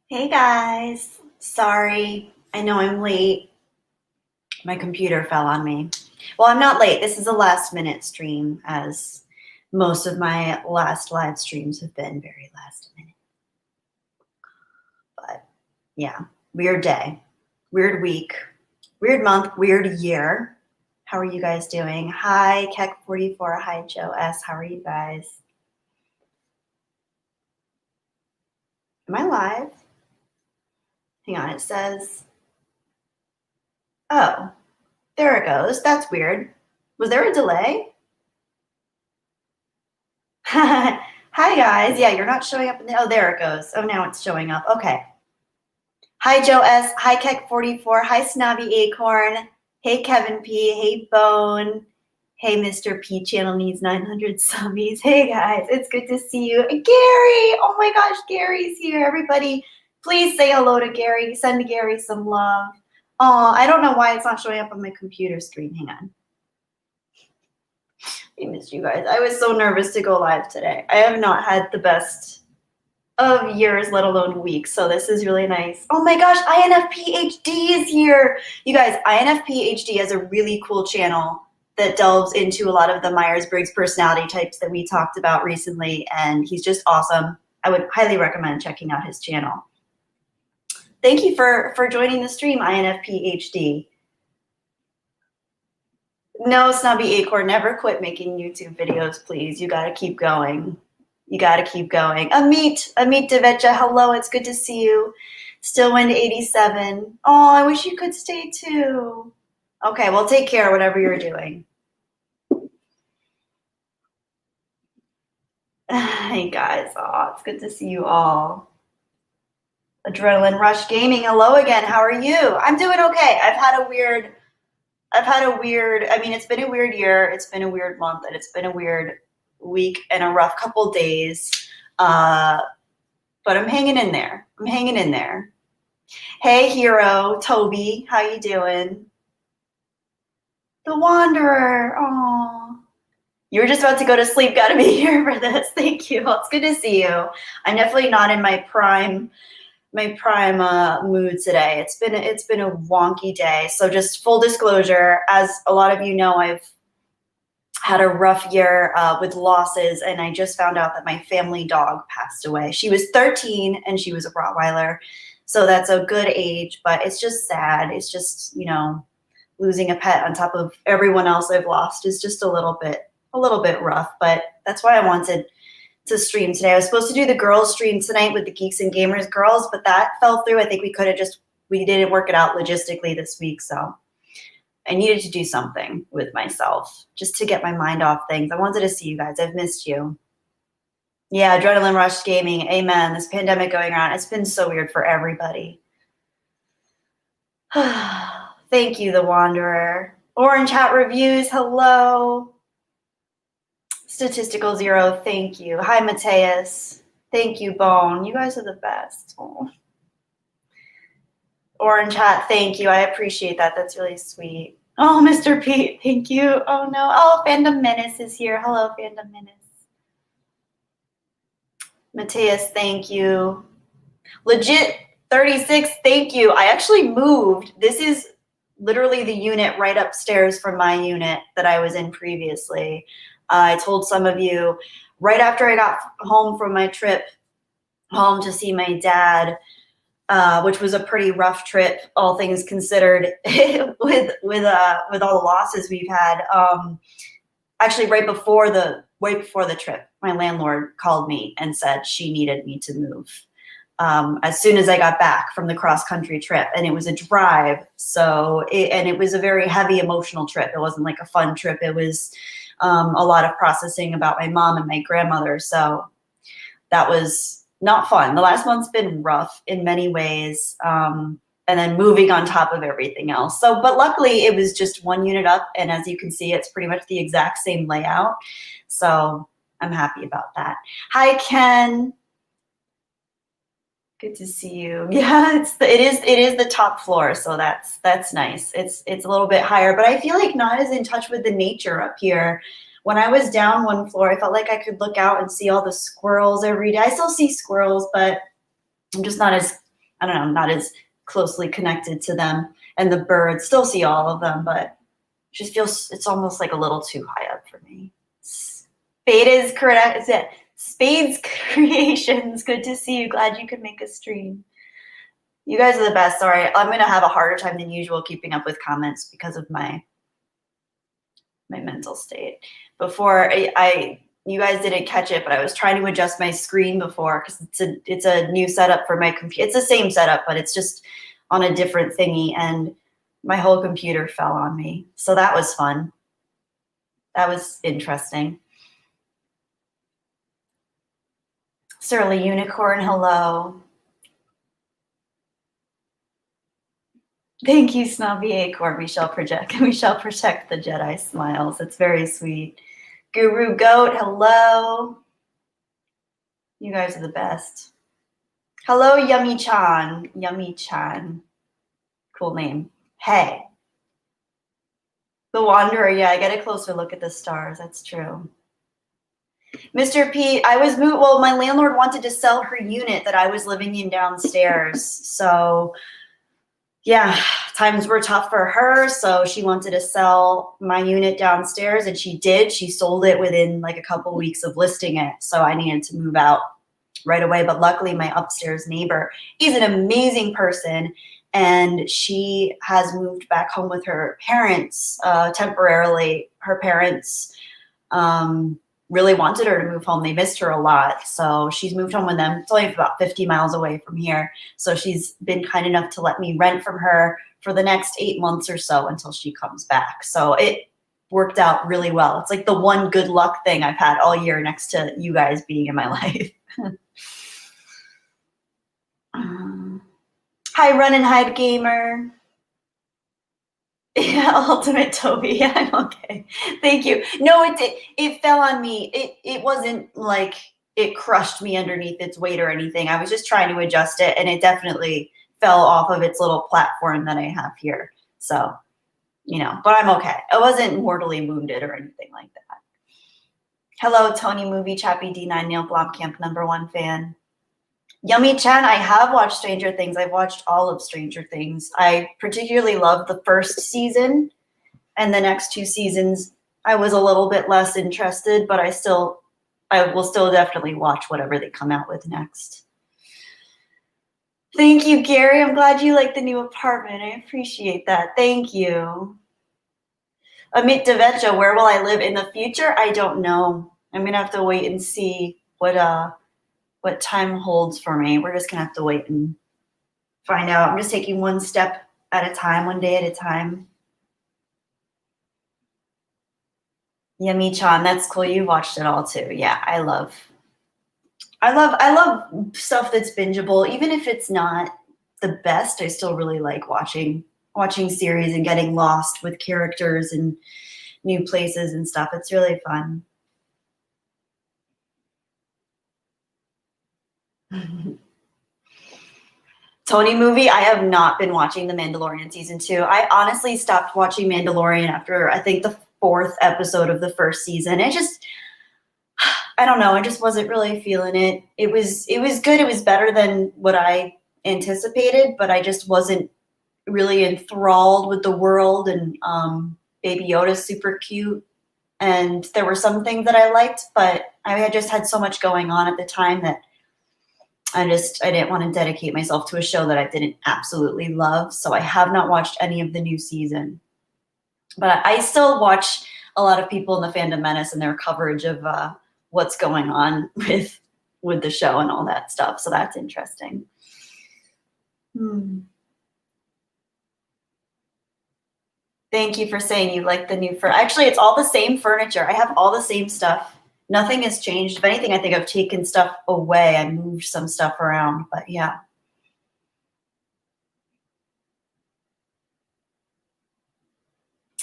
Hey guys, sorry. I know I'm late. My computer fell on me. Well, I'm not late. This is a last minute stream, as most of my last live streams have been very last minute. But yeah, weird day, weird week, weird month, weird year. How are you guys doing? Hi, Keck44. Hi, Joe S. How are you guys? Am I live? Hang on, it says, oh, there it goes. That's weird. Was there a delay? Hi guys. Yeah, you're not showing up in the, oh, there it goes. Oh, now it's showing up. Okay. Hi Joe S. Hi Keck44. Hi Snobby Acorn. Hey Kevin P. Hey Bone. Hey Mr. P. Channel needs 900 subbies. Hey guys, it's good to see you. Gary. Oh my gosh, Gary's here. Everybody, please say hello to Gary. Send Gary some love. Oh, I don't know why it's not showing up on my computer screen. Hang on. I missed you guys. I was so nervous to go live today. I have not had the best of years, let alone weeks. So this is really nice. Oh my gosh, INFP-HD is here. You guys, INFP-HD has a really cool channel that delves into a lot of the Myers-Briggs personality types that we talked about recently. And he's just awesome. I would highly recommend checking out his channel. Thank you for joining the stream, INFP-HD. No, Snobby Acorn, never quit making YouTube videos, please. You gotta keep going. You gotta keep going. Amit Devecha, hello, it's good to see you. Still Wind 87. Oh, I wish you could stay too. Okay, well, take care, whatever you're doing. Hey guys, oh, it's good to see you all. Adrenaline Rush Gaming, hello again, how are you? I'm doing okay. I've had a weird, I mean, it's been a weird year, it's been a weird month, and it's been a weird week and a rough couple days. But I'm hanging in there. I'm hanging in there. Hey, Hero, Toby, how you doing? The Wanderer, oh. You were just about to go to sleep, gotta be here for this. Thank you. Well, it's good to see you. I'm definitely not in my prime mood today. It's been a wonky day. So just full disclosure, as a lot of you know, I've had a rough year with losses, and I just found out that my family dog passed away. She was 13 and she was a Rottweiler. So that's a good age, but it's just sad. It's just, you know, losing a pet on top of everyone else I've lost is just a little bit rough, but that's why I wanted to stream today. I was supposed to do the girls stream tonight with the Geeks and Gamers girls, but that fell through. I think we didn't work it out logistically this week. So I needed to do something with myself just to get my mind off things. I wanted to see you guys. I've missed you. Yeah, Adrenaline Rush Gaming. Amen. This pandemic going around, it's been so weird for everybody. Thank you, The Wanderer. Orange Hat Reviews, hello. Statistical Zero, thank you. Hi, Mateus. Thank you, Bone. You guys are the best. Oh. Orange Hat, thank you. I appreciate that. That's really sweet. Oh, Mr. Pete, thank you. Oh, no. Oh, Fandom Menace is here. Hello, Fandom Menace. Mateus, thank you. Legit 36, thank you. I actually moved. This is literally the unit right upstairs from my unit that I was in previously. I told some of you right after I got home from my trip home to see my dad, which was a pretty rough trip, all things considered, with all the losses we've had. Actually, right before the trip, my landlord called me and said she needed me to move as soon as I got back from the cross-country trip, and it was a drive. So, it was a very heavy emotional trip. It wasn't like a fun trip. It was a lot of processing about my mom and my grandmother. So that was not fun. The last month's been rough in many ways. And then moving on top of everything else. So, but luckily it was just one unit up. And as you can see, it's pretty much the exact same layout. So I'm happy about that. Hi, Ken. Good to see you. Yeah, it is the top floor, so that's nice. It's a little bit higher, but I feel like not as in touch with the nature up here. When I was down one floor, I felt like I could look out and see all the squirrels every day. I still see squirrels, but I'm just not as I don't know, I'm not as closely connected to them. And the birds, still see all of them, but just feels it's almost like a little too high up for me. Spade is correct. Is it Spade's Creations? Good to see you. Glad you could make a stream. You guys are the best. Sorry, I'm gonna have a harder time than usual keeping up with comments because of my mental state. Before you guys didn't catch it, but I was trying to adjust my screen before because it's a new setup for my computer. It's the same setup, but it's just on a different thingy, and my whole computer fell on me. So that was fun. That was interesting. Surly Unicorn, hello. Thank you, Snobby Acorn. We shall protect the Jedi smiles. It's very sweet. Guru Goat, hello. You guys are the best. Hello, Yummy Chan. Yummy Chan. Cool name. Hey. The Wanderer. Yeah, I get a closer look at the stars. That's true. Mr. P, I was moved. Well, my landlord wanted to sell her unit that I was living in downstairs. So, yeah, times were tough for her. So she wanted to sell my unit downstairs, and she did. She sold it within like a couple weeks of listing it. So I needed to move out right away. But luckily, my upstairs neighbor is an amazing person, and she has moved back home with her parents temporarily. Her parents really wanted her to move home. They missed her a lot. So she's moved home with them. It's only about 50 miles away from here. So she's been kind enough to let me rent from her for the next 8 months or so until she comes back. So it worked out really well. It's like the one good luck thing I've had all year next to you guys being in my life. Hi, Run and Hide Gamer. Yeah, Ultimate Toby. Yeah, I'm okay. Thank you. No, it fell on me. It wasn't like it crushed me underneath its weight or anything. I was just trying to adjust it, and it definitely fell off of its little platform that I have here. So, but I'm okay. I wasn't mortally wounded or anything like that. Hello, Tony Movie Chappie D9 Neil Blomkamp, #1 fan. Yummy Chan, I have watched Stranger Things. I've watched all of Stranger Things. I particularly loved the first season, and the next 2 seasons I was a little bit less interested, but I will still definitely watch whatever they come out with next. Thank you, Gary. I'm glad you like the new apartment. I appreciate that. Thank you. Amit Devecha, where will I live in the future? I don't know. I'm gonna have to wait and see what time holds for me. We're just gonna have to wait and find out. I'm just taking one step at a time, one day at a time. Yummy Chan, that's cool. You watched it all too. Yeah, I love stuff that's bingeable. Even if it's not the best, I still really like watching series and getting lost with characters and new places and stuff. It's really fun. Tony Movie, I have not been watching The Mandalorian season 2. I honestly stopped watching Mandalorian after I think the 4th episode of the first season. I don't know, I just wasn't really feeling it. It was good. It was better than what I anticipated, but I just wasn't really enthralled with the world, and Baby Yoda's super cute. And there were some things that I liked, but I had just had so much going on at the time that I didn't want to dedicate myself to a show that I didn't absolutely love. So I have not watched any of the new season. But I still watch a lot of people in the Fandom Menace and their coverage of what's going on with the show and all that stuff. So that's interesting. Thank you for saying you like the new furniture. Actually, it's all the same furniture. I have all the same stuff. Nothing has changed. If anything, I think I've taken stuff away. I moved some stuff around, but yeah.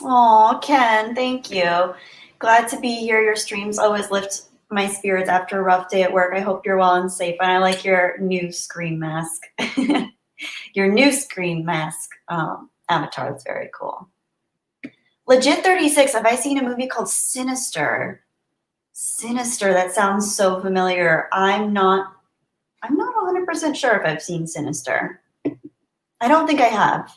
Oh, Ken, thank you. Glad to be here. Your streams always lift my spirits after a rough day at work. I hope you're well and safe. And I like your new screen mask. Your new screen mask avatar is very cool. Legit 36, have I seen a movie called Sinister? Sinister, that sounds so familiar. I'm not 100% sure if I've seen Sinister. I don't think I have.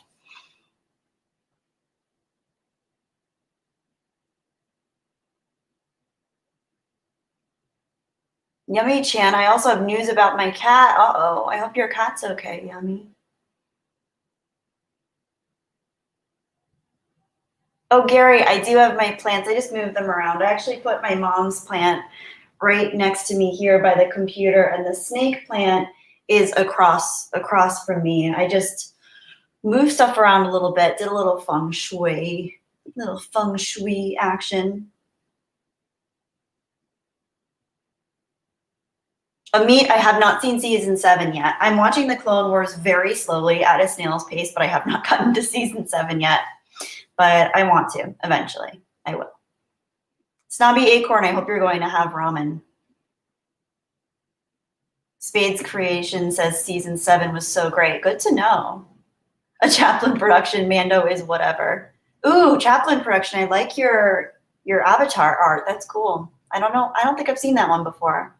Yummy Chan, I also have news about my cat. Uh-oh, I hope your cat's okay, Yummy. Oh, Gary, I do have my plants. I just moved them around. I actually put my mom's plant right next to me here by the computer, and the snake plant is across from me. I just moved stuff around a little bit, did a little feng shui action. Amit, I have not seen season 7 yet. I'm watching the Clone Wars very slowly at a snail's pace, but I have not gotten to season 7 yet. But I want to eventually. I will. Snobby Acorn, I hope you're going to have ramen. Spades Creation says season 7 was so great. Good to know. A Chaplin production, Mando is whatever. Ooh, Chaplin production. I like your avatar art. That's cool. I don't know. I don't think I've seen that one before.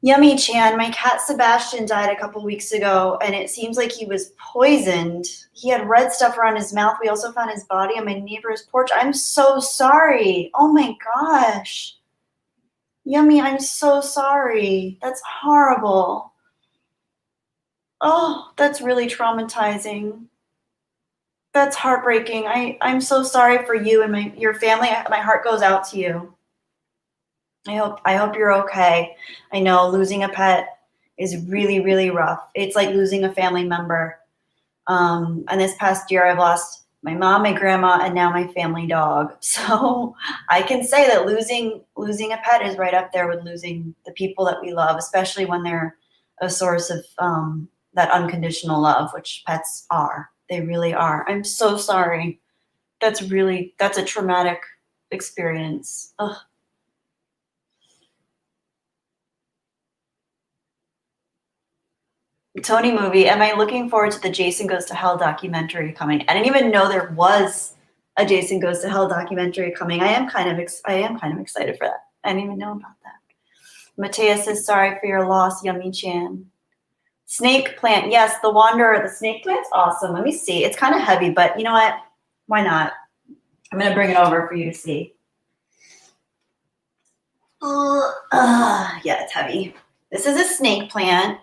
Yummy Chan, my cat Sebastian died a couple weeks ago, and it seems like he was poisoned. He had red stuff around his mouth. We also found his body on my neighbor's porch. I'm so sorry. Oh my gosh. Yummy, I'm so sorry. That's horrible. Oh, that's really traumatizing. That's heartbreaking. I'm so sorry for you and your family. My heart goes out to you. I hope you're okay. I know losing a pet is really, really rough. It's like losing a family member. And this past year, I've lost my mom, my grandma, and now my family dog. So I can say that losing a pet is right up there with losing the people that we love, especially when they're a source of that unconditional love, which pets are. They really are. I'm so sorry. That's a traumatic experience. Ugh. Tony movie. Am I looking forward to the Jason Goes to Hell documentary coming? I didn't even know there was a Jason Goes to Hell documentary coming. I am kind of excited for that. I didn't even know about that. Matthias says sorry for your loss, Yummy Chan. Snake plant. Yes, the Wanderer. The snake plant's awesome. Let me see. It's kind of heavy, but you know what? Why not? I'm gonna bring it over for you to see. Yeah, it's heavy. This is a snake plant.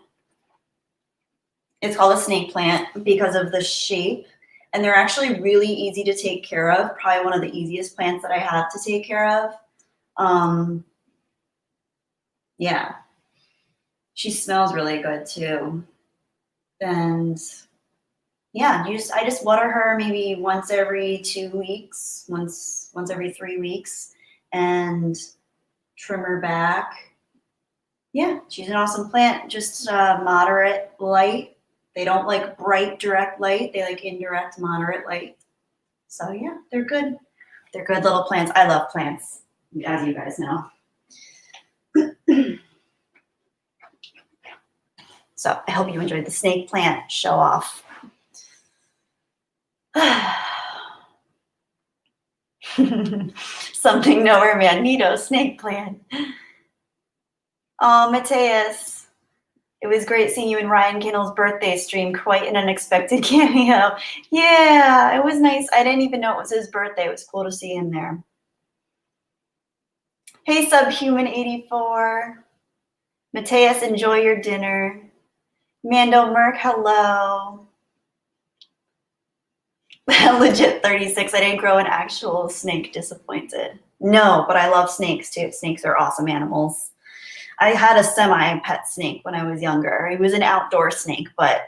It's called a snake plant because of the shape, and they're actually really easy to take care of. Probably one of the easiest plants that I have to take care of. Yeah, she smells really good too. And yeah, I just water her maybe once every 2 weeks, once every 3 weeks, and trim her back. Yeah, she's an awesome plant. Just moderate light. They don't like bright direct light. They like indirect moderate light. So yeah, they're good. They're good little plants. I love plants, as you guys know. So I hope you enjoyed the snake plant show off. Something nowhere Magneto snake plant. Oh, Mateus. It was great seeing you in Ryan Kinnell's birthday stream. Quite an unexpected cameo. Yeah, it was nice. I didn't even know it was his birthday. It was cool to see him there. Hey, Subhuman84. Mateus, enjoy your dinner. Mando Merc, hello. Legit 36. I didn't grow an actual snake. Disappointed. No, but I love snakes too. Snakes are awesome animals. I had a semi-pet snake when I was younger. He was an outdoor snake, but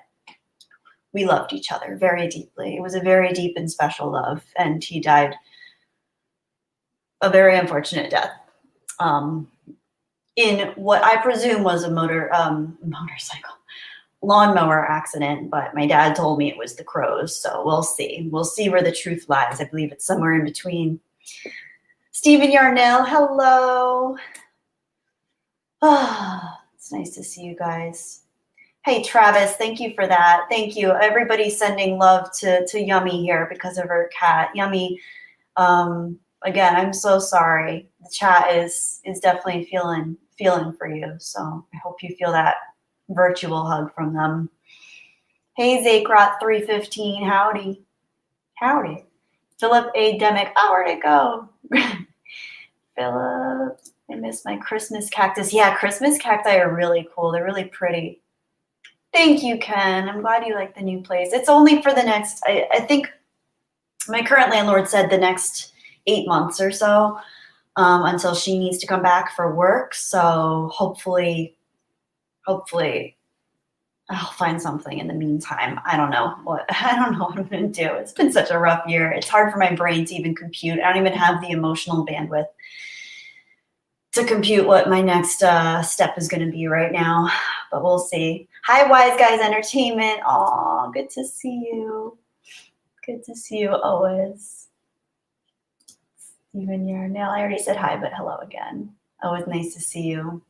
we loved each other very deeply. It was a very deep and special love, and he died a very unfortunate death in what I presume was a motorcycle lawnmower accident, but my dad told me it was the crows, so we'll see. We'll see where the truth lies. I believe it's somewhere in between. Stephen Yarnell, hello. It's nice to see you guys. Hey, Travis, thank you for that. Thank you. Everybody's sending love to Yummy here because of her cat. Yummy, again, I'm so sorry. The chat is definitely feeling for you, so I hope you feel that virtual hug from them. Hey, Zakrot 315, howdy. Howdy. Philip A. Demick, oh, where'd it go? Philip, I miss my Christmas cactus. Yeah, Christmas cacti are really cool. They're really pretty. Thank you, Ken. I'm glad you like the new place. It's only for the next, I think my current landlord said the next 8 months or so, until she needs to come back for work. So hopefully I'll find something in the meantime. I don't know what I'm gonna do. It's been such a rough year. It's hard for my brain to even compute. I don't even have the emotional bandwidth to compute what my next step is gonna be right now, but we'll see. Hi, Wise Guys Entertainment. Aw, good to see you. Good to see you always. Even your nail, I already said hi, but hello again. Always nice to see you.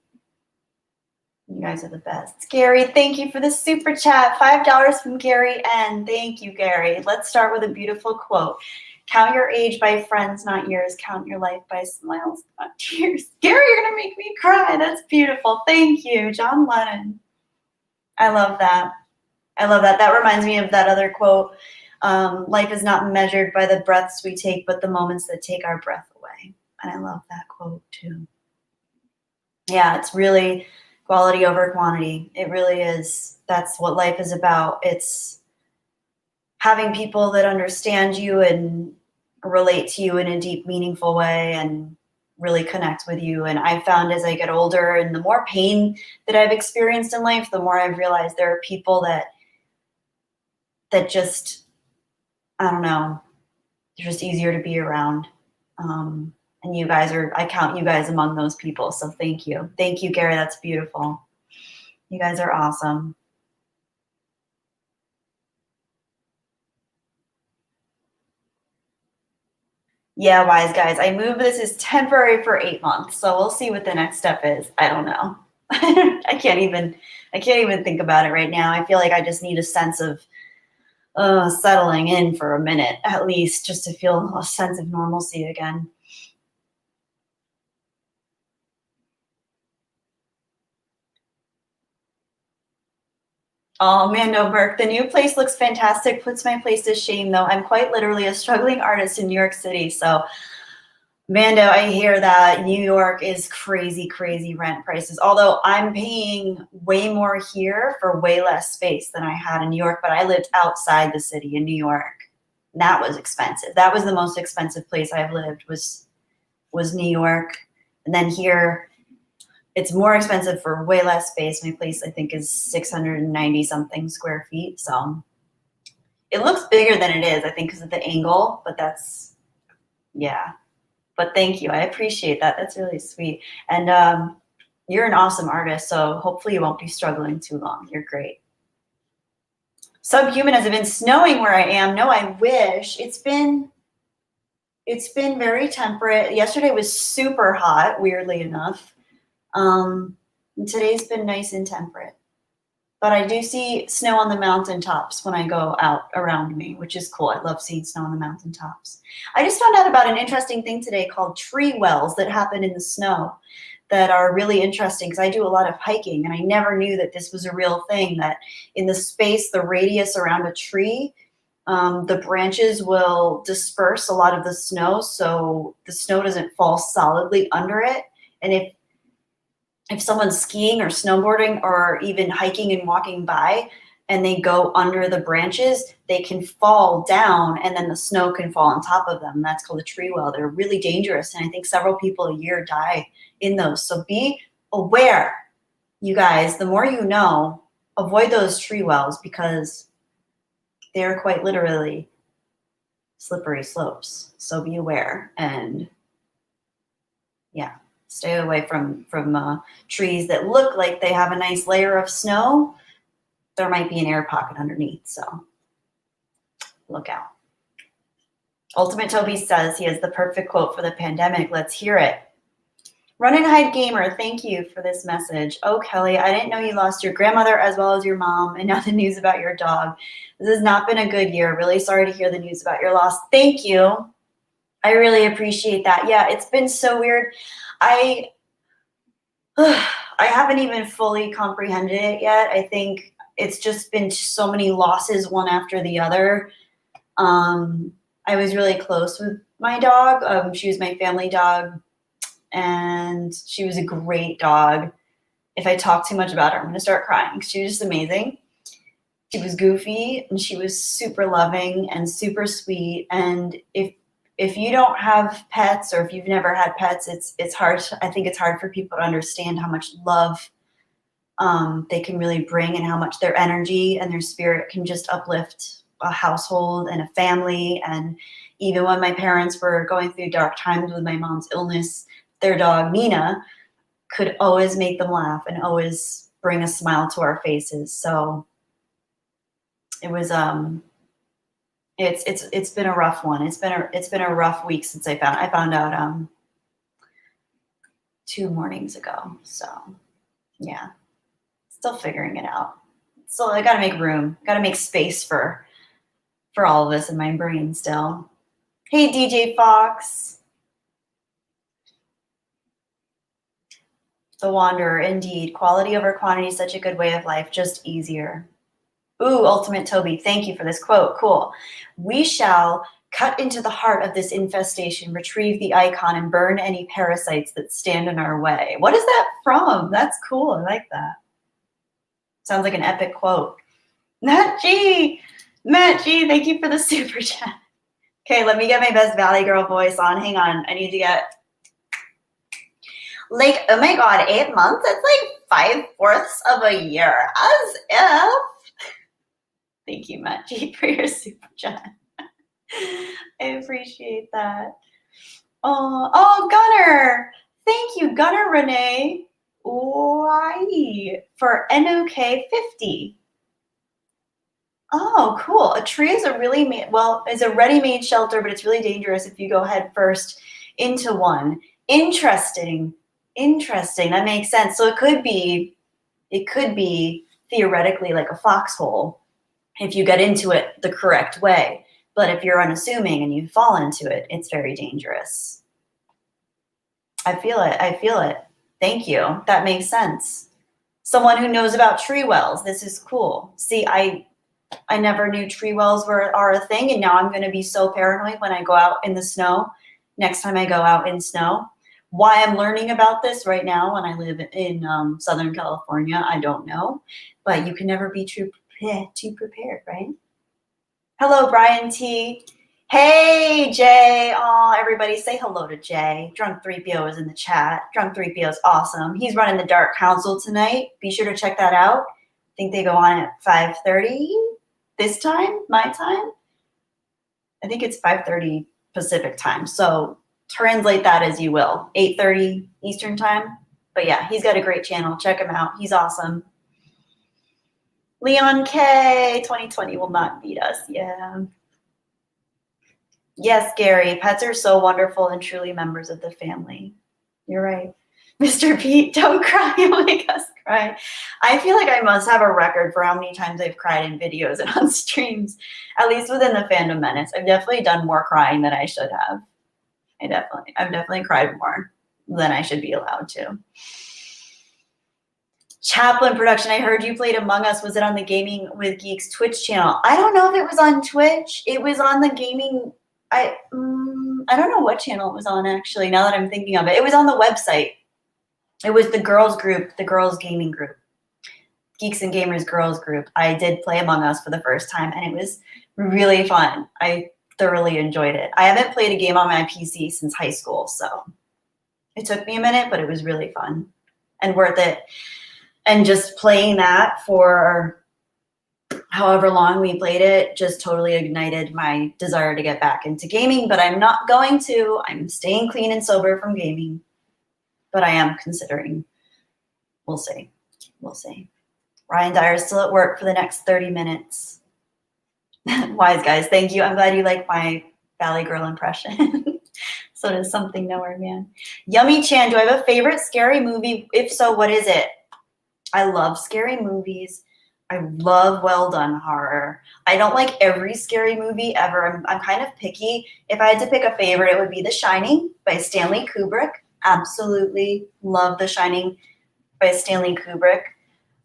You guys are the best. Gary, thank you for the super chat. $5 from Gary N. Thank you, Gary. Let's start with a beautiful quote. Count your age by friends, not years. Count your life by smiles, not tears. Gary, you're going to make me cry. That's beautiful. Thank you, John Lennon. I love that. I love that. That reminds me of that other quote. Life is not measured by the breaths we take, but the moments that take our breath away. And I love that quote too. Yeah, it's really quality over quantity. It really is. That's what life is about. It's having people that understand you and relate to you in a deep, meaningful way and really connect with you. And I've found as I get older and the more pain that I've experienced in life, the more I've realized there are people that just, I don't know, they're just easier to be around. And you guys I count you guys among those people. So thank you. Thank you, Gary. That's beautiful. You guys are awesome. Yeah, Wise Guys. I moved. This is temporary for 8 months. So we'll see what the next step is. I don't know. I can't even think about it right now. I feel like I just need a sense of settling in for a minute, at least, just to feel a sense of normalcy again. Oh, Mando Burke, the new place looks fantastic. Puts my place to shame, though. I'm quite literally a struggling artist in New York City. So, Mando, I hear that New York is crazy, crazy rent prices. Although I'm paying way more here for way less space than I had in New York, but I lived outside the city in New York. And that was expensive. That was the most expensive place I've lived was New York. And then here, it's more expensive for way less space. My place, I think, is 690 something square feet. So it looks bigger than it is, I think, because of the angle, but that's, yeah. But thank you. I appreciate that. That's really sweet. And you're an awesome artist, so hopefully you won't be struggling too long. You're great. Subhuman, has it been snowing where I am? No, I wish. It's been very temperate. Yesterday was super hot, weirdly enough. And today's been nice and temperate. But I do see snow on the mountaintops when I go out around me, which is cool. I love seeing snow on the mountaintops. I just found out about an interesting thing today called tree wells that happen in the snow that are really interesting because I do a lot of hiking and I never knew that this was a real thing, that in the space, the radius around a tree, the branches will disperse a lot of the snow so the snow doesn't fall solidly under it. And if someone's skiing or snowboarding or even hiking and walking by and they go under the branches, they can fall down and then the snow can fall on top of them. That's called a tree well. They're really dangerous. And I think several people a year die in those. So be aware, you guys. The more you know, avoid those tree wells because they're quite literally slippery slopes. So be aware and yeah. Stay away from trees that look like they have a nice layer of snow. There might be an air pocket underneath, so look out. Ultimate Toby says he has the perfect quote for the pandemic. Let's hear it. Run and Hide Gamer, thank you for this message. Oh, Kelly, I didn't know you lost your grandmother as well as your mom, and now the news about your dog. This has not been a good year. Really sorry to hear the news about your loss. Thank you. I really appreciate that. Yeah, it's been so weird. I haven't even fully comprehended it yet. I think it's just been so many losses one after the other. I was really close with my dog. She was my family dog, and she was a great dog. If I talk too much about her, I'm going to start crying. She was just amazing. She was goofy, and she was super loving and super sweet. And if you don't have pets, or if you've never had pets, it's hard. I think it's hard for people to understand how much love they can really bring, and how much their energy and their spirit can just uplift a household and a family. And even when my parents were going through dark times with my mom's illness, their dog Nina could always make them laugh and always bring a smile to our faces. So it was it's been a rough one. It's been a rough week since I found out 2 mornings ago. So yeah, still figuring it out. So I got to make room, got to make space for all of this in my brain still. Hey, DJ Fox. The Wanderer, indeed. Quality over quantity is such a good way of life, just easier. Ooh, Ultimate Toby, thank you for this quote. Cool. We shall cut into the heart of this infestation, retrieve the icon, and burn any parasites that stand in our way. What is that from? That's cool. I like that. Sounds like an epic quote. Matt G, thank you for the super chat. Okay, let me get my best Valley Girl voice on. Hang on, I need to get, like, oh my God, 8 months? That's like 5/4 of a year. As if. Thank you, Matt G, for your super chat. I appreciate that. Oh, Gunner. Thank you, Gunner Renee. Why? For NOK 50. Oh, cool. A tree is a ready-made shelter, but it's really dangerous if you go head first into one. Interesting. That makes sense. So it could be theoretically like a foxhole if you get into it the correct way. But if you're unassuming and you fall into it, it's very dangerous. I feel it. Thank you. That makes sense. Someone who knows about tree wells. This is cool. See, I never knew tree wells are a thing, and now I'm going to be so paranoid when I go out in the snow. Next time I go out in snow. Why I'm learning about this right now when I live in Southern California, I don't know. But you can never be too prepared, right? Hello, Brian T. Hey, Jay. Oh, everybody say hello to Jay. Drunk 3PO is in the chat. Drunk 3PO is awesome. He's running the Dark Council tonight. Be sure to check that out. I think they go on at 5:30 this time, my time. I think it's 5:30 Pacific time. So translate that as you will. 8:30 Eastern time. But yeah, he's got a great channel. Check him out. He's awesome. Leon K. 2020 will not beat us. Yeah. Yes, Gary. Pets are so wonderful and truly members of the family. You're right. Mr. Pete, don't cry. You'll make us cry. I feel like I must have a record for how many times I've cried in videos and on streams, at least within the Fandom Menace. I've definitely done more crying than I should have. I've definitely cried more than I should be allowed to. Chaplin Production, I heard you played Among Us. Was it on the Gaming with Geeks Twitch channel? I don't know if it was on Twitch. It was on the gaming. I don't know what channel it was on, actually, now that I'm thinking of it. It was on the website. It was the girls group, the girls gaming group, Geeks and Gamers girls group. I did play Among Us for the first time, and it was really fun. I thoroughly enjoyed it. I haven't played a game on my PC since high school, so it took me a minute, but it was really fun and worth it. And just playing that for however long we played it just totally ignited my desire to get back into gaming, but I'm not going to. I'm staying clean and sober from gaming, but I am considering. We'll see. We'll see. Ryan Dyer is still at work for the next 30 minutes. Wise guys, thank you. I'm glad you like my Valley Girl impression. So does Something Nowhere Man. Yummy Chan, do I have a favorite scary movie? If so, what is it? I love scary movies. I love well done horror. I don't like every scary movie ever. I'm kind of picky. If I had to pick a favorite, it would be The Shining by Stanley Kubrick. Absolutely love The Shining by Stanley Kubrick.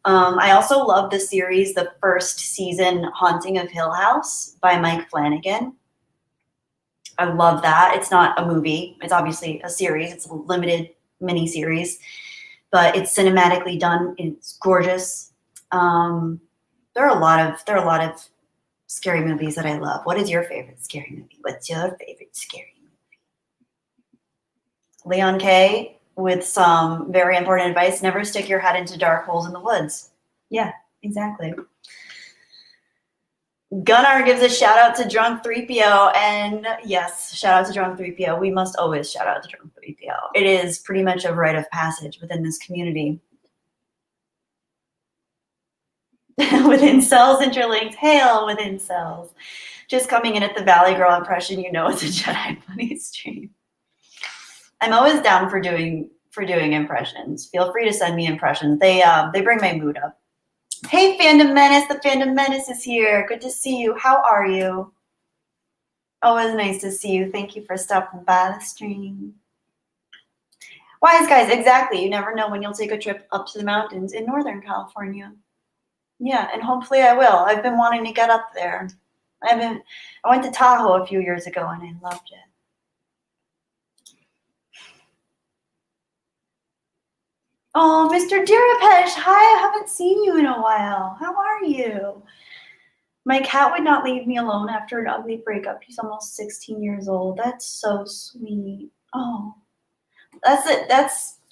I also love the series, the first season, Haunting of Hill House by Mike Flanagan. I love that. It's not a movie. It's obviously a series. It's a limited mini series, but it's cinematically done. It's gorgeous. There are a lot of scary movies that I love. What is your favorite scary movie? What's your favorite scary movie? Leon K. with some very important advice: never stick your head into dark holes in the woods. Yeah, exactly. Gunnar gives a shout out to Drunk 3PO, and yes, shout out to Drunk 3PO. We must always shout out to Drunk 3PO. It is pretty much a rite of passage within this community. Within cells interlinked, hail within cells. Just coming in at the Valley Girl impression, you know it's a Jedi Bunny stream. I'm always down for doing impressions. Feel free to send me impressions. They bring my mood up. Hey, Fandom Menace. The Fandom Menace is here. Good to see you. How are you? Always nice to see you. Thank you for stopping by the stream. Wise guys, exactly. You never know when you'll take a trip up to the mountains in Northern California. Yeah, and hopefully I will. I've been wanting to get up there. I went to Tahoe a few years ago and I loved it. Oh, Mr. Dirapesh, hi, I haven't seen you in a while. How are you? My cat would not leave me alone after an ugly breakup. He's almost 16 years old. That's so sweet. Oh, that's it.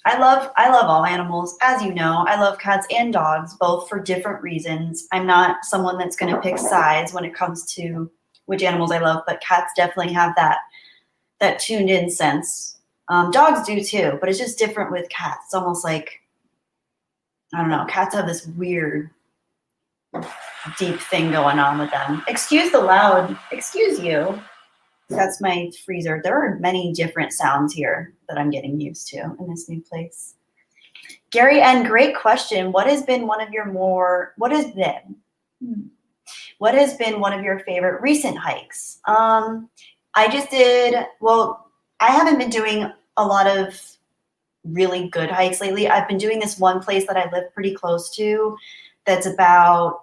I love all animals. As you know, I love cats and dogs, both for different reasons. I'm not someone that's going to pick sides when it comes to which animals I love, but cats definitely have that tuned in sense. Dogs do too, but it's just different with cats. It's almost like, I don't know, cats have this weird, deep thing going on with them. Excuse the loud, excuse you. That's my freezer. There are many different sounds here that I'm getting used to in this new place. Gary N., great question. What has been one of your favorite recent hikes? I haven't been doing a lot of really good hikes lately. I've been doing this one place that I live pretty close to that's about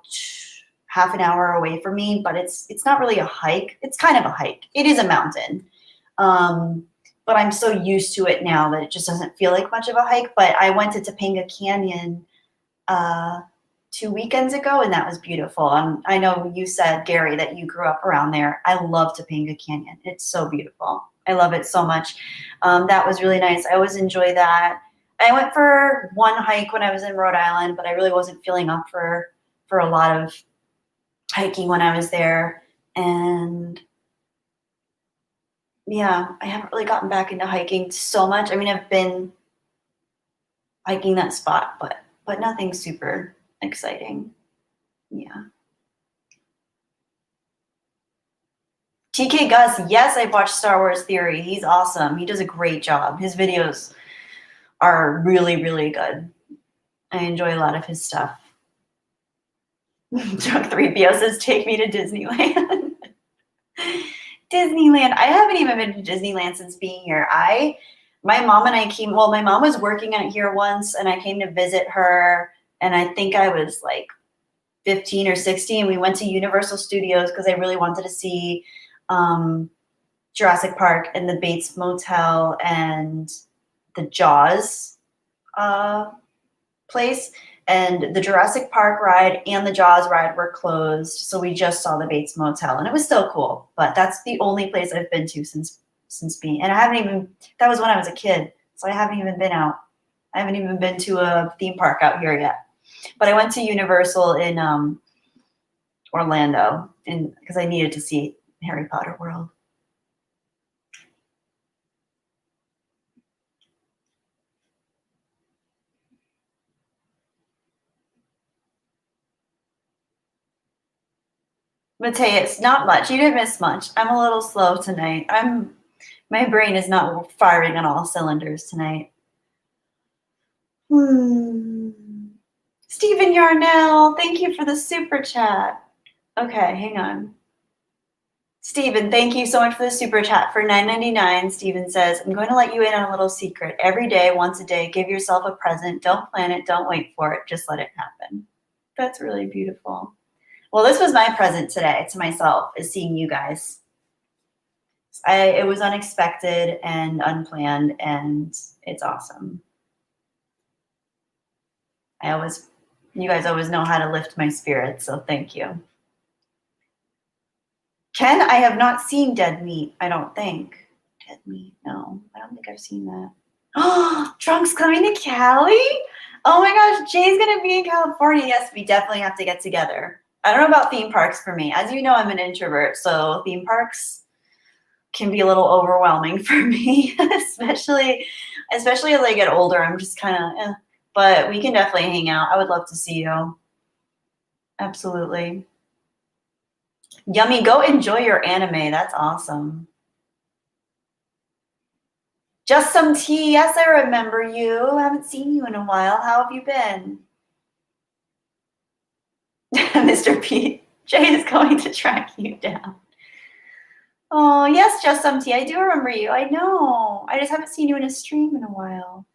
half an hour away from me, but it's not really a hike. It's kind of a hike. It is a mountain. But I'm so used to it now that it just doesn't feel like much of a hike. But I went to Topanga Canyon 2 weekends ago, and that was beautiful. I know you said, Gary, that you grew up around there. I love Topanga Canyon. It's so beautiful. I love it so much. That was really nice. I always enjoy that. I went for one hike when I was in Rhode Island, but I really wasn't feeling up for a lot of hiking when I was there. And yeah, I haven't really gotten back into hiking so much. I mean, I've been hiking that spot, but nothing super exciting. Yeah. TK Gus, yes, I've watched Star Wars Theory. He's awesome. He does a great job. His videos are really, really good. I enjoy a lot of his stuff. Drunk 3PO says, take me to Disneyland. Disneyland. I haven't even been to Disneyland since being here. My mom was working out here once, and I came to visit her, and I think I was like 15 or 16. We went to Universal Studios because I really wanted to see Jurassic Park and the Bates Motel and the Jaws place. And the Jurassic Park ride and the Jaws ride were closed, so we just saw the Bates Motel, and it was still cool. But that's the only place I've been to since being. And that was when I was a kid, so I haven't even been out. I haven't even been to a theme park out here yet. But I went to Universal in Orlando, because I needed to see Harry Potter World. Mateus, not much. You didn't miss much. I'm a little slow tonight. My brain is not firing on all cylinders tonight. Stephen Yarnell, thank you for the super chat. Okay, hang on. Steven, thank you so much for the super chat for $9.99. Steven says, I'm going to let you in on a little secret. Every day, once a day, give yourself a present. Don't plan it. Don't wait for it. Just let it happen. That's really beautiful. Well, this was my present today to myself, is seeing you guys. It was unexpected and unplanned, and it's awesome. You guys always know how to lift my spirits, so thank you. Ken, I have not seen Dead Meat, I don't think. Dead Meat, no, I don't think I've seen that. Oh, Trunk's coming to Cali? Oh my gosh, Jay's gonna be in California. Yes, we definitely have to get together. I don't know about theme parks for me. As you know, I'm an introvert, so theme parks can be a little overwhelming for me, especially as I get older. I'm just kind of, but we can definitely hang out. I would love to see you. Absolutely. Yummy, go enjoy your anime. That's awesome. Just some tea. Yes, I remember you. I haven't seen you in a while. How have you been? Mr. P. Jay is going to track you down. Oh, yes, Just Some Tea. I do remember you. I know. I just haven't seen you in a stream in a while.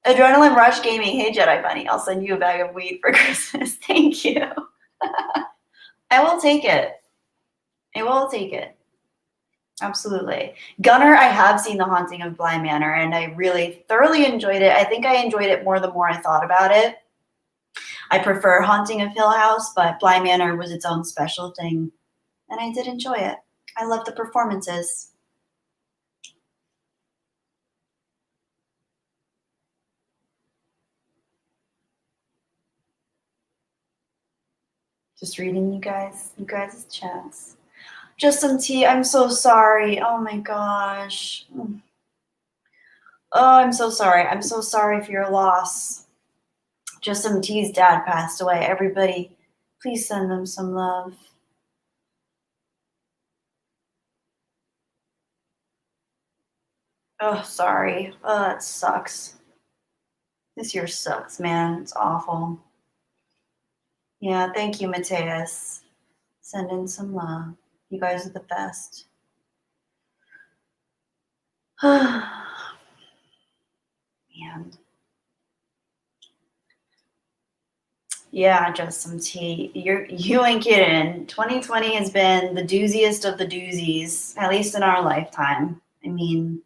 Adrenaline Rush Gaming. Hey, Jedi Bunny. I'll send you a bag of weed for Christmas. Thank you. I will take it. I will take it. Absolutely. Gunner, I have seen The Haunting of Bly Manor, and I really thoroughly enjoyed it. I think I enjoyed it more the more I thought about it. I prefer Haunting of Hill House, but Bly Manor was its own special thing, and I did enjoy it. I love the performances. Just reading you guys' chats. Just some tea. I'm so sorry. Oh my gosh. Oh, I'm so sorry. I'm so sorry for your loss. Just some tea's dad passed away. Everybody, please send them some love. Oh, sorry. Oh, that sucks. This year sucks, man. It's awful. Yeah, thank you, Mateus. Send in some love. You guys are the best. Man. Yeah, just some tea. You ain't kidding. 2020 has been the dooziest of the doozies, at least in our lifetime. I mean,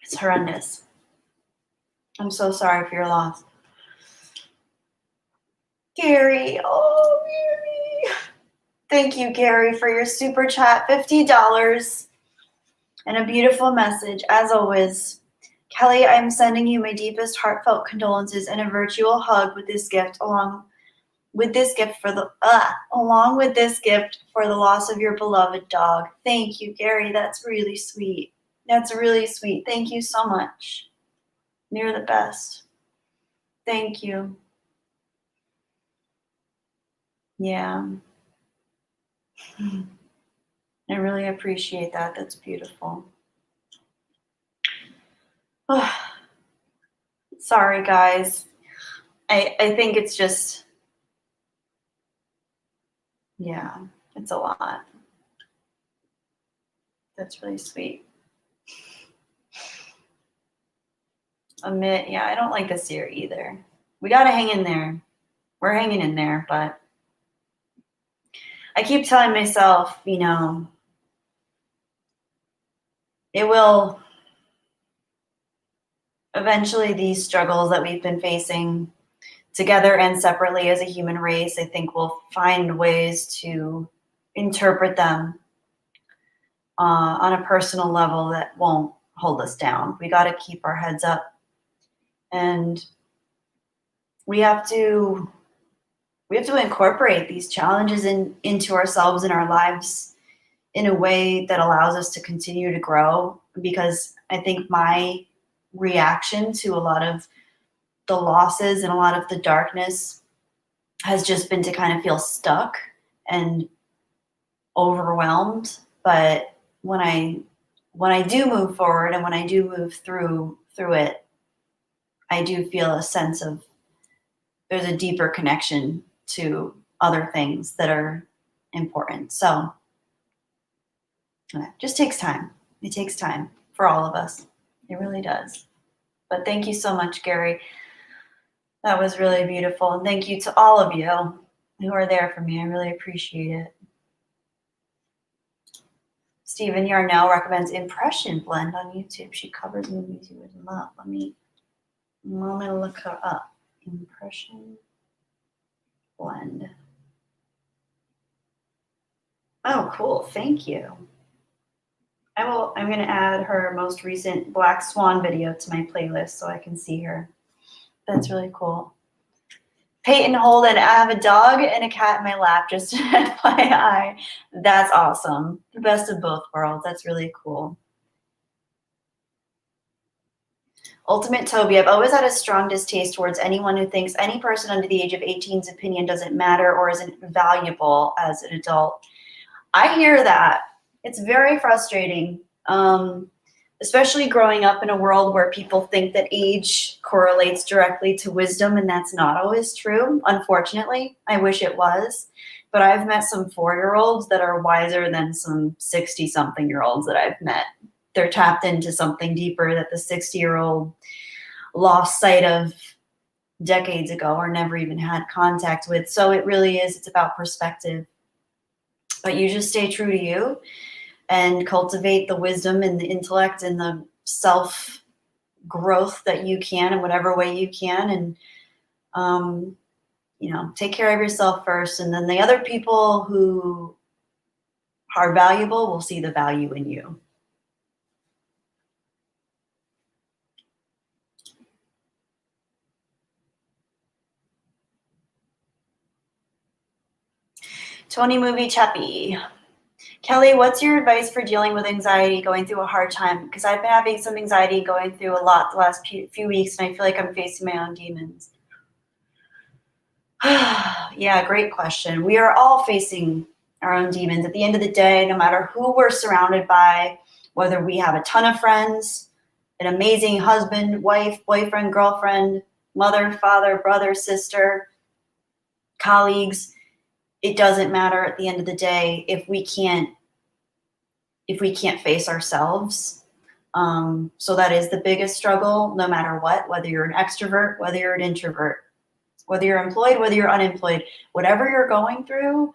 it's horrendous. I'm so sorry for your loss. Gary, oh, Gary. Thank you, Gary, for your super chat, $50, and a beautiful message, as always. Kelly, I'm sending you my deepest heartfelt condolences and a virtual hug with this gift, along with this gift for the loss of your beloved dog. Thank you, Gary. That's really sweet. That's really sweet. Thank you so much. You're the best. Thank you. Yeah. I really appreciate that. That's beautiful. Oh, sorry, guys. I think it's just, yeah, it's a lot. That's really sweet. Amit, yeah, I don't like this year either. We got to hang in there. We're hanging in there, but I keep telling myself, you know, it will eventually, these struggles that we've been facing together and separately as a human race, I think we'll find ways to interpret them on a personal level that won't hold us down. We got to keep our heads up, and we have to incorporate these challenges into ourselves and our lives in a way that allows us to continue to grow. Because I think my reaction to a lot of the losses and a lot of the darkness has just been to kind of feel stuck and overwhelmed. But when I do move forward and when I do move through it, I do feel a sense of there's a deeper connection to other things that are important. So it just takes time. It takes time for all of us. It really does. But thank you so much, Gary. That was really beautiful. And thank you to all of you who are there for me. I really appreciate it. Stephen Yarnell recommends Impression Blend on YouTube. She covers movies you would love. Let me look her up. Impression Blend. Oh, cool. Thank you. I'm going to add her most recent Black Swan video to my playlist so I can see her. That's really cool. Peyton Holden, I have a dog and a cat in my lap, just FYI. That's awesome. The best of both worlds. That's really cool. Ultimate Toby, I've always had a strong distaste towards anyone who thinks any person under the age of 18's opinion doesn't matter or isn't valuable as an adult. I hear that. It's very frustrating, especially growing up in a world where people think that age correlates directly to wisdom, and that's not always true, unfortunately. I wish it was. But I've met some 4-year-olds that are wiser than some 60-something-year-olds that I've met. They're tapped into something deeper that the 60-year-old lost sight of decades ago or never even had contact with. So it really is, it's about perspective. But you just stay true to you and cultivate the wisdom and the intellect and the self-growth that you can in whatever way you can. And, take care of yourself first. And then the other people who are valuable will see the value in you. Tony Movie Chappie. Kelly, what's your advice for dealing with anxiety going through a hard time? Because I've been having some anxiety going through a lot the last few weeks, and I feel like I'm facing my own demons. Yeah, great question. We are all facing our own demons. At the end of the day, no matter who we're surrounded by, whether we have a ton of friends, an amazing husband, wife, boyfriend, girlfriend, mother, father, brother, sister, colleagues, it doesn't matter at the end of the day if we can't face ourselves. So that is the biggest struggle, no matter what, whether you're an extrovert, whether you're an introvert, whether you're employed, whether you're unemployed, whatever you're going through,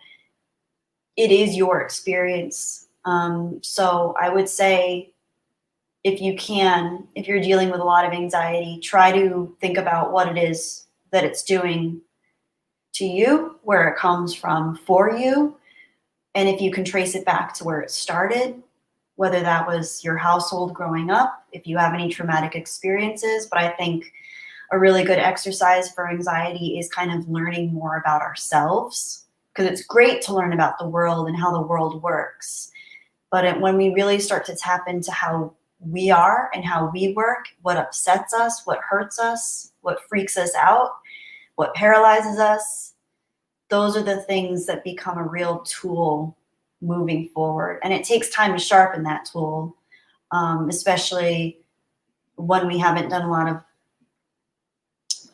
it is your experience. So I would say if you're dealing with a lot of anxiety, try to think about what it is that it's doing to you, where it comes from for you, and if you can trace it back to where it started, whether that was your household growing up, if you have any traumatic experiences. But I think a really good exercise for anxiety is kind of learning more about ourselves, because it's great to learn about the world and how the world works. But when we really start to tap into how we are and how we work, what upsets us, what hurts us, what freaks us out, what paralyzes us, those are the things that become a real tool moving forward. And it takes time to sharpen that tool, especially when we haven't done a lot of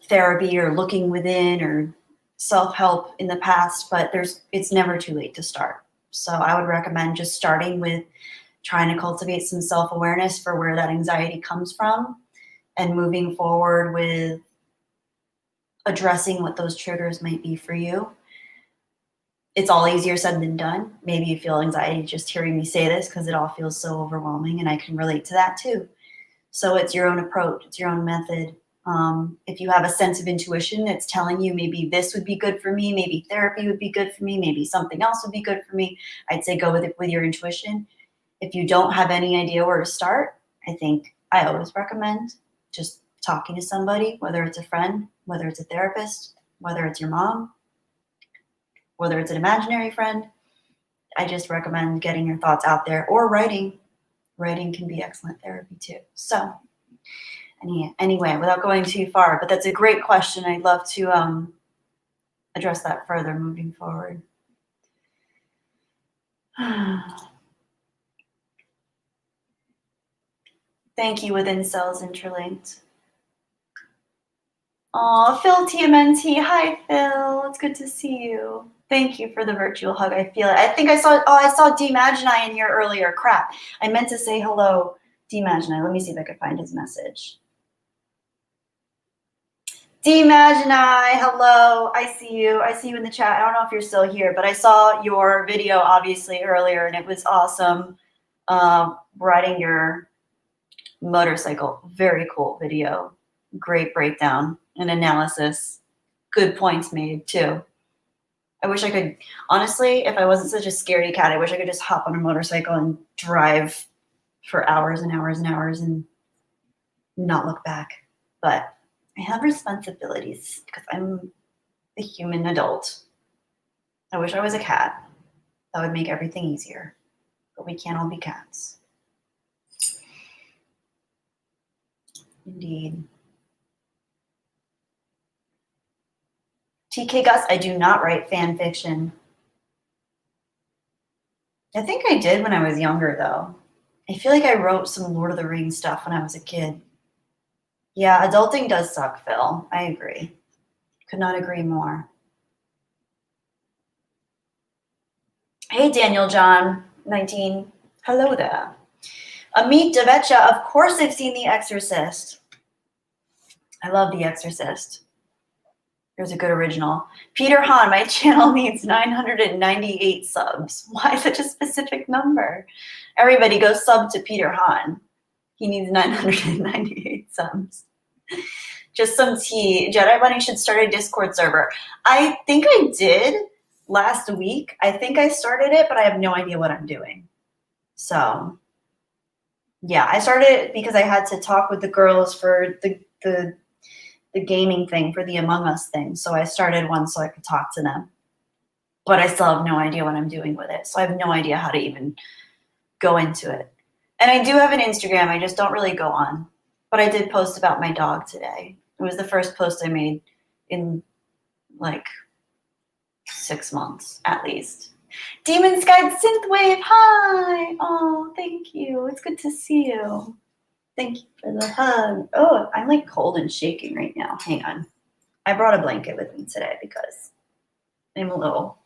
therapy or looking within or self-help in the past, but it's never too late to start. So I would recommend just starting with trying to cultivate some self-awareness for where that anxiety comes from and moving forward with addressing what those triggers might be for you. It's all easier said than done. Maybe you feel anxiety just hearing me say this because it all feels so overwhelming, and I can relate to that too. So it's your own approach. It's your own method. If you have a sense of intuition that's telling you maybe this would be good for me, maybe therapy would be good for me, maybe something else would be good for me, I'd say go with it with your intuition. If you don't have any idea where to start, I think I always recommend just talking to somebody, whether it's a friend, whether it's a therapist, whether it's your mom, whether it's an imaginary friend. I just recommend getting your thoughts out there, or writing. Writing can be excellent therapy too. So anyway, without going too far, but that's a great question. I'd love to address that further moving forward. Thank you, Within Cells Interlinked. Oh, Phil TMNT. Hi, Phil. It's good to see you. Thank you for the virtual hug. I feel it. I think I saw D Maginai in here earlier. Crap. I meant to say hello, D Maginai. Let me see if I could find his message. D Maginai, hello. I see you. I see you in the chat. I don't know if you're still here, but I saw your video obviously earlier, and it was awesome. Riding your motorcycle. Very cool video. Great breakdown and analysis. Good points made too. I wish I could, honestly, if I wasn't such a scaredy cat, I wish I could just hop on a motorcycle and drive for hours and hours and hours and not look back. But I have responsibilities because I'm a human adult. I wish I was a cat. That would make everything easier. But we can't all be cats. Indeed. TK Gus, I do not write fan fiction. I think I did when I was younger, though. I feel like I wrote some Lord of the Rings stuff when I was a kid. Yeah, adulting does suck, Phil. I agree. Could not agree more. Hey, Daniel John, 19. Hello there. Amit Devecha, of course I've seen The Exorcist. I love The Exorcist. Here's a good original. Peter Hahn, my channel needs 998 subs. Why such a specific number? Everybody go sub to Peter Hahn. He needs 998 subs. Just some tea. Jedi Bunny should start a Discord server. I think I did last week. I think I started it, but I have no idea what I'm doing. So, yeah, I started it because I had to talk with the girls for the gaming thing, for the Among Us thing. So I started one so I could talk to them. But I still have no idea what I'm doing with it. So I have no idea how to even go into it. And I do have an Instagram. I just don't really go on. But I did post about my dog today. It was the first post I made in like 6 months at least. Demon Sky Synthwave, hi! Oh, thank you. It's good to see you. Thank you for the hug. Oh, I'm like cold and shaking right now. Hang on. I brought a blanket with me today because I'm a little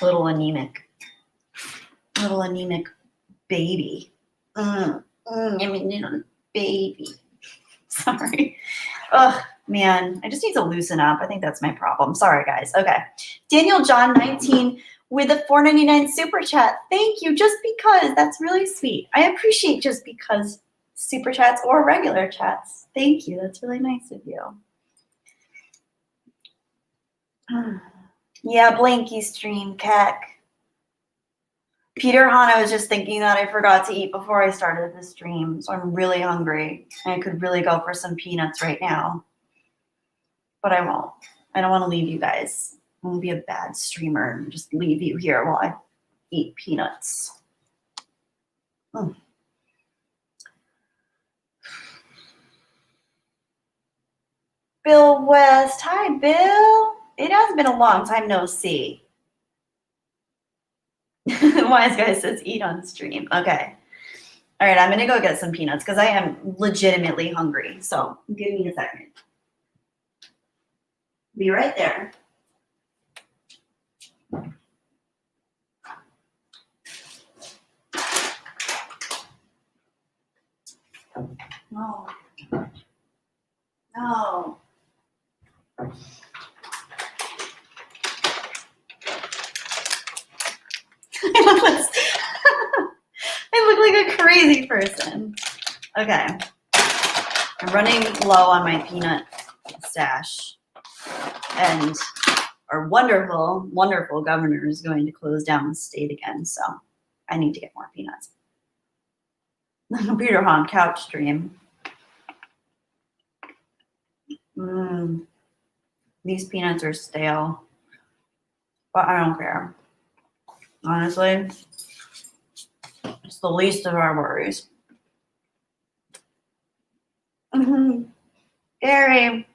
anemic. Little anemic baby. I'm a little baby. Sorry. Ugh, man. I just need to loosen up. I think that's my problem. Sorry, guys. Okay. Daniel John 19 with a $4.99 super chat. Thank you. Just because. That's really sweet. I appreciate just because super chats or regular chats. Thank you. That's really nice of you. Yeah, Blanky stream, Keck. Peter Hahn, I was just thinking that I forgot to eat before I started the stream, so I'm really hungry. And I could really go for some peanuts right now. But I won't. I don't want to leave you guys. I won't be a bad streamer and just leave you here while I eat peanuts. Bill West. Hi, Bill. It has been a long time no see. Wise guy says eat on stream. Okay. All right, I'm going to go get some peanuts because I am legitimately hungry. So give me a second. Be right there. No. No. I look like a crazy person. Okay. I'm running low on my peanut stash. And our wonderful, wonderful governor is going to close down the state again. So I need to get more peanuts. Peter Hahn couch stream. These peanuts are stale. But I don't care. Honestly, it's the least of our worries. Gary.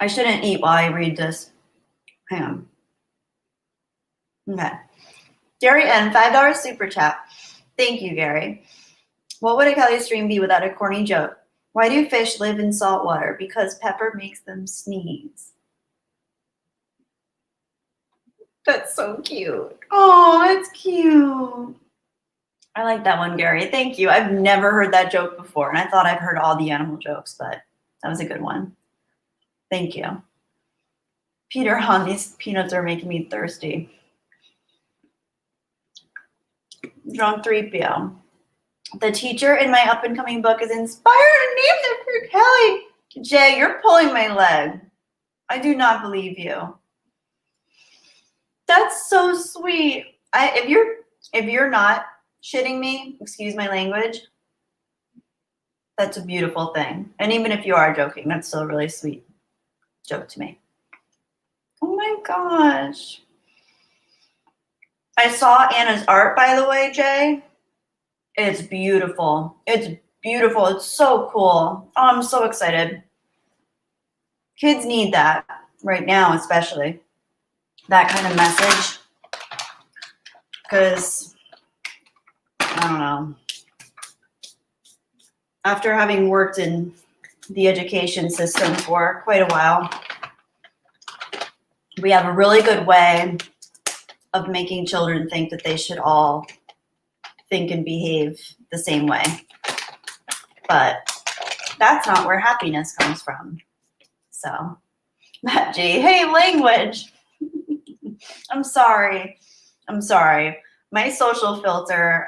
I shouldn't eat while I read this. Hang on. Okay. Gary N, $5 super chat. Thank you, Gary. What would a Kelly stream be without a corny joke? Why do fish live in salt water? Because pepper makes them sneeze. That's so cute. Oh, that's cute. I like that one, Gary. Thank you. I've never heard that joke before, and I thought I've heard all the animal jokes, but that was a good one. Thank you. Peter Han, these peanuts are making me thirsty. Drunk 3PO. The teacher in my up-and-coming book is inspired and named after Kelly. Jay, you're pulling my leg. I do not believe you. That's so sweet. If you're not shitting me, excuse my language, that's a beautiful thing. And even if you are joking, that's still a really sweet joke to me. Oh my gosh. I saw Anna's art, by the way, Jay. It's beautiful. It's beautiful. It's so cool. Oh, I'm so excited. Kids need that right now, especially. That kind of message. Because, I don't know. After having worked in the education system for quite a while, we have a really good way of making children think that they should all think and behave the same way. But that's not where happiness comes from. So, Matt G, hey, language. I'm sorry. My social filter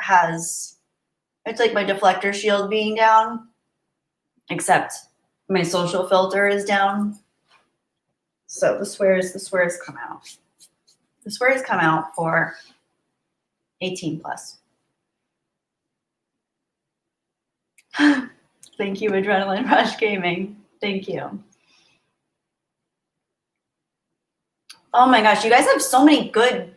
it's like my deflector shield being down, except my social filter is down. So the swears come out. The swears come out for 18 plus. Thank you, Adrenaline Rush Gaming. Thank you. Oh my gosh, you guys have so many good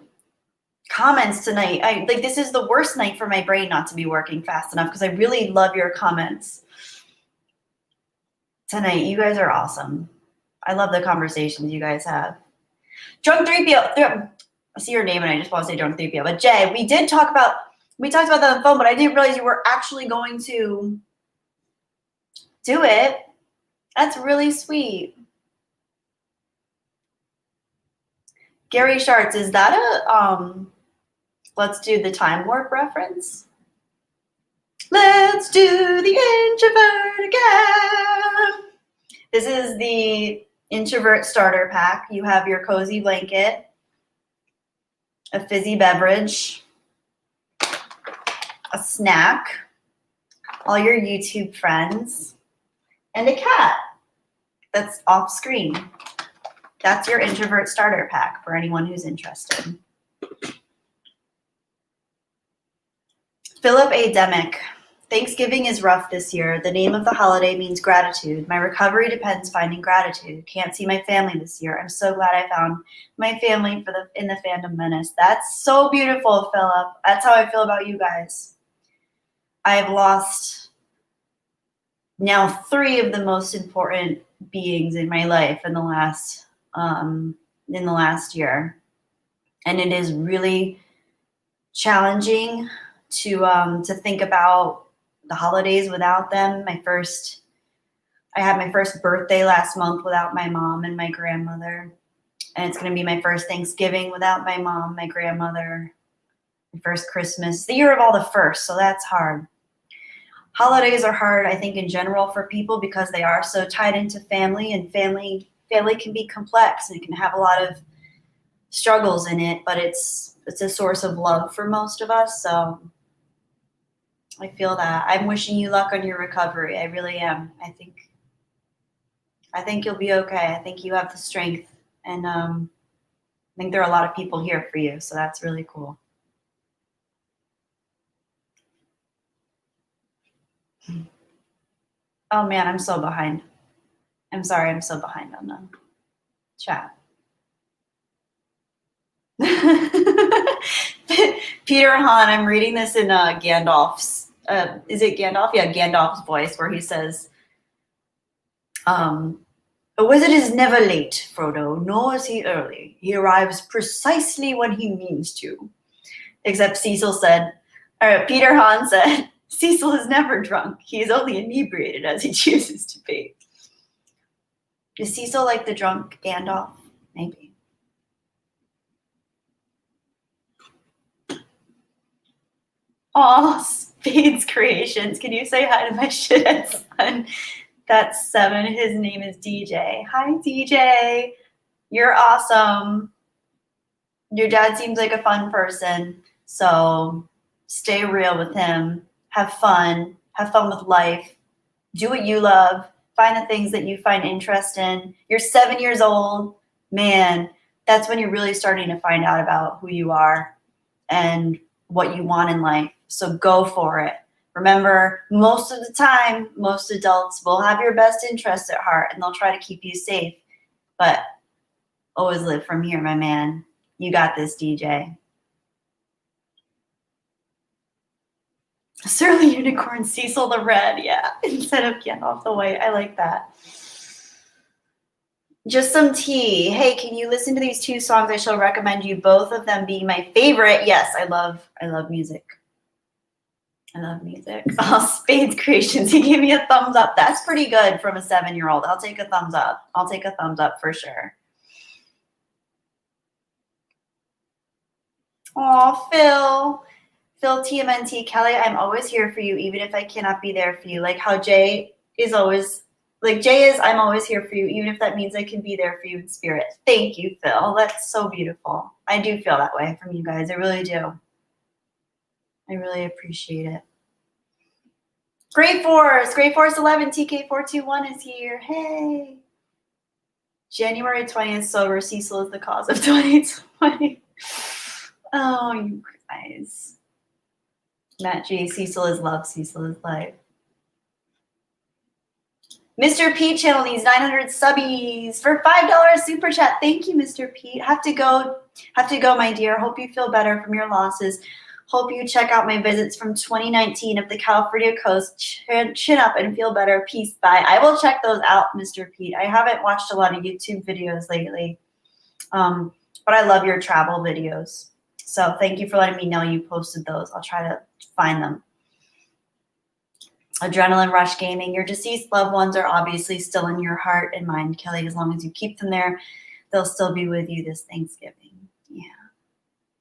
comments tonight. This is the worst night for my brain not to be working fast enough because I really love your comments tonight. You guys are awesome. I love the conversations you guys have. Drunk 3PO. I see your name and I just want to say Drunk 3PO. But Jay, we talked about that on the phone, but I didn't realize you were actually going to do it. That's really sweet. Gary Sharts, is that a let's do the time warp reference? Let's do the introvert again. This is the introvert starter pack. You have your cozy blanket, a fizzy beverage, a snack, all your YouTube friends, and a cat that's off screen. That's your introvert starter pack for anyone who's interested. Philip A. Demick. Thanksgiving is rough this year. The name of the holiday means gratitude. My recovery depends finding gratitude. Can't see my family this year. I'm so glad I found my family in the Fandom Menace. That's so beautiful, Philip. That's how I feel about you guys. I've lost now 3 of the most important beings in my life in the last year, and it is really challenging to think about the holidays without them. I had my first birthday last month without my mom and my grandmother, and it's going to be my first Thanksgiving without my mom, my grandmother, my first Christmas, the year of all the firsts. So that's hard. Holidays are hard, I think, in general for people because they are so tied into family, and family can be complex and it can have a lot of struggles in it, but it's a source of love for most of us. So I feel that. I'm wishing you luck on your recovery. I really am. I think you'll be okay. I think you have the strength, and I think there are a lot of people here for you. So that's really cool. Oh man, I'm so behind. I'm sorry, I'm so behind on the chat. Peter Han, I'm reading this in Gandalf's, is it Gandalf? Yeah, Gandalf's voice, where he says, a wizard is never late, Frodo, nor is he early. He arrives precisely when he means to. Except Cecil said, Peter Han said, Cecil is never drunk. He is only inebriated as he chooses to be. Is Cecil like the drunk Gandalf? Maybe. Oh, Spades Creations. Can you say hi to my shithead son? That's 7. His name is DJ. Hi, DJ. You're awesome. Your dad seems like a fun person. So stay real with him. Have fun. Have fun with life. Do what you love. Find the things that you find interest in. You're 7 years old. Man, that's when you're really starting to find out about who you are and what you want in life. So go for it. Remember, most of the time, most adults will have your best interests at heart and they'll try to keep you safe. But always live from here, my man. You got this, DJ. Surly Unicorn, Cecil the Red, yeah, instead of Gandalf the White. I like that. Just some tea. Hey, can you listen to these 2 songs? I shall recommend you, both of them being my favorite. Yes, I love music. I love music. Oh, Spades Creations. He gave me a thumbs up. That's pretty good from a 7-year-old. I'll take a thumbs up. I'll take a thumbs up for sure. Oh, Phil. Phil TMNT. Kelly, I'm always here for you, even if I cannot be there for you. Like how Jay is always, like Jay is, I'm always here for you, even if that means I can be there for you in spirit. Thank you, Phil. That's so beautiful. I do feel that way from you guys. I really do. I really appreciate it. Great Force 11, TK421 is here. Hey. January 20th, sober. Cecil is the cause of 2020. Oh, you guys. Matt G, Cecil is love, Cecil is life. Mr. Pete channel needs 900 subbies for $5 super chat. Thank you, Mr. Pete. Have to go, my dear. Hope you feel better from your losses. Hope you check out my visits from 2019 of the California coast. Chin up and feel better. Peace. Bye. I will check those out, Mr. Pete. I haven't watched a lot of YouTube videos lately, but I love your travel videos. So thank you for letting me know you posted those. I'll try to find them. Adrenaline Rush Gaming. Your deceased loved ones are obviously still in your heart and mind, Kelly. As long as you keep them there, they'll still be with you this Thanksgiving. Yeah,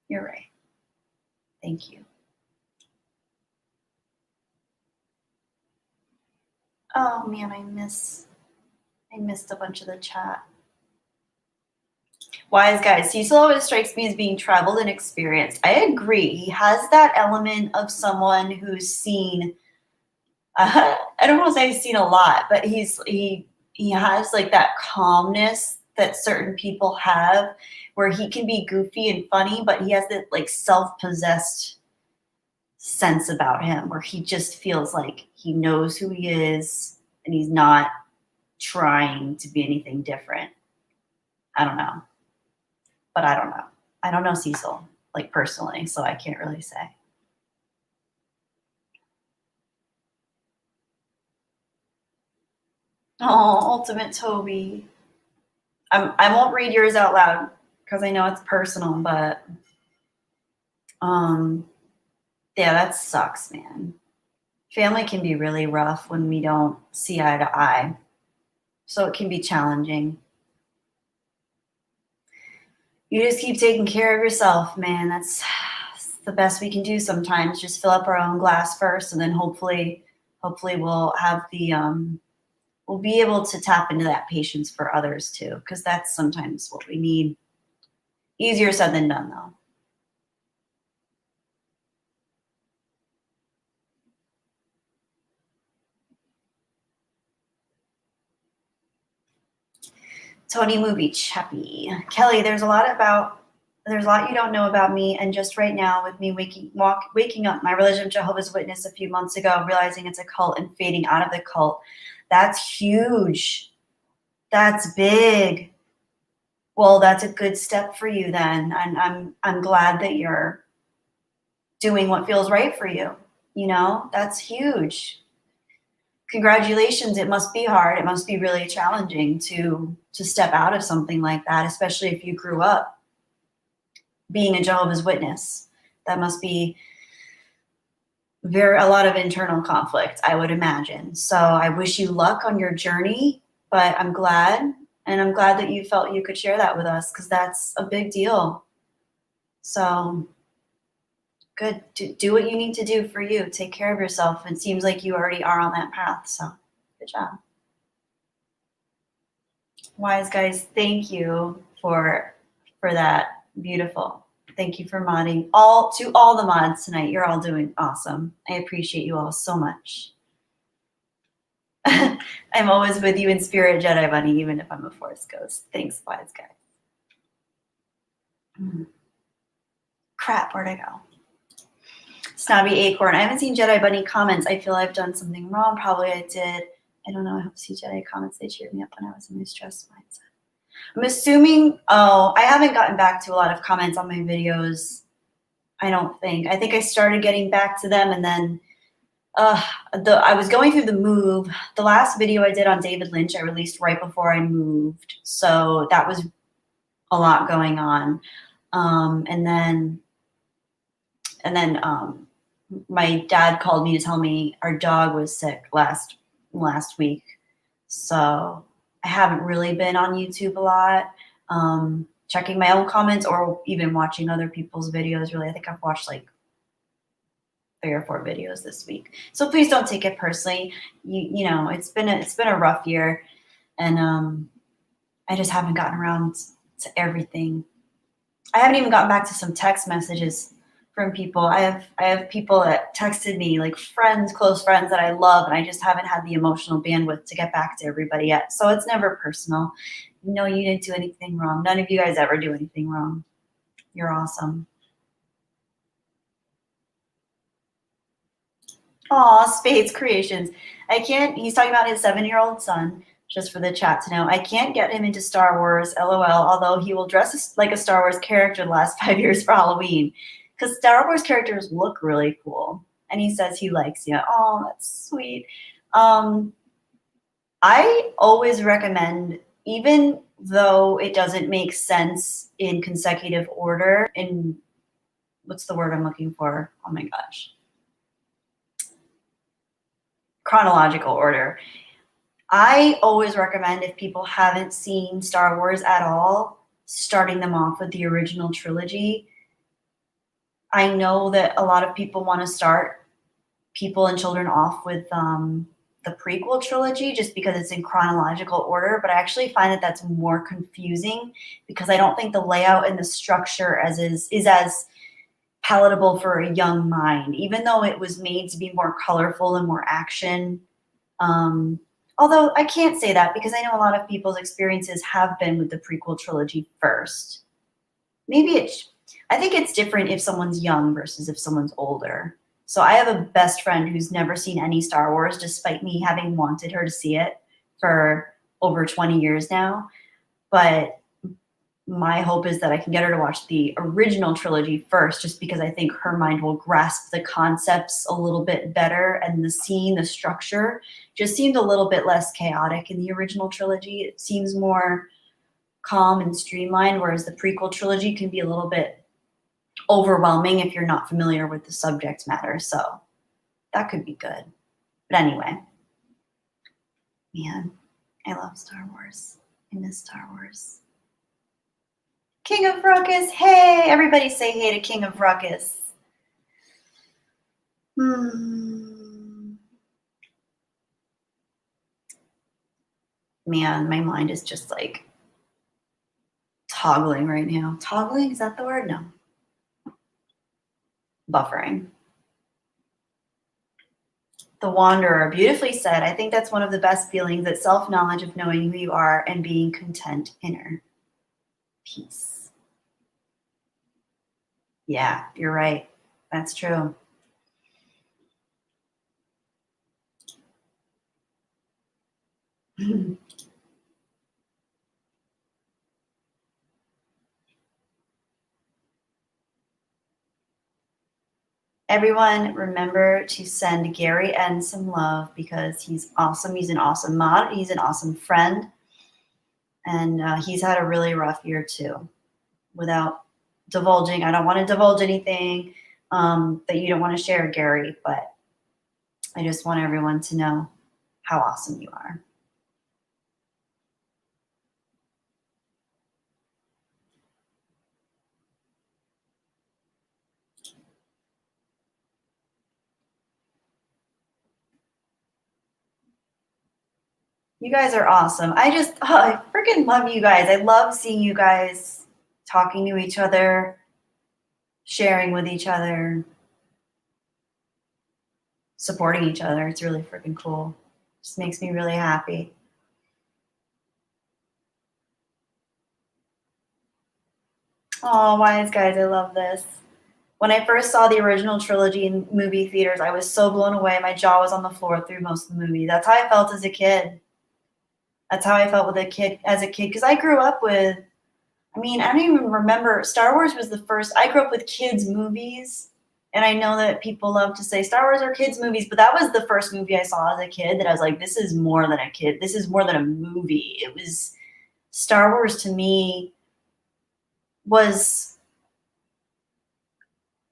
you're right. Thank you. Oh man, I missed a bunch of the chat. Wise guys, Cecil always strikes me as being traveled and experienced. I agree. He has that element of someone who's seen. I don't want to say he's seen a lot, but he has like that calmness that certain people have, where he can be goofy and funny, but he has that like self-possessed sense about him where he just feels like he knows who he is and he's not trying to be anything different. I don't know. But I don't know. I don't know Cecil, like personally, so I can't really say. Oh, Ultimate Toby. I won't read yours out loud because I know it's personal, but yeah, that sucks, man. Family can be really rough when we don't see eye to eye. So it can be challenging. You just keep taking care of yourself, man. That's the best we can do sometimes. Just fill up our own glass first, and then hopefully we'll have the we'll be able to tap into that patience for others too, because that's sometimes what we need. Easier said than done, though. Tony Movie Chappie. Kelly, there's a lot you don't know about me, and just right now with me waking up my religion of Jehovah's Witness a few months ago, realizing it's a cult and fading out of the cult. That's huge. That's big. Well, that's a good step for you then. And I'm glad that you're doing what feels right for you. You know, that's huge. Congratulations. It must be hard. It must be really challenging to step out of something like that, especially if you grew up being a Jehovah's Witness. That must be a lot of internal conflict, I would imagine. So I wish you luck on your journey, but I'm glad that you felt you could share that with us, because that's a big deal. So Good. Do what you need to do for you. Take care of yourself. It seems like you already are on that path. So good job. Wise guys, thank you for that. Beautiful. Thank you for modding. To all the mods tonight. You're all doing awesome. I appreciate you all so much. I'm always with you in spirit, Jedi Bunny, even if I'm a Force ghost. Thanks, wise guys. Crap, where'd I go? Snobby Acorn. I haven't seen Jedi Bunny comments. I feel I've done something wrong. Probably I did. I don't know. I hope to see Jedi comments. They cheered me up when I was in my stress mindset. I'm assuming, I haven't gotten back to a lot of comments on my videos. I don't think. I think I started getting back to them and then I was going through the move. The last video I did on David Lynch, I released right before I moved. So that was a lot going on. And then my dad called me to tell me our dog was sick last week. So I haven't really been on YouTube a lot, checking my own comments or even watching other people's videos. Really, I think I've watched like 3 or 4 videos this week. So please don't take it personally. You know, it's been a rough year, and I just haven't gotten around to everything. I haven't even gotten back to some text messages from people. I have people that texted me, like friends, close friends that I love, and I just haven't had the emotional bandwidth to get back to everybody yet. So it's never personal. No, you didn't do anything wrong. None of you guys ever do anything wrong. You're awesome. Aw, Spades Creations. He's talking about his 7-year-old son, just for the chat to know. I can't get him into Star Wars, LOL, although he will dress like a Star Wars character the last 5 years for Halloween. Because Star Wars characters look really cool. And he says he likes you. Oh, that's sweet. I always recommend, even though it doesn't make sense in consecutive order, what's the word I'm looking for? Oh my gosh. Chronological order. I always recommend, if people haven't seen Star Wars at all, starting them off with the original trilogy. I know that a lot of people want to start people and children off with the prequel trilogy just because it's in chronological order, but I actually find that that's more confusing because I don't think the layout and the structure is as palatable for a young mind, even though it was made to be more colorful and more action. Although I can't say that because I know a lot of people's experiences have been with the prequel trilogy first. I think it's different if someone's young versus if someone's older. So I have a best friend who's never seen any Star Wars, despite me having wanted her to see it for over 20 years now. But my hope is that I can get her to watch the original trilogy first, just because I think her mind will grasp the concepts a little bit better, and the structure just seemed a little bit less chaotic in the original trilogy. It seems more calm and streamlined, whereas the prequel trilogy can be a little bit overwhelming if you're not familiar with the subject matter. So that could be good. But anyway, man, I love Star Wars. I miss Star Wars. King of Ruckus. Hey, everybody say hey to King of Ruckus. Man, my mind is just like toggling right now. Toggling, is that the word? No. Buffering. The Wanderer, beautifully said. I think that's one of the best feelings, that self-knowledge of knowing who you are and being content, inner peace. Yeah, you're right. That's true. Everyone, remember to send Gary N some love because he's awesome. He's an awesome mod. He's an awesome friend. And he's had a really rough year too. Without divulging, I don't want to divulge anything that you don't want to share, Gary, but I just want everyone to know how awesome you are. You guys are awesome. I freaking love you guys. I love seeing you guys talking to each other, sharing with each other, supporting each other. It's really freaking cool. Just makes me really happy. Oh, wise guys, I love this. When I first saw the original trilogy in movie theaters, I was so blown away. My jaw was on the floor through most of the movie. That's how I felt as a kid. That's how I felt with as a kid, because I grew up with, I mean, I don't even remember. Star Wars was the first. I grew up with kids' movies, and I know that people love to say Star Wars are kids' movies, but that was the first movie I saw as a kid that I was like, this is more than a kid. This is more than a movie. It was Star Wars to me was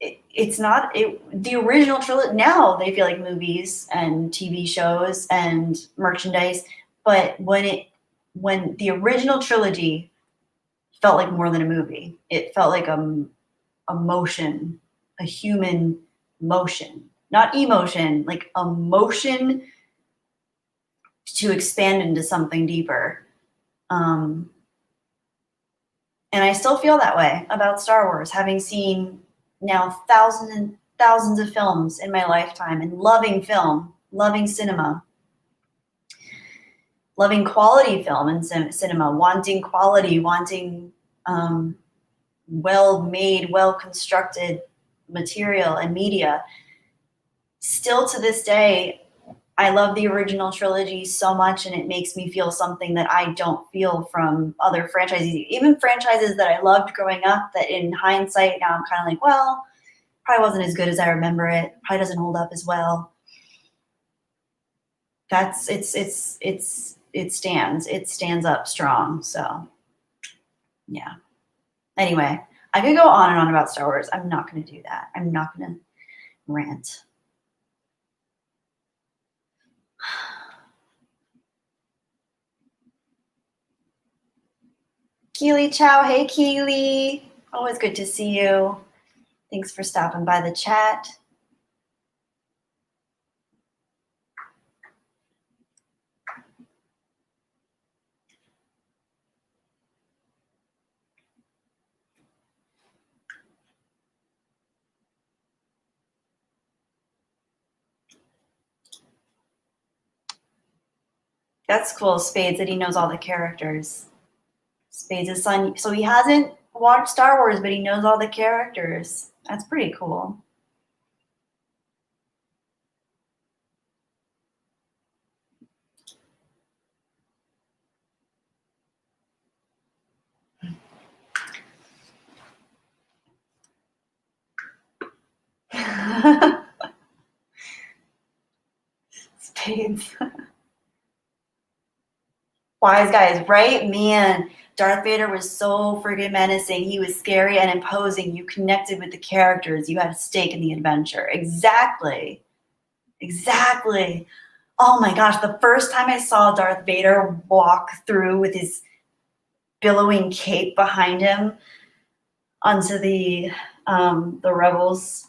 it's not the original trilogy. Now they feel like movies and TV shows and merchandise, but when the original trilogy felt like more than a movie, it felt like a motion, a human motion, not emotion, like a motion to expand into something deeper. And I still feel that way about Star Wars, having seen now thousands and thousands of films in my lifetime and loving film, loving cinema, loving quality film and cinema, wanting quality, wanting well-made, well-constructed material and media. Still to this day, I love the original trilogy so much, and it makes me feel something that I don't feel from other franchises, even franchises that I loved growing up that in hindsight now I'm kind of like, well, probably wasn't as good as I remember it. Probably doesn't hold up as well. It stands up strong. So yeah. Anyway, I could go on and on about Star Wars. I'm not going to do that. I'm not going to rant. Keely Chow. Hey, Keely. Always good to see you. Thanks for stopping by the chat. That's cool, Spades, that he knows all the characters. Spades' son, so he hasn't watched Star Wars, but he knows all the characters. That's pretty cool. Spades. Wise guys, right? Man, Darth Vader was so friggin' menacing. He was scary and imposing. You connected with the characters. You had a stake in the adventure. Exactly. Exactly. Oh my gosh, the first time I saw Darth Vader walk through with his billowing cape behind him onto the rebels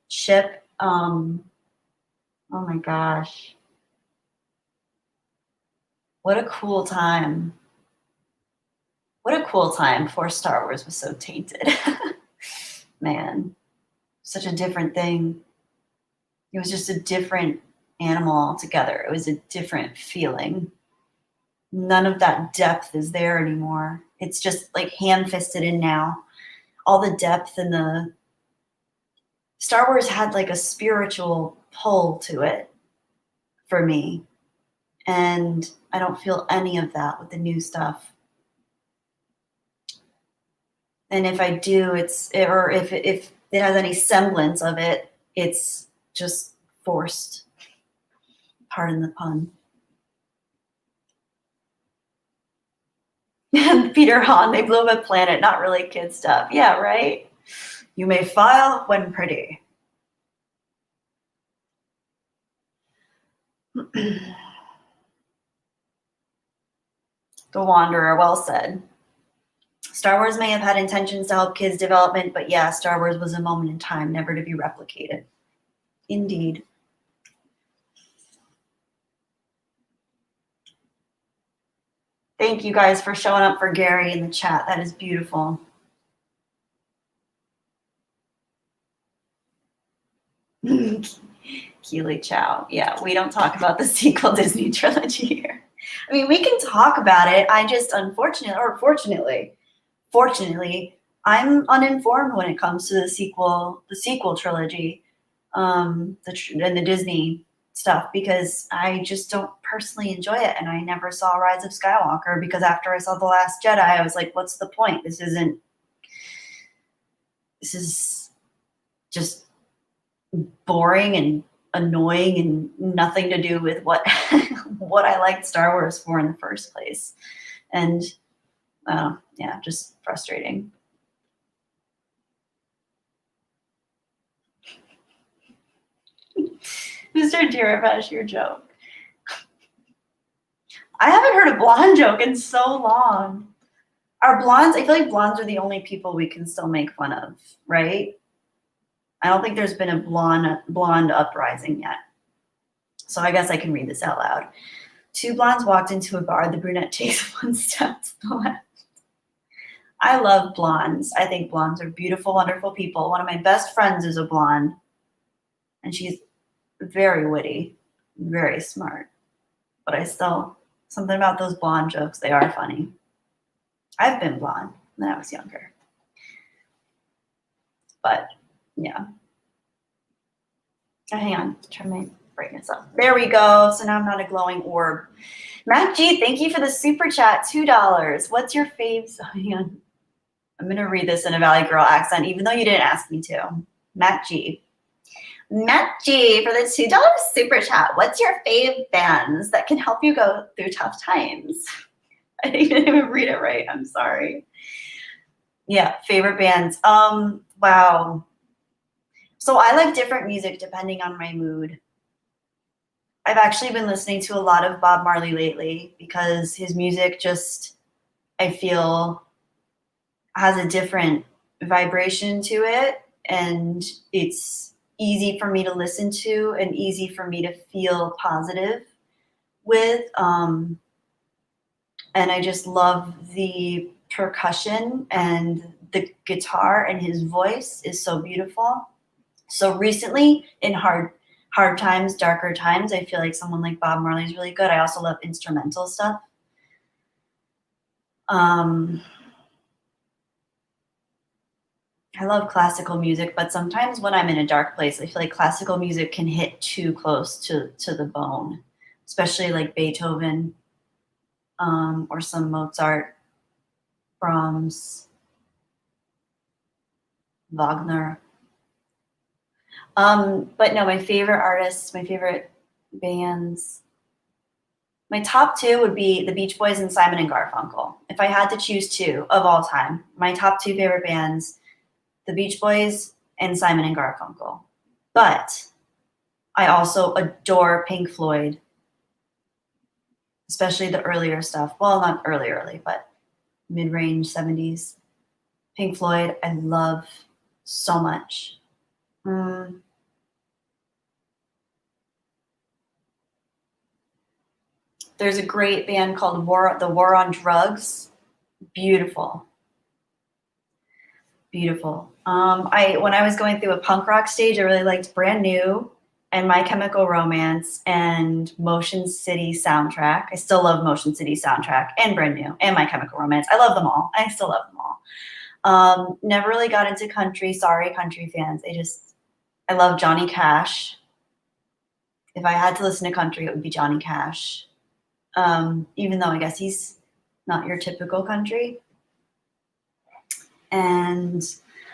ship. Oh my gosh. What a cool time. What a cool time before Star Wars was so tainted. Man, such a different thing. It was just a different animal altogether. It was a different feeling. None of that depth is there anymore. It's just like ham-fisted in now. All the depth and the Star Wars had like a spiritual pull to it for me. And I don't feel any of that with the new stuff. And if I do, or if it has any semblance of it, it's just forced. Pardon the pun. Peter Hahn, they blew up a planet, not really kid stuff. Yeah, right? You may file when pretty. The Wanderer, well said. Star Wars may have had intentions to help kids' development, but yeah, Star Wars was a moment in time, never to be replicated. Indeed. Thank you guys for showing up for Gary in the chat. That is beautiful. Keely Chow. Yeah, we don't talk about the sequel Disney trilogy here. I mean, we can talk about it. I just fortunately, I'm uninformed when it comes to the sequel trilogy, and the Disney stuff, because I just don't personally enjoy it. And I never saw Rise of Skywalker because after I saw The Last Jedi, I was like, what's the point? This is just boring and annoying and nothing to do with what what I liked Star Wars for in the first place. And yeah, just frustrating. Mr. Diravesh, your joke. I haven't heard a blonde joke in so long. Are blondes, I feel like blondes are the only people we can still make fun of, right? I don't think there's been a blonde uprising yet. So I guess I can read this out loud. Two blondes walked into a bar. The brunette takes one step to the left. I love blondes. I think blondes are beautiful, wonderful people. One of my best friends is a blonde, and she's very witty, very smart. But I still, something about those blonde jokes, they are funny. I've been blonde when I was younger. But yeah. Oh, hang on, turn my brightness up. There we go. So now I'm not a glowing orb. Matt G, thank you for the super chat, $2. What's your fave? Oh, hang on. I'm going to read this in a Valley Girl accent, even though you didn't ask me to. Matt G. Matt G for the $2 super chat. What's your fave bands that can help you go through tough times? I didn't even read it right. I'm sorry. Yeah, favorite bands. Wow. So I like different music depending on my mood. I've actually been listening to a lot of Bob Marley lately because his music just, I feel, has a different vibration to it, and it's easy for me to listen to and easy for me to feel positive with. And I just love the percussion, and the guitar and his voice is so beautiful. So recently, in hard times, darker times, I feel like someone like Bob Marley is really good. I also love instrumental stuff. I love classical music, but sometimes when I'm in a dark place, I feel like classical music can hit too close to the bone, especially like Beethoven, or some Mozart, Brahms, Wagner. But no, my favorite artists, my favorite bands, my top two would be the Beach Boys and Simon and Garfunkel. If I had to choose two of all time, my top two favorite bands, the Beach Boys and Simon and Garfunkel. But I also adore Pink Floyd, especially the earlier stuff. Well, not early, but mid-range 70s. Pink Floyd, I love so much. There's a great band called The War on Drugs. Beautiful. Beautiful. When I was going through a punk rock stage, I really liked Brand New and My Chemical Romance and Motion City Soundtrack. I still love Motion City Soundtrack and Brand New and My Chemical Romance. I love them all. I still love them all. Never really got into country. Sorry, country fans. I love Johnny Cash. If I had to listen to country, it would be Johnny Cash. Even though I guess he's not your typical country. And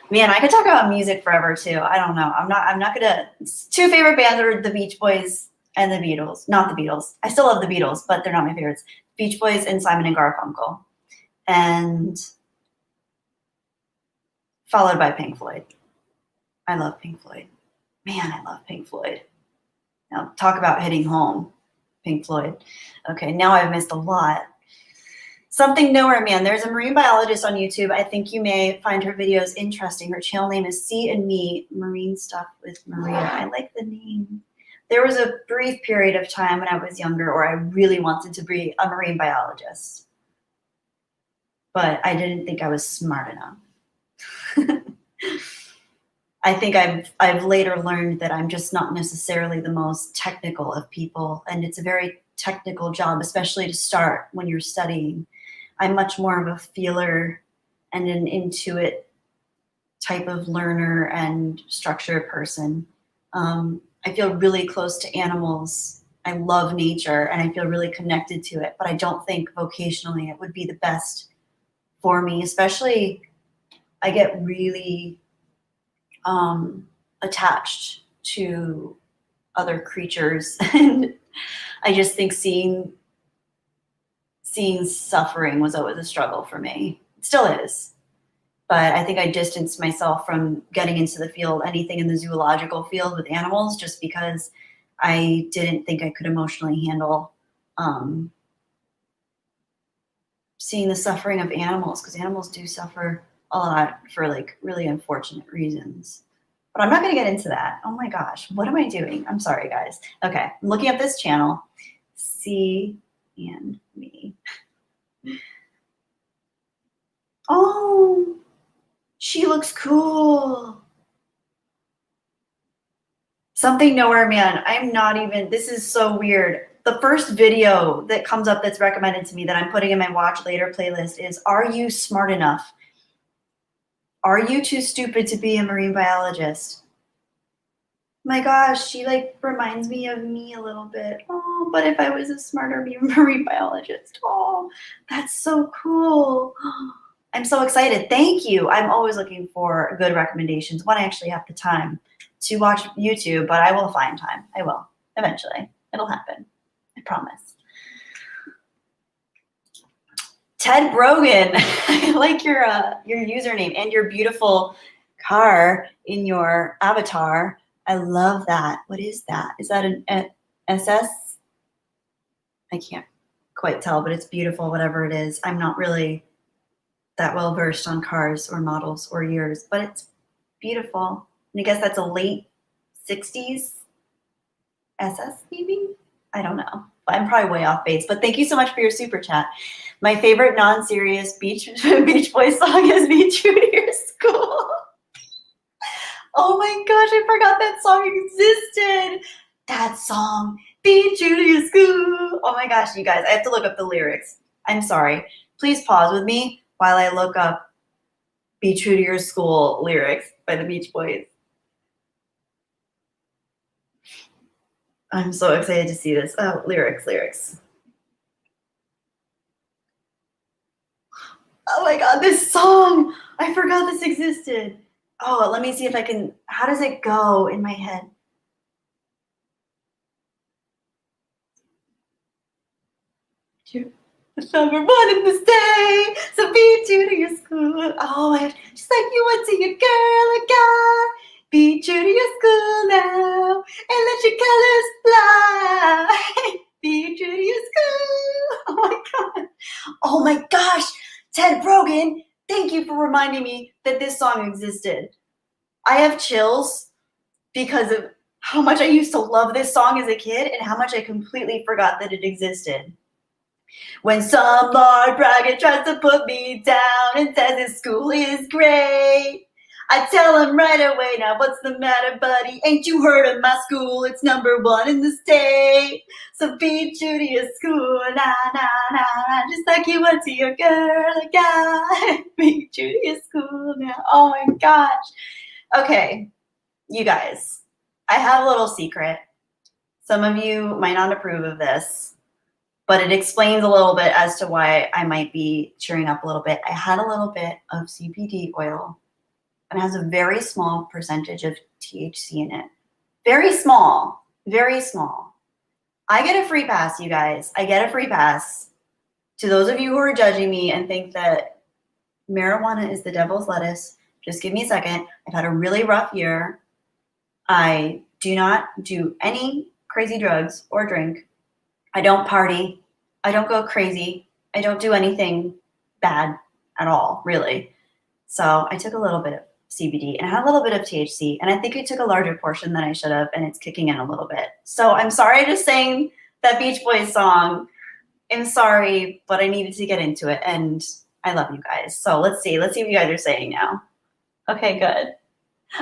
man, I could talk about music forever too. I don't know. I'm not gonna. Two favorite bands are the Beach Boys and the Beatles. Not the Beatles. I still love the Beatles, but they're not my favorites. Beach Boys and Simon and Garfunkel, and followed by Pink Floyd. I love Pink Floyd. Man, I love Pink Floyd. Now talk about hitting home. Pink Floyd. Okay, now I've missed a lot. Something Nowhere Man. There's a marine biologist on YouTube. I think you may find her videos interesting. Her channel name is Sea and Me, Marine Stuff with Maria. I like the name. There was a brief period of time when I was younger where I really wanted to be a marine biologist. but I didn't think I was smart enough. I think I've later learned that I'm just not necessarily the most technical of people, and it's a very technical job, especially to start when you're studying. I'm much more of a feeler and an intuit type of learner and structured person. I feel really close to animals. I love nature and I feel really connected to it, but I don't think vocationally it would be the best for me, especially I get really attached to other creatures. And I just think seeing suffering was always a struggle for me. It still is. But I think I distanced myself from getting into the field, anything in the zoological field with animals, just because I didn't think I could emotionally handle seeing the suffering of animals, because animals do suffer a lot for like really unfortunate reasons. But I'm not going to get into that. Oh my gosh, what am I doing? I'm sorry, guys. Okay, I'm looking at this channel, C and me. Oh, she looks cool. Something Nowhere Man. I'm not even, this is so weird. The first video that comes up that's recommended to me that I'm putting in my watch later playlist is, are you smart enough? Are you too stupid to be a marine biologist? My gosh, she like reminds me of me a little bit. Oh, but if I was a smarter marine biologist. Oh, that's so cool. I'm so excited. Thank you. I'm always looking for good recommendations when I actually have the time to watch YouTube, but I will find time. I will eventually. It'll happen. I promise. Ted Brogan, I like your username and your beautiful car in your avatar. I love that. What is that? Is that an SS? I can't quite tell, but it's beautiful, whatever it is. I'm not really that well versed on cars or models or years, but it's beautiful. And I guess that's a late 60s SS maybe? I don't know. I'm probably way off base, but thank you so much for your super chat. My favorite non-serious Beach Boys song is Be True to Your School. Oh my gosh, I forgot that song existed. That song, Be True to Your School. Oh my gosh, you guys, I have to look up the lyrics. I'm sorry. Please pause with me while I look up Be True to Your School lyrics by the Beach Boys. I'm so excited to see this. Oh, lyrics. Oh my God, this song. I forgot this existed. Oh, let me see if I can, how does it go in my head? Number one in this day, so be true to your school. Oh, just like you want to your girl or guy. Be true to your school now and let your colors fly. Be true to your school. Oh my God. Oh my gosh. Ted Brogan, thank you for reminding me that this song existed. I have chills because of how much I used to love this song as a kid and how much I completely forgot that it existed. When some Lord braggart tries to put me down and says his school is great, I tell him right away, now what's the matter, buddy? Ain't you heard of my school? It's number one in the state. So be true to your school, nah, nah, nah, just like you went to your girl or guy. Be true to your school now. Oh my gosh. Okay, you guys, I have a little secret. Some of you might not approve of this, but it explains a little bit as to why I might be cheering up a little bit. I had a little bit of CBD oil, and it has a very small percentage of THC in it. Very small, very small. I get a free pass, you guys. I get a free pass. To those of you who are judging me and think that marijuana is the devil's lettuce, just give me a second. I've had a really rough year. I do not do any crazy drugs or drink. I don't party. I don't go crazy. I don't do anything bad at all, really. So I took a little bit of CBD and I had a little bit of THC, and I think I took a larger portion than I should have, and it's kicking in a little bit. So I'm sorry I just sang that Beach Boys song. I'm sorry, but I needed to get into it. And I love you guys. So let's see what you guys are saying now. Okay, good.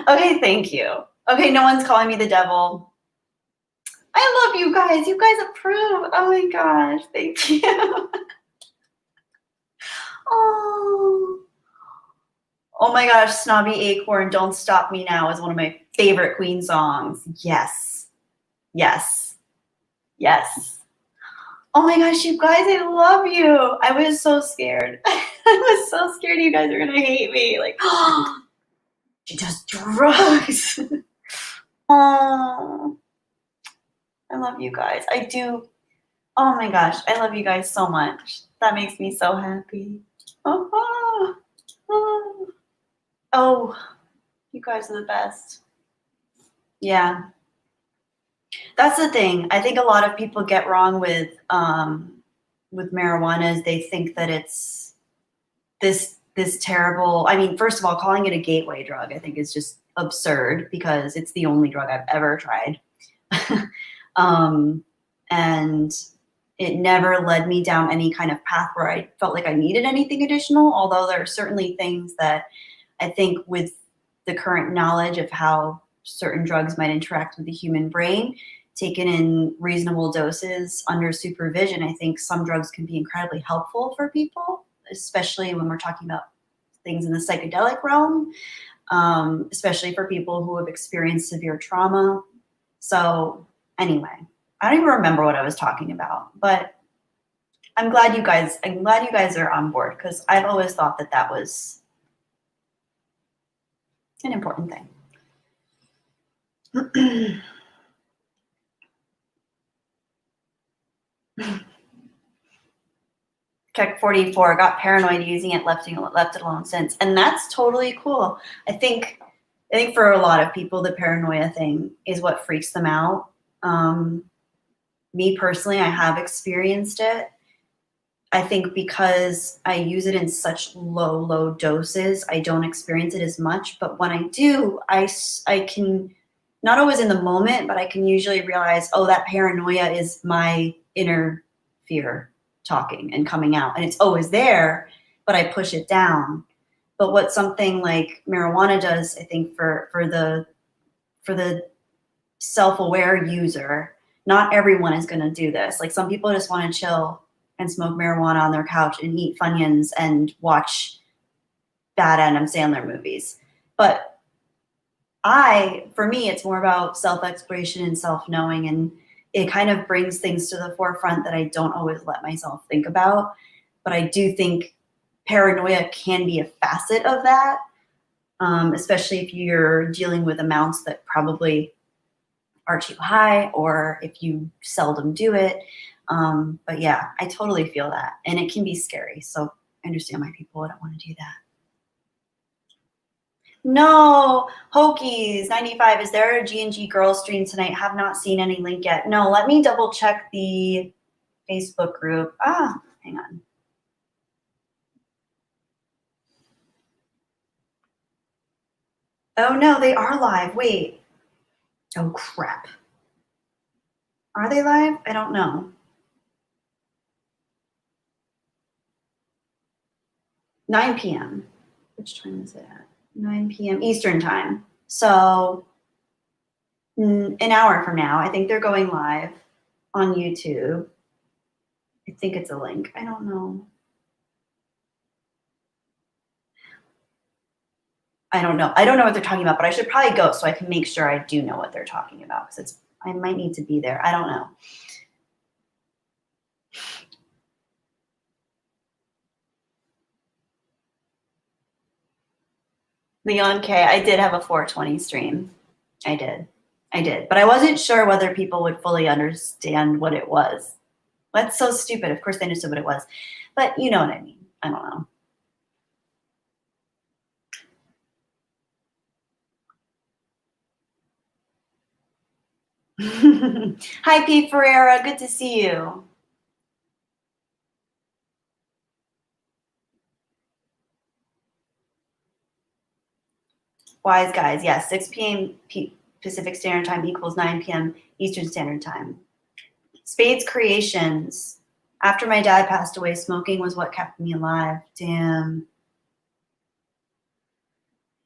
Okay, thank you. Okay, no one's calling me the devil. I love you guys. You guys approve. Oh my gosh, thank you. Oh. Oh my gosh, Snobby Acorn, Don't Stop Me Now is one of my favorite Queen songs. Yes. Yes. Yes. Oh my gosh, you guys, I love you. I was so scared. I was so scared you guys are going to hate me. Like, oh, she does drugs. Oh, I love you guys. I do. Oh my gosh, I love you guys so much. That makes me so happy. Oh, oh, oh. Oh, you guys are the best. Yeah. That's the thing. I think a lot of people get wrong with marijuana is they think that it's this terrible. I mean, first of all, calling it a gateway drug, I think is just absurd because it's the only drug I've ever tried. And it never led me down any kind of path where I felt like I needed anything additional, although there are certainly things that I think with the current knowledge of how certain drugs might interact with the human brain, taken in reasonable doses under supervision, I think some drugs can be incredibly helpful for people, especially when we're talking about things in the psychedelic realm, especially for people who have experienced severe trauma. So anyway, I don't even remember what I was talking about, but I'm glad you guys are on board because I've always thought that that was an important thing. Check 44, got paranoid using it, left it alone since. And that's totally cool. I think for a lot of people, the paranoia thing is what freaks them out. Me personally, I have experienced it. I think because I use it in such low doses, I don't experience it as much. But when I do, I can, not always in the moment, but I can usually realize, oh, that paranoia is my inner fear talking and coming out. And it's always there, but I push it down. But what something like marijuana does, I think for the self-aware user, not everyone is going to do this. Like some people just want to chill and smoke marijuana on their couch and eat Funyuns and watch bad Adam Sandler movies. But for me, it's more about self-exploration and self-knowing, and it kind of brings things to the forefront that I don't always let myself think about. But I do think paranoia can be a facet of that, especially if you're dealing with amounts that probably are too high or if you seldom do it. But yeah, I totally feel that. And it can be scary. So I understand why people wouldn't want to do that. No, Hokies 95. Is there a G&G girls stream tonight? Have not seen any link yet. No, let me double check the Facebook group. Hang on. Oh no, they are live. Wait. Oh crap. Are they live? I don't know. 9 p.m. Which time is it at? 9 p.m. Eastern time. So an hour from now, I think they're going live on YouTube. I think it's a link. I don't know. I don't know. I don't know what they're talking about, but I should probably go so I can make sure I do know what they're talking about because I might need to be there. I don't know. Leon K, I did have a 420 stream. I did. But I wasn't sure whether people would fully understand what it was. That's so stupid. Of course they understood what it was. But you know what I mean. I don't know. Hi, P. Ferreira. Good to see you. Wise guys. Yes, 6 p.m. Pacific Standard Time equals 9 p.m. Eastern Standard Time. Spades Creations. After my dad passed away, smoking was what kept me alive. Damn.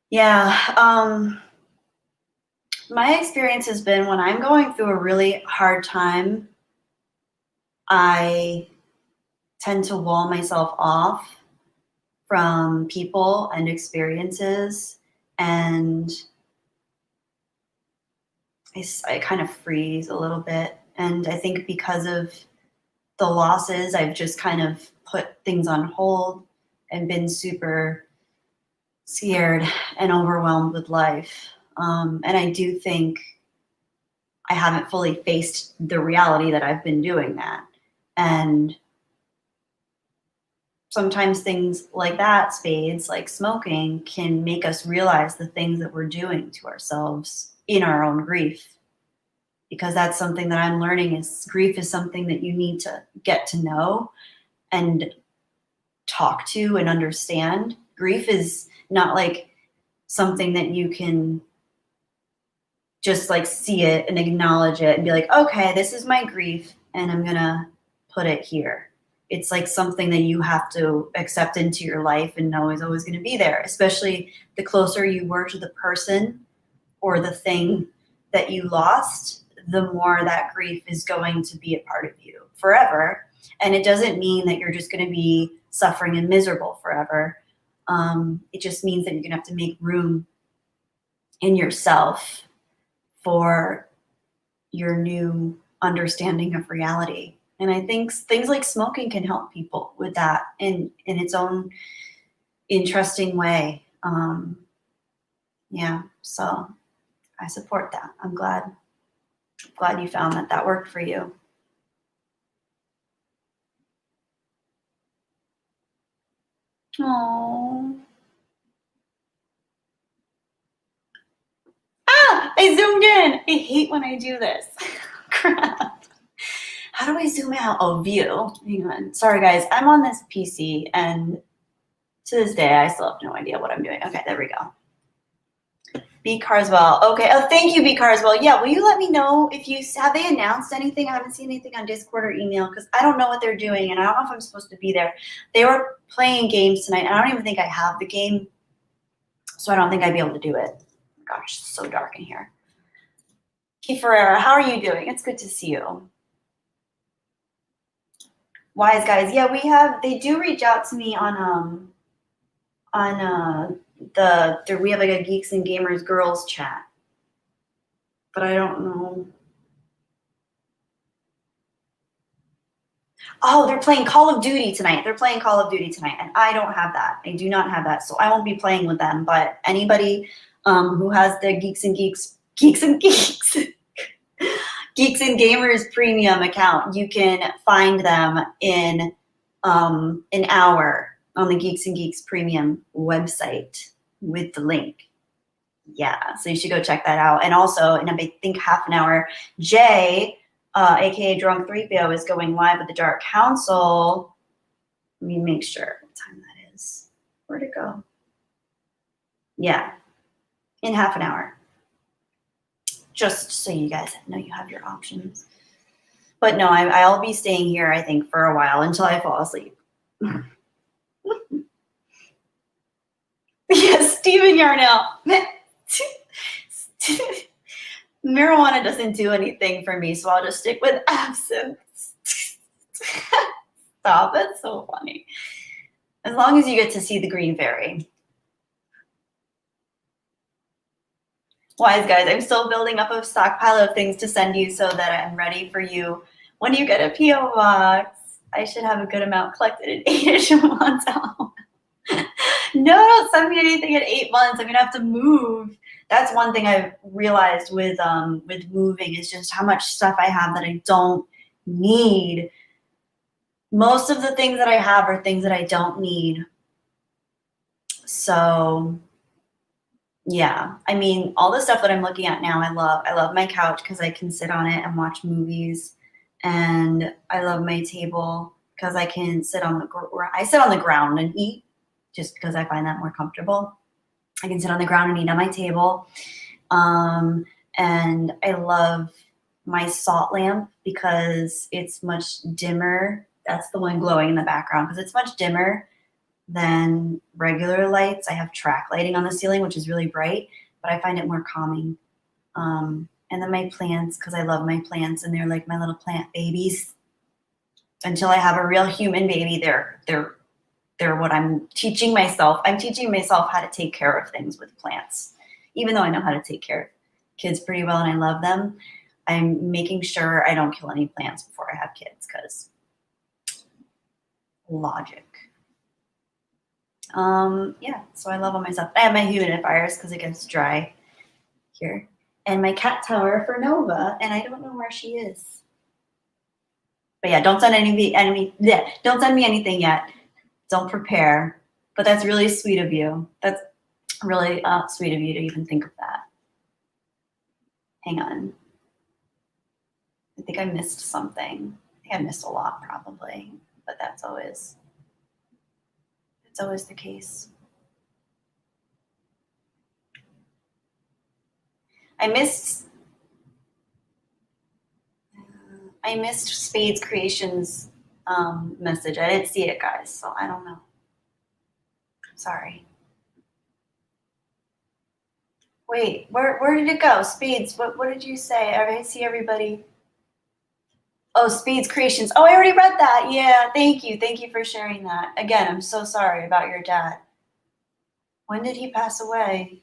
Yeah. My experience has been when I'm going through a really hard time, I tend to wall myself off from people and experiences, and I kind of freeze a little bit. And I think because of the losses, I've just kind of put things on hold and been super scared and overwhelmed with life. And I do think I haven't fully faced the reality that I've been doing that. And sometimes things like that, spades, like smoking, can make us realize the things that we're doing to ourselves in our own grief. Because that's something that I'm learning, is grief is something that you need to get to know and talk to and understand. Grief is not like something that you can just like see it and acknowledge it and be like, okay, this is my grief and I'm gonna put it here. It's like something that you have to accept into your life and know is always going to be there, especially the closer you were to the person or the thing that you lost, the more that grief is going to be a part of you forever. And it doesn't mean that you're just going to be suffering and miserable forever. It just means that you're going to have to make room in yourself for your new understanding of reality. And I think things like smoking can help people with that in its own interesting way. Yeah, so I support that. I'm glad you found that worked for you. Oh. Ah, I zoomed in. I hate when I do this. Crap. How do I zoom out? Oh, view. Hang on. Sorry, guys. I'm on this PC, and to this day, I still have no idea what I'm doing. Okay, there we go. B. Carswell. Okay. Oh, thank you, B. Carswell. Yeah, will you let me know if have they announced anything? I haven't seen anything on Discord or email because I don't know what they're doing, and I don't know if I'm supposed to be there. They were playing games tonight, and I don't even think I have the game, so I don't think I'd be able to do it. Gosh, it's so dark in here. Keith Ferreira, how are you doing? It's good to see you. Wise guys, yeah, they do reach out to me on we have like a Geeks and Gamers girls chat, but I don't know. Oh, they're playing Call of Duty tonight. And I don't have that. I do not have that, so I won't be playing with them. But anybody who has the Geeks and Gamers premium account, you can find them in an hour on the Geeks and Geeks premium website with the link. Yeah, so you should go check that out. And also, in I think half an hour, Jay, aka Drunk 3PO, is going live with the Dark Council. Let me make sure what time that is. Where'd it go? Yeah, in half an hour. Just so you guys know you have your options. But no, I'll be staying here, I think, for a while until I fall asleep. Yes, Stephen Yarnell. Marijuana doesn't do anything for me, so I'll just stick with absinthe. Stop, that's so funny. As long as you get to see the green fairy. Wise guys, I'm still building up a stockpile of things to send you so that I'm ready for you when you get a P.O. box. I should have a good amount collected in 8-ish months. Oh. No, don't send me anything in 8 months. I'm gonna have to move. That's one thing I've realized with moving is just how much stuff I have that I don't need. Most of the things that I have are things that I don't need. So yeah, I mean, all the stuff that I'm looking at now, I love. I love my couch because I can sit on it and watch movies, and I love my table because I can sit on the ground and eat, just because I find that more comfortable. I can sit on the ground and eat on my table, and I love my salt lamp because it's much dimmer That's the one glowing in the background because it's much dimmer than regular lights. I have track lighting on the ceiling, which is really bright, but I find it more calming. And then my plants, because I love my plants and they're like my little plant babies. Until I have a real human baby, they're what I'm teaching myself. I'm teaching myself how to take care of things with plants. Even though I know how to take care of kids pretty well and I love them, I'm making sure I don't kill any plants before I have kids because logic. Yeah, so I love all my stuff. I have my humidifiers because it gets dry here. And my cat tower for Nova, and I don't know where she is. But yeah, don't send don't send me anything yet. Don't prepare. But that's really sweet of you. That's really sweet of you to even think of that. Hang on. I think I missed something. I think I missed a lot probably, but it's always the case. I missed Spades Creations message. I didn't see it, guys, so I don't know. Sorry. Wait, where did it go? Spades, what did you say? I see everybody. Oh, Spades Creations. Oh, I already read that. Yeah, thank you. Thank you for sharing that. Again, I'm so sorry about your dad. When did he pass away?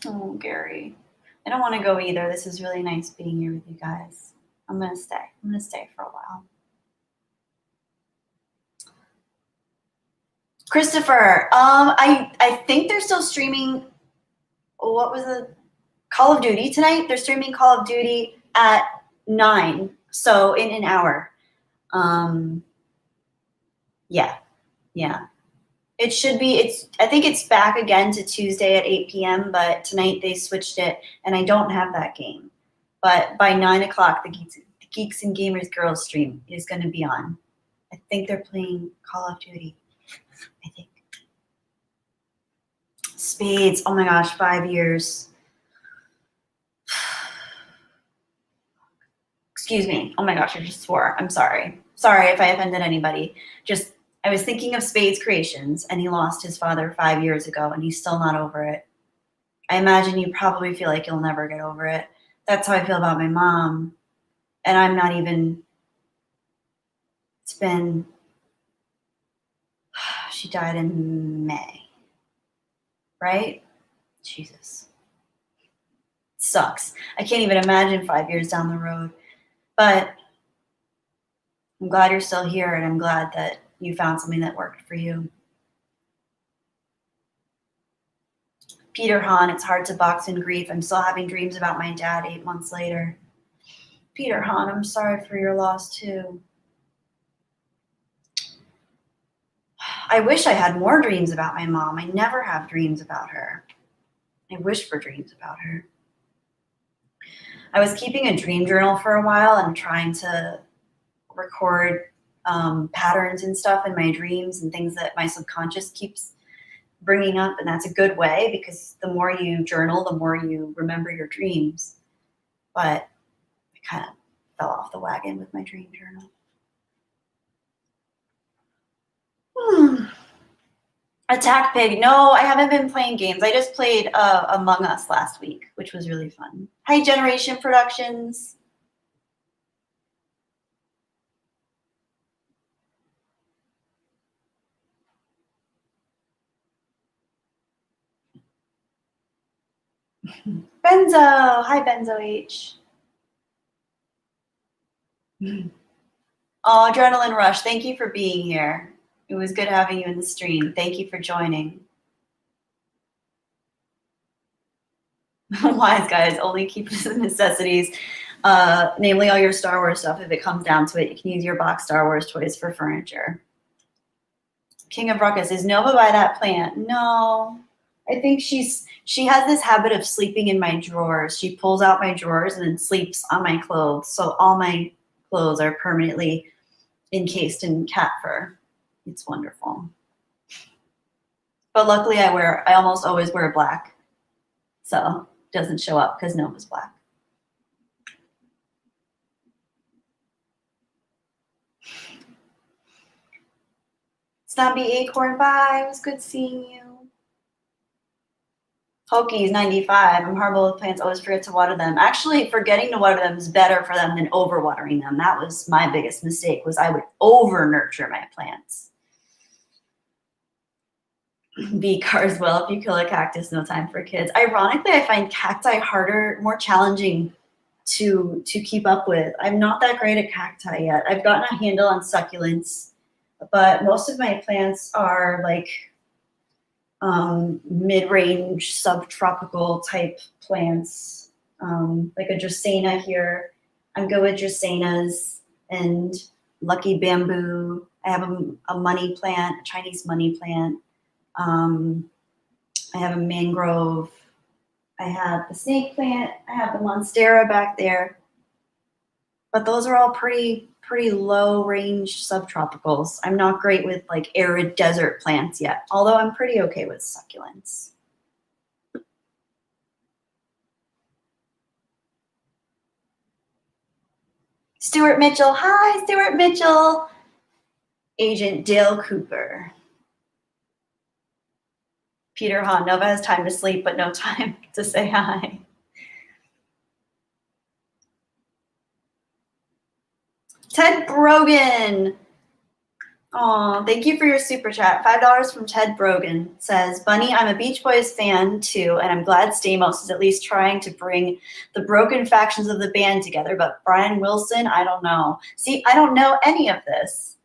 Oh, Gary. I don't want to go either. This is really nice being here with you guys. I'm going to stay. I'm going to stay for a while. Christopher, I think they're still streaming. What was the Call of Duty tonight? They're streaming Call of Duty at 9, so in an hour. Yeah. It should be. I think it's back again to Tuesday at 8 p.m. But tonight they switched it, and I don't have that game. But by 9 o'clock, the Geeks and Gamers Girls stream is going to be on. I think they're playing Call of Duty. I think. Spades. Oh my gosh, 5 years. Excuse me. Oh my gosh, I just swore. I'm sorry. Sorry if I offended anybody. I was thinking of Spades Creations, and he lost his father 5 years ago, and he's still not over it. I imagine you probably feel like you'll never get over it. That's how I feel about my mom. And I'm not even, she died in May, right? Jesus. Sucks. I can't even imagine 5 years down the road. But I'm glad you're still here, and I'm glad that you found something that worked for you. Peter Hahn, it's hard to box in grief. I'm still having dreams about my dad 8 months later. Peter Hahn, I'm sorry for your loss too. I wish I had more dreams about my mom. I never have dreams about her. I wish for dreams about her. I was keeping a dream journal for a while and trying to record patterns and stuff in my dreams and things that my subconscious keeps bringing up, and that's a good way because the more you journal, the more you remember your dreams. But I kind of fell off the wagon with my dream journal. Attack Pig. No, I haven't been playing games. I just played Among Us last week, which was really fun. Hi, Generation Productions. Benzo. Hi, Benzo H. Oh, Adrenaline Rush. Thank you for being here. It was good having you in the stream. Thank you for joining. Wise guys, only keep the necessities, namely all your Star Wars stuff. If it comes down to it, you can use your box Star Wars toys for furniture. King of Ruckus, is Nova by that plant? No, I think she has this habit of sleeping in my drawers. She pulls out my drawers and then sleeps on my clothes. So all my clothes are permanently encased in cat fur. It's wonderful. But luckily I almost always wear black. So it doesn't show up because Nova's black. Snobby Acorn, bye. It was good seeing you. Hokies 95. I'm horrible with plants. Always forget to water them. Actually, forgetting to water them is better for them than overwatering them. That was my biggest mistake, was I would over nurture my plants. Be Carswell, if you kill a cactus, no time for kids. Ironically, I find cacti harder, more challenging to keep up with. I'm not that great at cacti yet. I've gotten a handle on succulents, but most of my plants are like mid-range subtropical type plants, like a Dracaena here. I'm good with Dracaenas and lucky bamboo. I have a money plant, a Chinese money plant. I have a mangrove. I have the snake plant. I have the monstera back there. But those are all pretty low range subtropicals. I'm not great with like arid desert plants yet, although I'm pretty okay with succulents. Stuart Mitchell. Hi, Stuart Mitchell. Agent Dale Cooper. Peter Hahn. Nova has time to sleep, but no time to say hi. Ted Brogan. Oh, thank you for your super chat. $5 from Ted Brogan says, Bunny, I'm a Beach Boys fan too, and I'm glad Stamos is at least trying to bring the broken factions of the band together, but Brian Wilson, I don't know. See, I don't know any of this.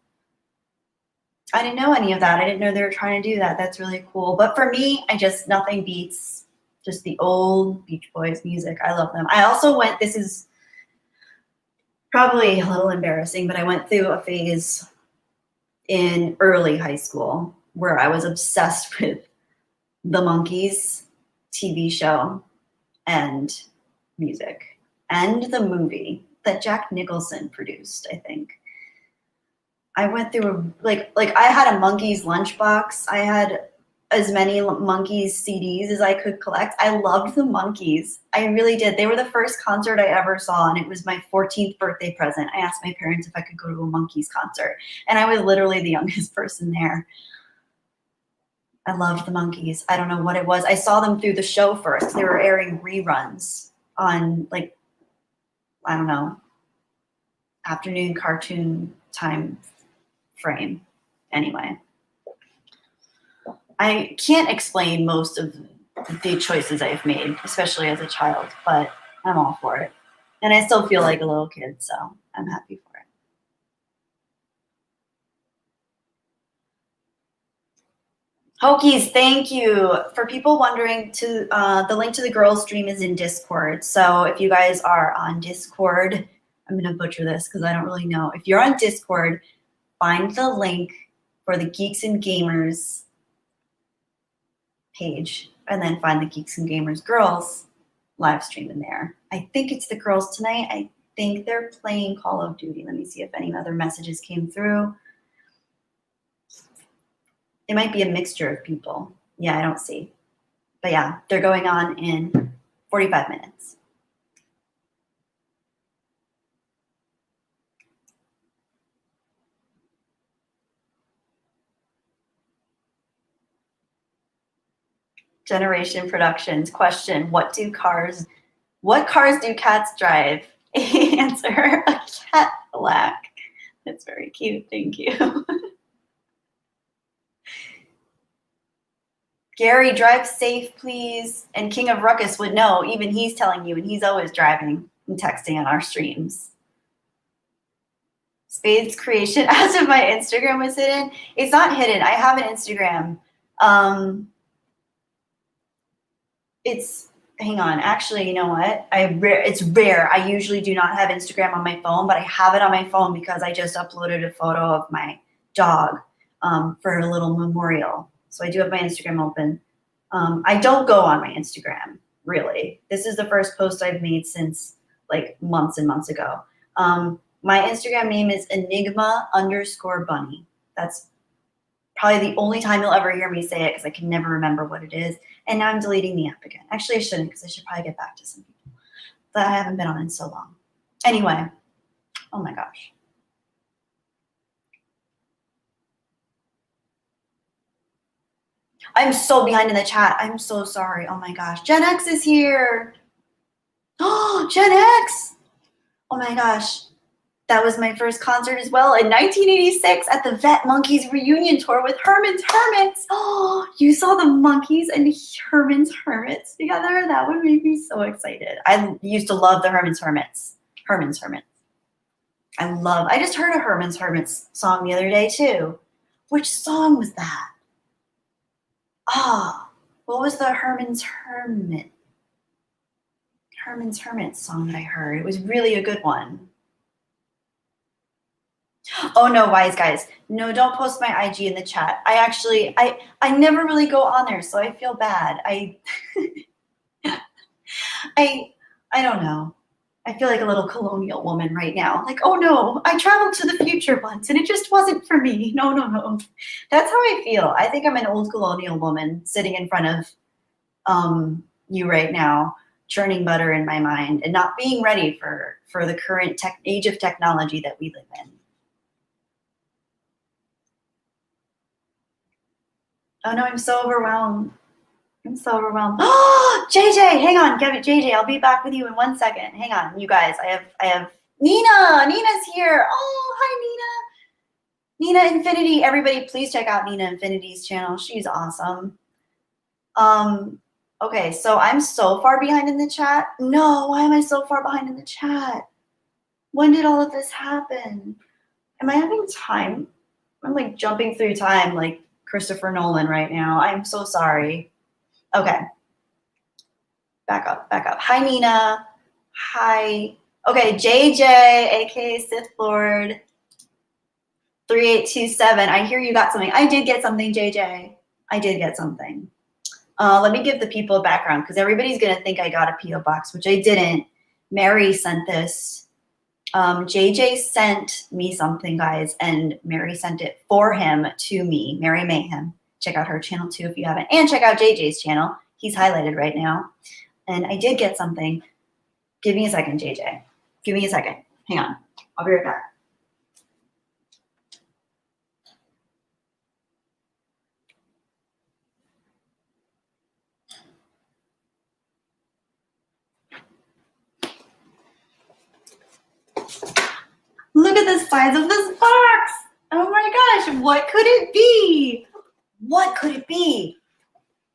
I didn't know any of that. I didn't know they were trying to do that. That's really cool. But for me, nothing beats just the old Beach Boys music. I love them. I also went, this is probably a little embarrassing, but I went through a phase in early high school where I was obsessed with the Monkees TV show and music and the movie that Jack Nicholson produced, I think. I went through like I had a Monkees lunchbox. I had as many Monkees CDs as I could collect. I loved the Monkees. I really did. They were the first concert I ever saw, and it was my 14th birthday present. I asked my parents if I could go to a Monkees concert, and I was literally the youngest person there. I loved the Monkees. I don't know what it was. I saw them through the show first. They were airing reruns on, like, I don't know, afternoon cartoon time frame. Anyway. I can't explain most of the choices I've made, especially as a child, but I'm all for it. And I still feel like a little kid, so I'm happy for it. Hokies, thank you. For people wondering, the link to the girls' stream is in Discord. So if you guys are on Discord, I'm going to butcher this because I don't really know. If you're on Discord, find the link for the Geeks and Gamers page, and then find the Geeks and Gamers girls live stream in there. I think it's the girls tonight. I think they're playing Call of Duty. Let me see if any other messages came through. It might be a mixture of people. Yeah, I don't see. But yeah, they're going on in 45 minutes. Generation Productions question: what cars do cats drive? Answer: a Cadillac. That's very cute. Thank you. Gary, drive safe, please. And King of Ruckus would know. Even he's telling you, and he's always driving and texting on our streams. Spade's creation. As if my Instagram was hidden. It's not hidden. I have an Instagram. Hang on. Actually, you know what? It's rare. I usually do not have Instagram on my phone, but I have it on my phone because I just uploaded a photo of my dog for a little memorial. So I do have my Instagram open. I don't go on my Instagram, really. This is the first post I've made since like months and months ago. My Instagram name is enigma_bunny. That's probably the only time you'll ever hear me say it because I can never remember what it is. And now I'm deleting the app again. Actually, I shouldn't because I should probably get back to some people that I haven't been on in so long. Anyway, oh my gosh. I'm so behind in the chat. I'm so sorry. Oh my gosh. Gen X is here. Oh, Gen X. Oh my gosh. That was my first concert as well in 1986 at the Vet Monkeys reunion tour with Herman's Hermits. Oh, you saw the Monkeys and Herman's Hermits together? That would make me so excited. I used to love the Herman's Hermits. Herman's Hermits. I just heard a Herman's Hermits song the other day too. Which song was that? What was the Herman's Hermits song that I heard? It was really a good one. Oh no, wise guys. No, don't post my IG in the chat. I never really go on there, so I feel bad. I don't know. I feel like a little colonial woman right now. Like, oh no, I traveled to the future once and it just wasn't for me. No. That's how I feel. I think I'm an old colonial woman sitting in front of you right now, churning butter in my mind and not being ready for the current age of technology that we live in. Oh no, I'm so overwhelmed. Oh, JJ, hang on, JJ, I'll be back with you in 1 second. Hang on, you guys. I have Nina. Nina's here. Oh, hi, Nina. Nina Infinity. Everybody, please check out Nina Infinity's channel. She's awesome. Okay, so I'm so far behind in the chat. No, why am I so far behind in the chat? When did all of this happen? Am I having time? I'm like jumping through time like Christopher Nolan right now. I'm so sorry. Okay. Back up. Hi, Nina. Hi. Okay, JJ, aka Sith Lord 3827. I hear you got something. I did get something, JJ. I did get something. Let me give the people a background because everybody's going to think I got a P.O. box, which I didn't. Mary sent this. JJ sent me something, guys, and Mary sent it for him to me, Mary Mayhem. Check out her channel too if you haven't. And check out JJ's channel. He's highlighted right now. And I did get something. Give me a second, JJ. Give me a second. Hang on. I'll be right back. Look at the size of this box. Oh my gosh, what could it be? What could it be?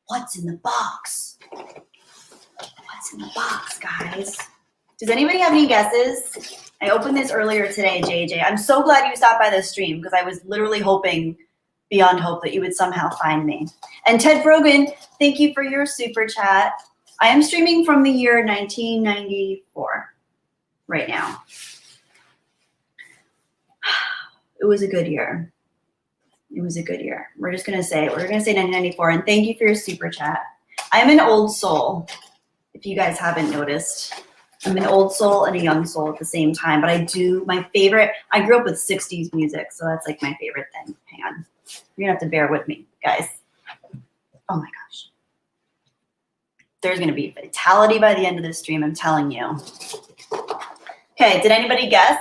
What's in the box? What's in the box, guys? Does anybody have any guesses? I opened this earlier today, JJ. I'm so glad you stopped by the stream because I was literally hoping beyond hope that you would somehow find me. And Ted Brogan, thank you for your super chat. I am streaming from the year 1994 right now. It was a good year. It was a good year. We're going to say 1994. And thank you for your super chat. I'm an old soul, if you guys haven't noticed. I'm an old soul and a young soul at the same time. But I grew up with 60s music. So that's like my favorite thing. Hang on. You're going to have to bear with me, guys. Oh my gosh. There's going to be fatality by the end of this stream, I'm telling you. Okay, did anybody guess?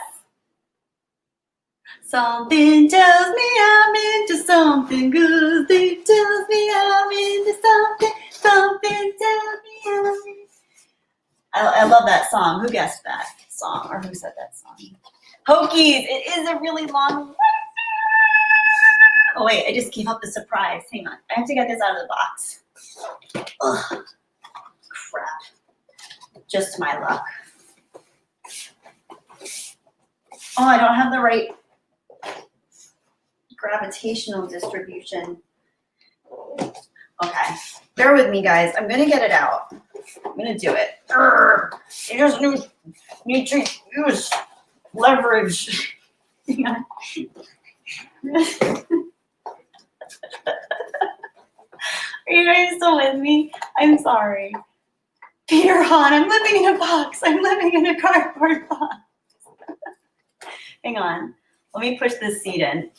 Something tells me I'm into something good. It tells me I'm into something. Something tells me I'm into. I love that song. Who guessed that song? Or who said that song? Hokies. It is a really long. Oh wait, I just gave up the surprise. Hang on. I have to get this out of the box. Ugh. Crap. Just my luck. Oh, I don't have the right gravitational distribution. Okay, bear with me, guys. I'm gonna get it out. I'm gonna do it. You just need to use leverage. Are you guys still with me? I'm sorry. Peter Hahn, I'm living in a box. I'm living in a cardboard box. Hang on. Let me push this seat in.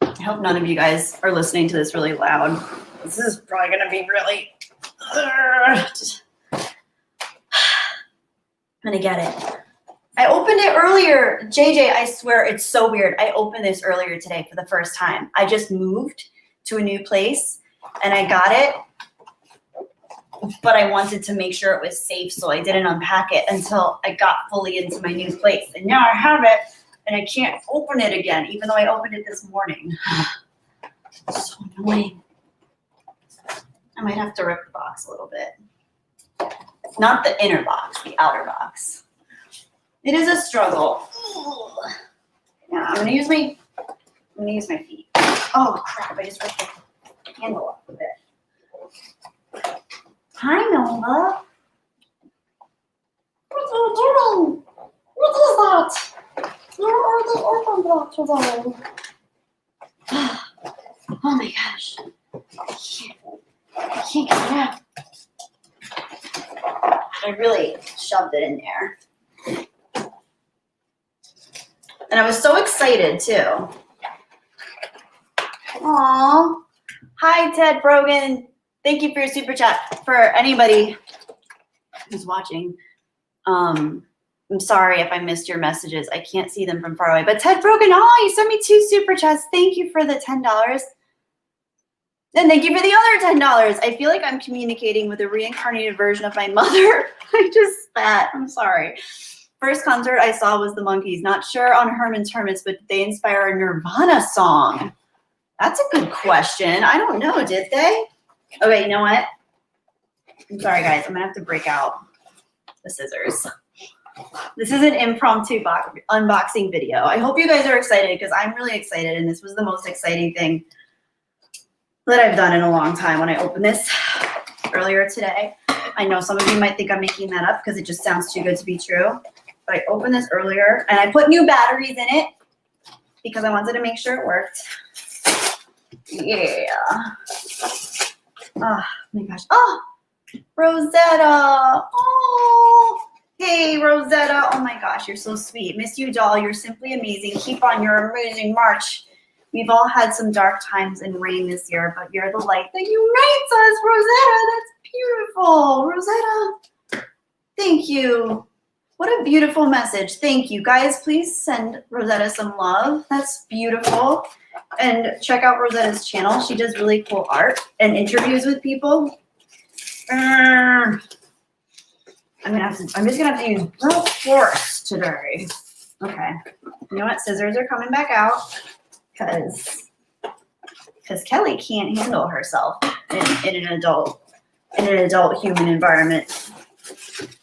I hope none of you guys are listening to this really loud. This is probably going to be really... I'm going to get it. I opened it earlier. JJ, I swear, it's so weird. I opened this earlier today for the first time. I just moved to a new place, and I got it, but I wanted to make sure it was safe, so I didn't unpack it until I got fully into my new place. And now I have it, and I can't open it again, even though I opened it this morning. So annoying. I might have to rip the box a little bit. Not the inner box, the outer box. It is a struggle. Yeah, I'm gonna use my feet. Oh crap, I just ripped the handle off of it. Hi, Nova. What are you doing? What is that? Where are the open blocks today? Oh my gosh. I can't get it out. I really shoved it in there. And I was so excited too. Aww. Hi, Ted Brogan. Thank you for your super chat. For anybody who's watching, I'm sorry if I missed your messages. I can't see them from far away. But Ted Brogan, oh, you sent me 2 super chats. Thank you for the $10. And thank you for the other $10. I feel like I'm communicating with a reincarnated version of my mother. I just spat. I'm sorry. First concert I saw was the Monkees. Not sure on Herman's Hermits, but did they inspire a Nirvana song? That's a good question. I don't know. Did they? Okay, you know what? I'm sorry, guys. I'm going to have to break out the scissors. This is an impromptu unboxing video. I hope you guys are excited because I'm really excited, and this was the most exciting thing that I've done in a long time when I opened this earlier today. I know some of you might think I'm making that up because it just sounds too good to be true. But I opened this earlier, and I put new batteries in it because I wanted to make sure it worked. Yeah. Oh, my gosh. Oh, Rosetta. Oh, hey, Rosetta. Oh, my gosh, you're so sweet. Miss you, doll. You're simply amazing. Keep on your amazing march. We've all had some dark times and rain this year, but you're the light that unites us, Rosetta. That's beautiful. Rosetta, thank you. What a beautiful message. Thank you. Guys, please send Rosetta some love. That's beautiful. And check out Rosetta's channel. She does really cool art and interviews with people. I'm just gonna have to use brute force today. Okay. You know what? Scissors are coming back out. Because Kelly can't handle herself in an adult human environment.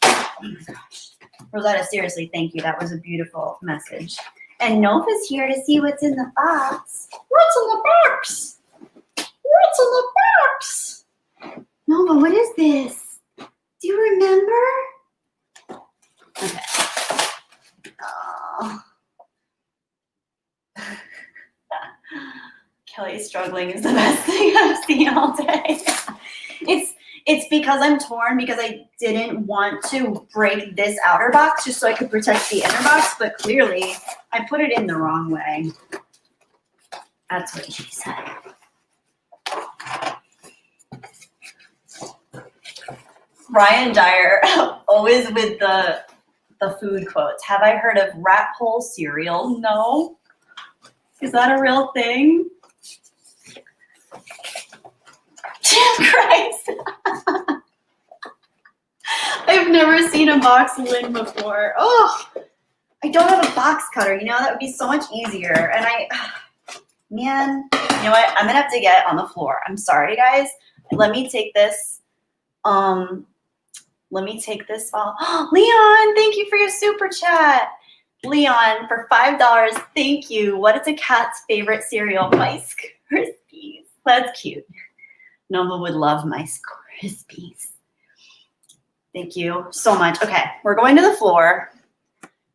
Oh my gosh. Rosetta, seriously, thank you. That was a beautiful message. And Nova's here to see what's in the box. What's in the box? What's in the box? Nova, what is this? Do you remember? Okay. Oh. Kelly struggling is the best thing I've seen all day. It's because I'm torn because I didn't want to break this outer box just so I could protect the inner box, but clearly I put it in the wrong way. That's what she said. Ryan Dyer, always with the food quotes. Have I heard of rat hole cereal? No. Is that a real thing? Christ. I've never seen a box win before. Oh, I don't have a box cutter. You know, that would be so much easier. And man, you know what? I'm going to have to get it on the floor. I'm sorry, guys. Let me take this. Oh, Leon, thank you for your super chat. Leon, for $5, thank you. What is a cat's favorite cereal? Mice Krispies. That's cute. Nova would love Mice Krispies. Thank you so much. Okay, we're going to the floor.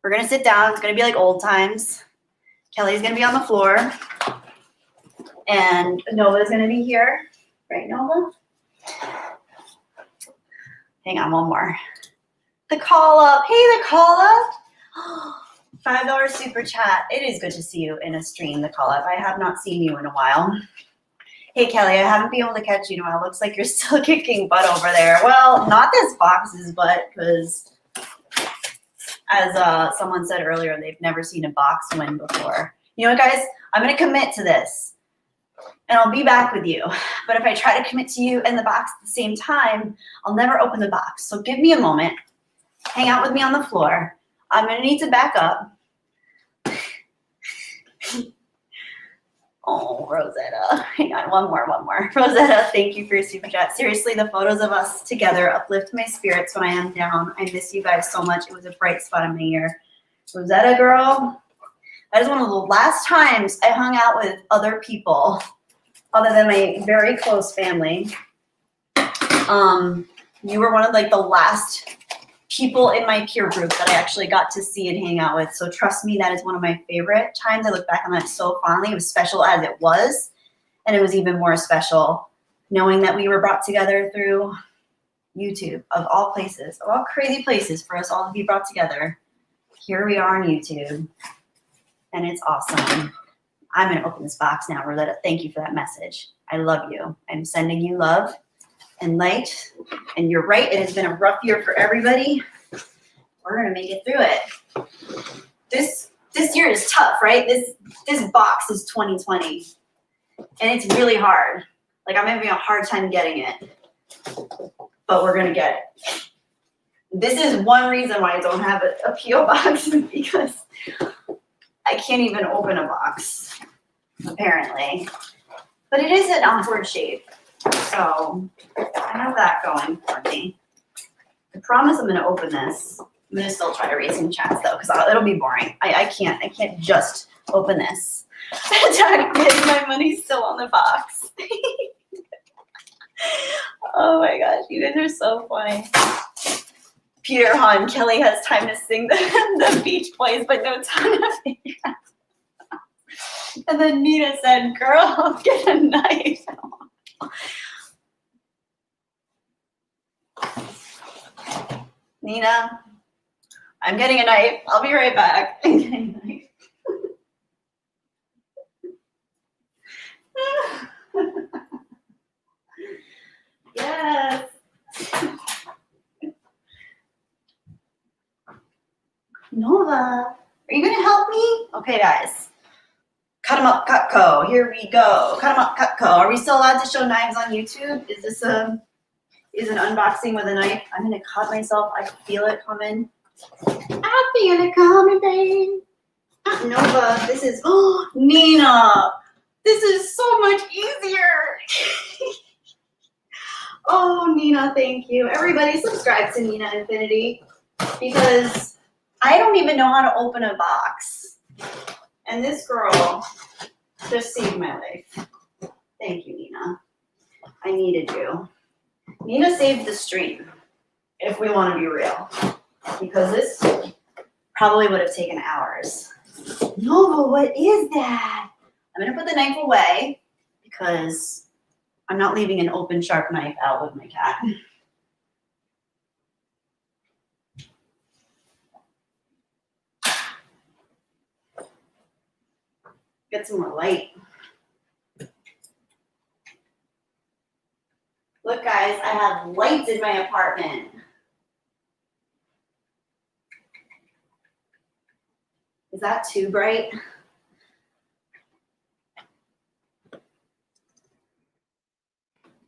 We're going to sit down. It's going to be like old times. Kelly's going to be on the floor. And Nova's going to be here. Right, Nova? Hang on, one more. The call up. Hey, the call up. $5 super chat. It is good to see you in a stream, the call up. I have not seen you in a while. Hey, Kelly, I haven't been able to catch you in a while. Looks like you're still kicking butt over there. Well, not this box's butt, because as someone said earlier, they've never seen a box win before. You know what, guys? I'm going to commit to this. and I'll be back with you. But if I try to commit to you and the box at the same time, I'll never open the box. So give me a moment. Hang out with me on the floor. I'm going to need to back up. Oh, Rosetta. Hang on, one more. Rosetta, thank you for your super chat. Seriously, the photos of us together uplift my spirits when I am down. I miss you guys so much. It was a bright spot in my year. Rosetta, girl, that is one of the last times I hung out with other people other than my very close family. You were one of like the last people in my peer group that I actually got to see and hang out with. So trust me, that is one of my favorite times. I look back on that so fondly. It was special as it was. And it was even more special knowing that we were brought together through YouTube, of all places, of all crazy places for us all to be brought together. Here we are on YouTube. And it's awesome. I'm going to open this box now, Rosetta. Thank you for that message. I love you. I'm sending you love and light. And you're right, it has been a rough year for everybody. We're gonna make it through it. This year is tough, right? This box is 2020. And it's really hard. Like I'm having a hard time getting it. But we're gonna get it. This is one reason why I don't have a P.O. box, because I can't even open a box, apparently. But it is an awkward shape. So I have that going for me. I promise I'm going to open this. I'm going to still try to read some chats though, because it'll be boring. I can't just open this. My money's still on the box. Oh my gosh, you guys are so funny. Peter Hahn, Kelly has time to sing the Beach Boys, but no time to figure out. And then Nina said, girl, get a knife. Nina, I'm getting a knife. I'll be right back. I'm getting a knife. Yes. Nova, are you going to help me? Okay, guys. Cut 'em up, Cutco. Here we go. Cut 'em up, Cutco. Are we still allowed to show knives on YouTube? Is this an unboxing with a knife? I'm going to cut myself. I feel it coming. I feel it coming, babe. Nova, this is, oh, Nina, this is so much easier. Oh, Nina, thank you. Everybody subscribe to Nina Infinity, because I don't even know how to open a box. And this girl just saved my life. Thank you, Nina. I needed you. Nina saved the stream, if we want to be real, because this probably would have taken hours. Nova, what is that? I'm going to put the knife away because I'm not leaving an open sharp knife out with my cat. Get some more light. Look, guys, I have lights in my apartment. Is that too bright?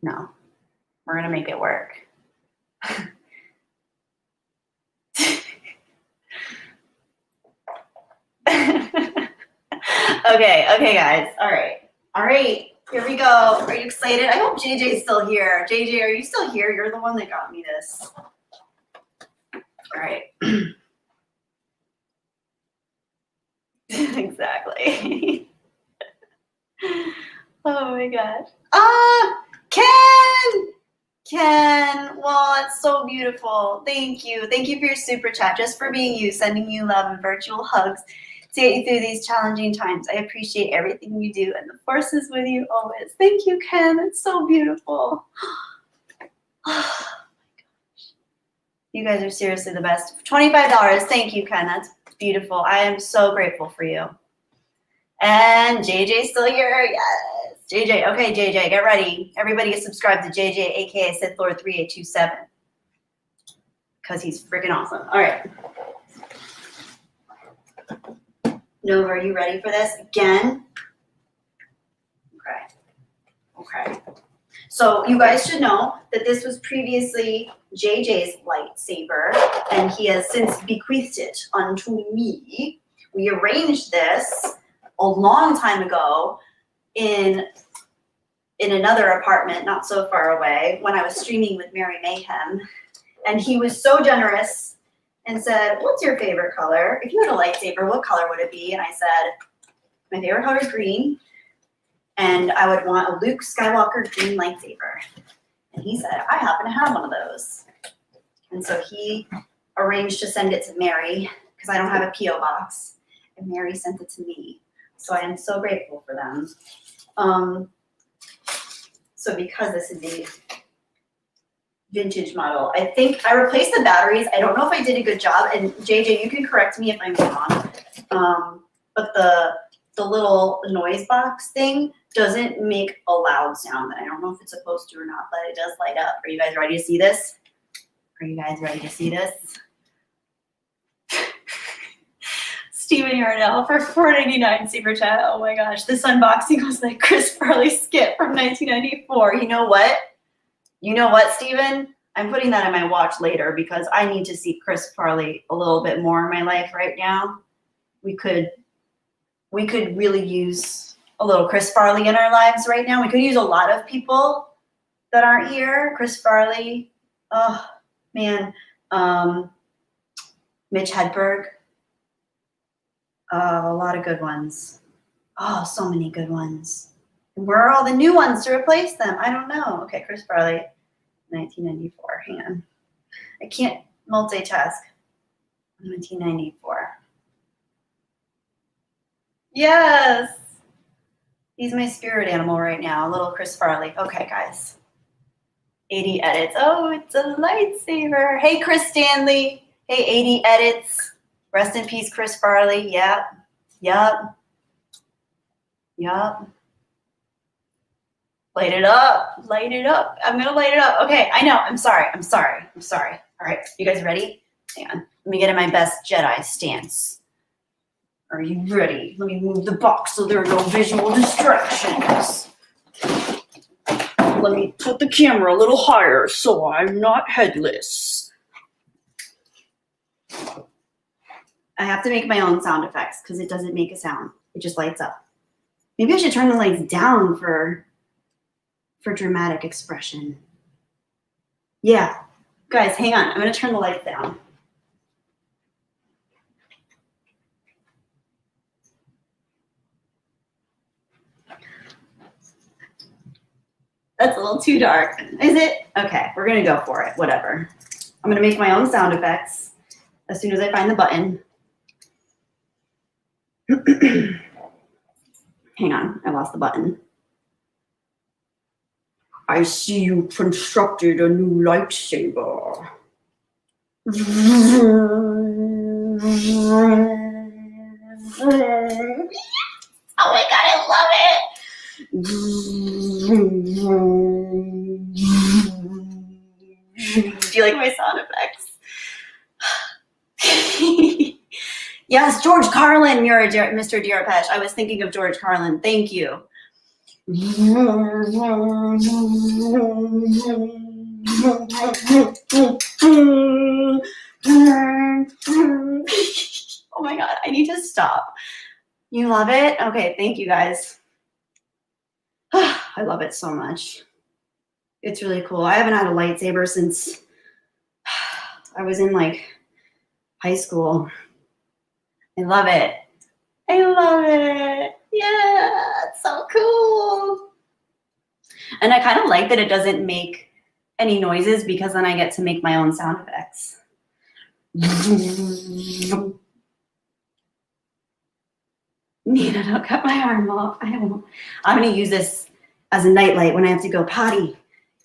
No, we're gonna make it work. Okay, guys. All right. Here we go. Are you excited? I hope JJ's still here. JJ, are you still here? You're the one that got me this. All right. Exactly. Oh my gosh. Ken, well, it's so beautiful. Thank you. Thank you for your super chat, just for being you, sending you love and virtual hugs to get you through these challenging times. I appreciate everything you do, and the force is with you always. Thank you, Ken. It's so beautiful. Oh my gosh. You guys are seriously the best. $25. Thank you, Ken. That's beautiful. I am so grateful for you. And JJ's still here. Yes. JJ. Okay, JJ, get ready. Everybody get subscribed to JJ, aka Sith Lord 3827. Because he's freaking awesome. All right. Nova, are you ready for this again? Okay. Okay. So you guys should know that this was previously JJ's lightsaber, and he has since bequeathed it unto me. We arranged this a long time ago in another apartment not so far away when I was streaming with Mary Mayhem. And he was so generous and said, what's your favorite color? If you had a lightsaber, what color would it be? And I said, my favorite color is green. And I would want a Luke Skywalker green lightsaber. And he said, I happen to have one of those. And so he arranged to send it to Mary because I don't have a P.O. box. And Mary sent it to me. So I am so grateful for them. So because this is a vintage model, I think I replaced the batteries. I don't know if I did a good job. And JJ, you can correct me if I'm wrong. But the little noise box thing doesn't make a loud sound. I don't know if it's supposed to or not, but it does light up. Are you guys ready to see this? Are you guys ready to see this? Stephen Yarnell for $4.99 super chat. Oh my gosh, this unboxing was like Chris Farley skit from 1994. You know what? You know what, Stephen? I'm putting that in my watch later because I need to see Chris Farley a little bit more in my life right now. We could really use a little Chris Farley in our lives right now. We could use a lot of people that aren't here. Chris Farley, oh man, Mitch Hedberg, a lot of good ones. Oh, so many good ones. And where are all the new ones to replace them? I don't know. Okay, Chris Farley, 1994. Hang on. I can't multitask. 1994. Yes. He's my spirit animal right now, little Chris Farley. Okay, guys. 80 edits. Oh, it's a lightsaber. Hey, Chris Stanley. Hey, 80 edits. Rest in peace, Chris Farley. Yep. Yep. Yep. Light it up. Light it up. I'm going to light it up. Okay, I know. I'm sorry. I'm sorry. I'm sorry. All right, you guys ready? Hang on. Let me get in my best Jedi stance. Are you ready? Let me move the box so there are no visual distractions. Let me put the camera a little higher so I'm not headless. I have to make my own sound effects because it doesn't make a sound. It just lights up. Maybe I should turn the lights down for dramatic expression. Yeah. Guys, hang on. I'm going to turn the lights down. That's a little too dark. Is it? Okay, we're going to go for it. Whatever. I'm going to make my own sound effects as soon as I find the button. Hang on, I lost the button. I see you constructed a new lightsaber. Oh my god, I love it! Do you like my sound effects? Yes, George Carlin, you're Mr. Dirapesh. I was thinking of George Carlin. Thank you. Oh my god, I need to stop. You love it? Okay, thank you guys. I love it so much. It's really cool. I haven't had a lightsaber since I was in like high school. I love it. I love it. Yeah, it's so cool. And I kind of like that it doesn't make any noises because then I get to make my own sound effects. Nina, don't cut my arm off. I won't. I'm going to use this as a nightlight when I have to go potty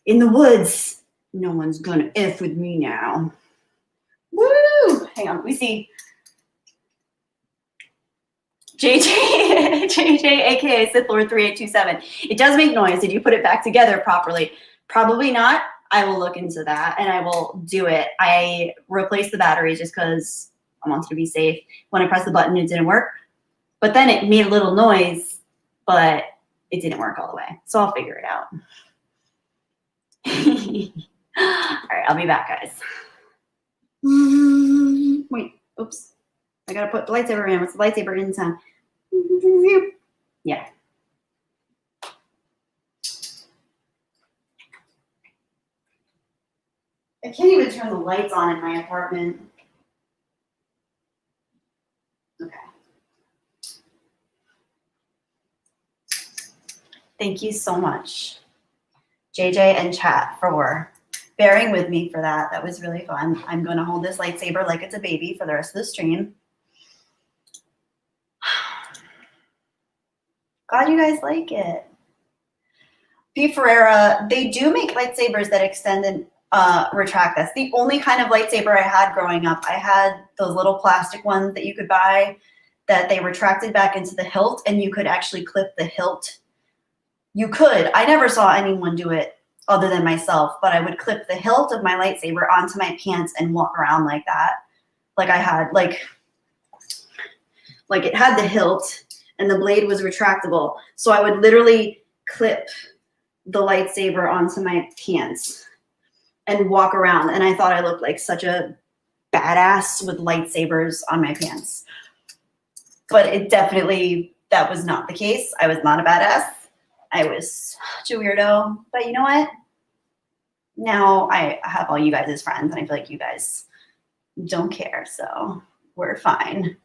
in the woods. No one's going to F with me now. Woo! Hang on, let me see. JJ, aka Sith Lord 3827. It does make noise. Did you put it back together properly? Probably not. I will look into that and I will do it. I replaced the battery just because I wanted to be safe. When I pressed the button, it didn't work. But then it made a little noise, but it didn't work all the way. So I'll figure it out. All right, I'll be back, guys. Wait, oops. I gotta put the lightsaber in. What's the lightsaber in sound? Yeah. I can't even turn the lights on in my apartment. Okay. Thank you so much, JJ and chat, for bearing with me for that. That was really fun. I'm going to hold this lightsaber like it's a baby for the rest of the stream. Glad you guys like it. B. Ferreira, they do make lightsabers that extend and retract. That's the only kind of lightsaber I had growing up. I had those little plastic ones that you could buy that they retracted back into the hilt, and you could actually clip the hilt. You could. I never saw anyone do it other than myself, but I would clip the hilt of my lightsaber onto my pants and walk around like that. Like I had, like it had the hilt and the blade was retractable. So I would literally clip the lightsaber onto my pants and walk around. And I thought I looked like such a badass with lightsabers on my pants. But it definitely, that was not the case. I was not a badass. I was such a weirdo. But you know what? Now I have all you guys as friends, and I feel like you guys don't care. So we're fine.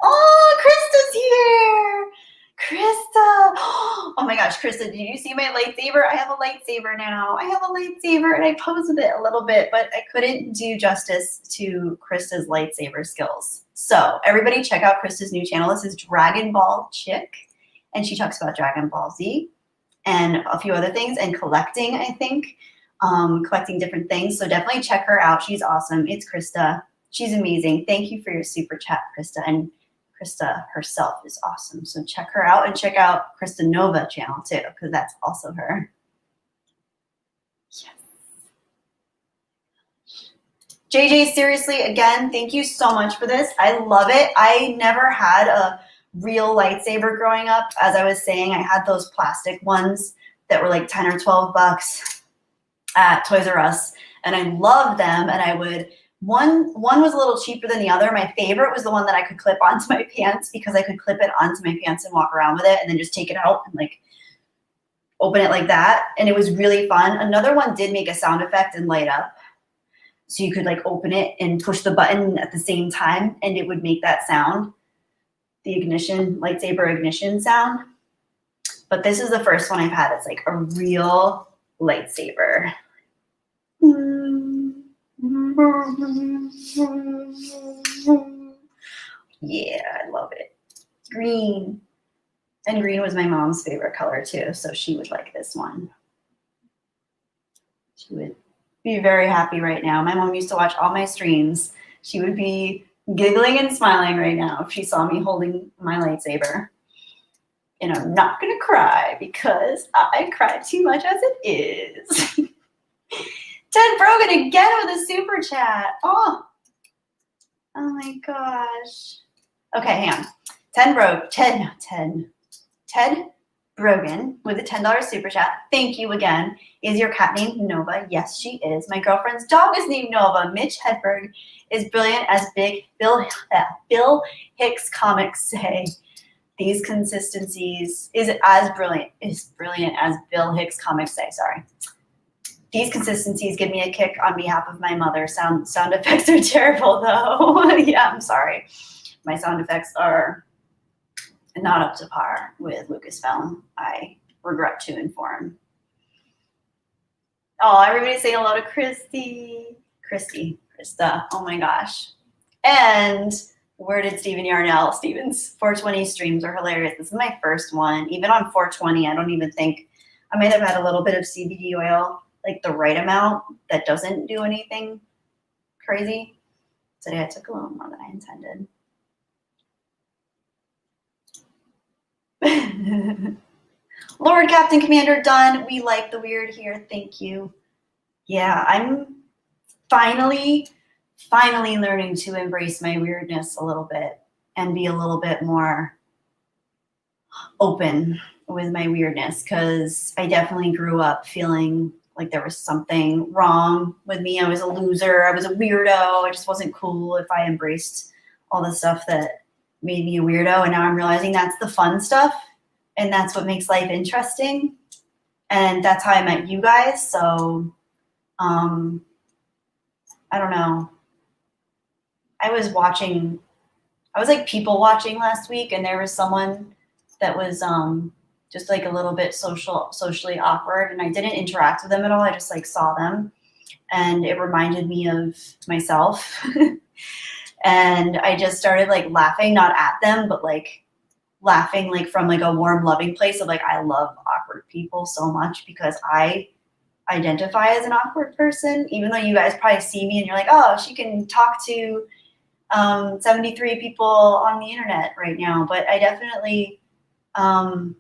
Oh, Krista's here. Krista. Oh my gosh, Krista, did you see my lightsaber? I have a lightsaber now. I have a lightsaber, and I posed with it a little bit, but I couldn't do justice to Krista's lightsaber skills. So everybody check out Krista's new channel. This is Dragon Ball Chick, and she talks about Dragon Ball Z and a few other things, and collecting, I think, collecting different things. So definitely check her out. She's awesome. It's Krista. She's amazing. Thank you for your super chat, Krista. And Krista herself is awesome. So check her out, and check out Krista Nova channel too, because that's also her. Yes. JJ, seriously, again, thank you so much for this. I love it. I never had a real lightsaber growing up. As I was saying, I had those plastic ones that were like 10 or 12 bucks at Toys R Us, and I loved them. And I would, one was a little cheaper than the other. My favorite was the one that I could clip onto my pants, because I could clip it onto my pants and walk around with it, and then just take it out and like open it like that. And it was really fun. Another one did make a sound effect and light up. So you could like open it and push the button at the same time, and it would make that sound, the ignition, lightsaber ignition sound. But this is the first one I've had. It's like a real lightsaber. Yeah, I love it. Green. And green was my mom's favorite color too, so she would like this one. She would be very happy right now. My mom used to watch all my streams. She would be giggling and smiling right now if she saw me holding my lightsaber. And I'm not gonna cry, because I cry too much as it is. Ted Brogan again with a super chat. Oh my gosh. Okay, hang on. Ted Brogan with a $10 super chat. Thank you again. Is your cat named Nova? Yes, she is. My girlfriend's dog is named Nova. Mitch Hedberg is brilliant as Bill Hicks comics say. These consistencies is brilliant as Bill Hicks comics say. Sorry. These consistencies give me a kick on behalf of my mother. Sound effects are terrible though. Yeah, I'm sorry. My sound effects are not up to par with Lucasfilm, I regret to inform. Oh, everybody's saying hello to Krista. Oh my gosh. And where did Steven Yarnell? Steven's 420 streams are hilarious. This is my first one. Even on 420, I don't even think, I might have had a little bit of CBD oil, like the right amount that doesn't do anything crazy. Today I took a little more than I intended. Lord Captain Commander Dunn, we like the weird here. Thank you. Yeah, I'm finally learning to embrace my weirdness a little bit and be a little bit more open with my weirdness, because I definitely grew up feeling like there was something wrong with me. I was a loser. I was a weirdo. I just wasn't cool if I embraced all the stuff that made me a weirdo. And now I'm realizing that's the fun stuff, and that's what makes life interesting. And that's how I met you guys. So I don't know. I was like people watching last week, and there was someone that was just like a little bit socially awkward, and I didn't interact with them at all. I just like saw them, and it reminded me of myself. And I just started like laughing, not at them, but like laughing like from like a warm, loving place of like, I love awkward people so much because I identify as an awkward person, even though you guys probably see me and you're like, oh, she can talk to 73 people on the internet right now. But I definitely, I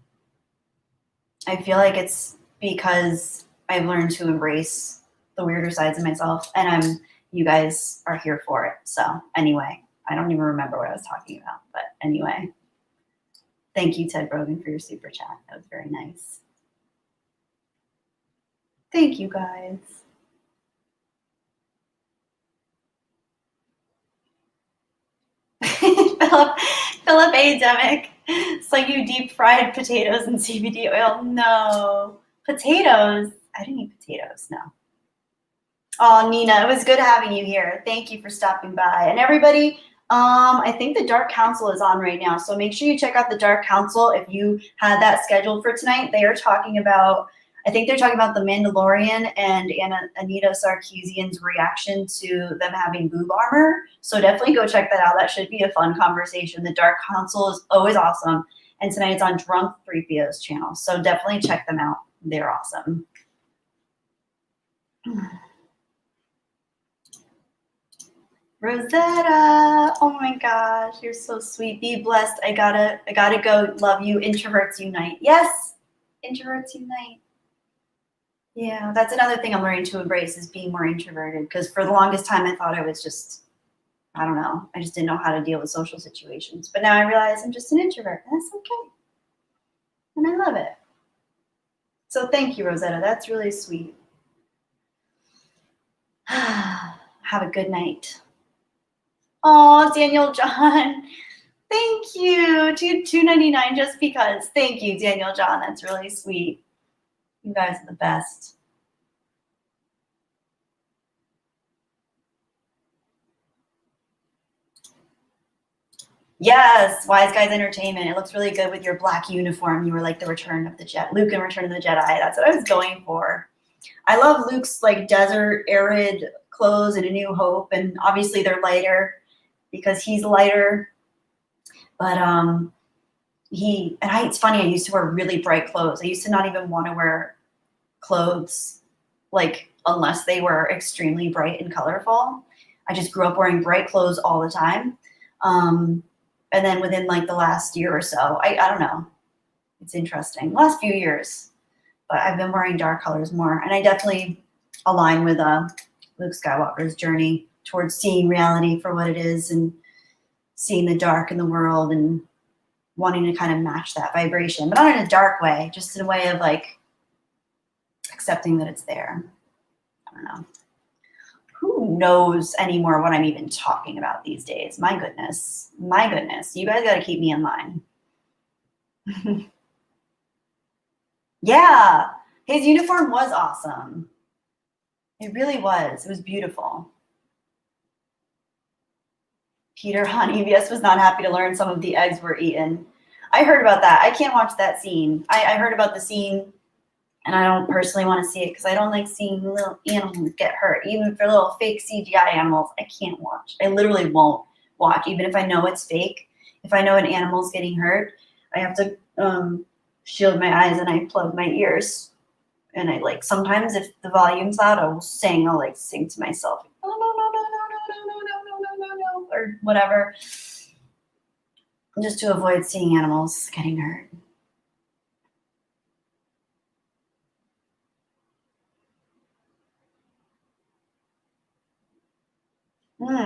feel like it's because I've learned to embrace the weirder sides of myself, and you guys are here for it. So anyway, I don't even remember what I was talking about, but anyway, thank you, Ted Brogan, for your super chat. That was very nice. Thank you, guys. Philip A. Demick. It's like you deep fried potatoes in CBD oil. No. Potatoes? I didn't eat potatoes, no. Oh, Nina, it was good having you here. Thank you for stopping by. And everybody, I think the Dark Council is on right now, so make sure you check out the Dark Council if you had that scheduled for tonight. They are talking about, I think they're talking about The Mandalorian and Anita Sarkeesian's reaction to them having boob armor. So definitely go check that out. That should be a fun conversation. The Dark Council is always awesome. And tonight it's on Drunk 3PO's channel. So definitely check them out. They're awesome. Rosetta, oh my gosh, you're so sweet. Be blessed. I gotta go. Love you. Introverts unite. Yes, introverts unite. Yeah, that's another thing I'm learning to embrace is being more introverted, because for the longest time I thought I was just, I don't know, I just didn't know how to deal with social situations. But now I realize I'm just an introvert, and that's okay. And I love it. So thank you, Rosetta. That's really sweet. Have a good night. Oh, Daniel John. Thank you. $2.99 just because. Thank you, Daniel John. That's really sweet. You guys are the best. Yes, Wise Guys Entertainment. It looks really good with your black uniform. You were like the Return of the Jedi, Luke in Return of the Jedi. That's what I was going for. I love Luke's like desert, arid clothes in A New Hope, and obviously they're lighter because he's lighter. But it's funny. I used to wear really bright clothes. I used to not even want to wear clothes like unless they were extremely bright and colorful. I just grew up wearing bright clothes all the time. And then within like the last year or so, I don't know. It's interesting. Last few years, but I've been wearing dark colors more. And I definitely align with Luke Skywalker's journey towards seeing reality for what it is and seeing the dark in the world and wanting to kind of match that vibration, but not in a dark way, just in a way of like accepting that it's there. I don't know. Who knows anymore what I'm even talking about these days? My goodness. My goodness. You guys got to keep me in line. Yeah. His uniform was awesome. It really was. It was beautiful. Peter Hahn-EVS was not happy to learn some of the eggs were eaten. I heard about that. I can't watch that scene. I heard about the scene, and I don't personally want to see it because I don't like seeing little animals get hurt. Even if they're little fake CGI animals, I can't watch. I literally won't watch, even if I know it's fake. If I know an animal's getting hurt, I have to shield my eyes and I plug my ears. And I like, sometimes if the volume's loud, I'll sing to myself. Oh, no, or whatever, just to avoid seeing animals getting hurt.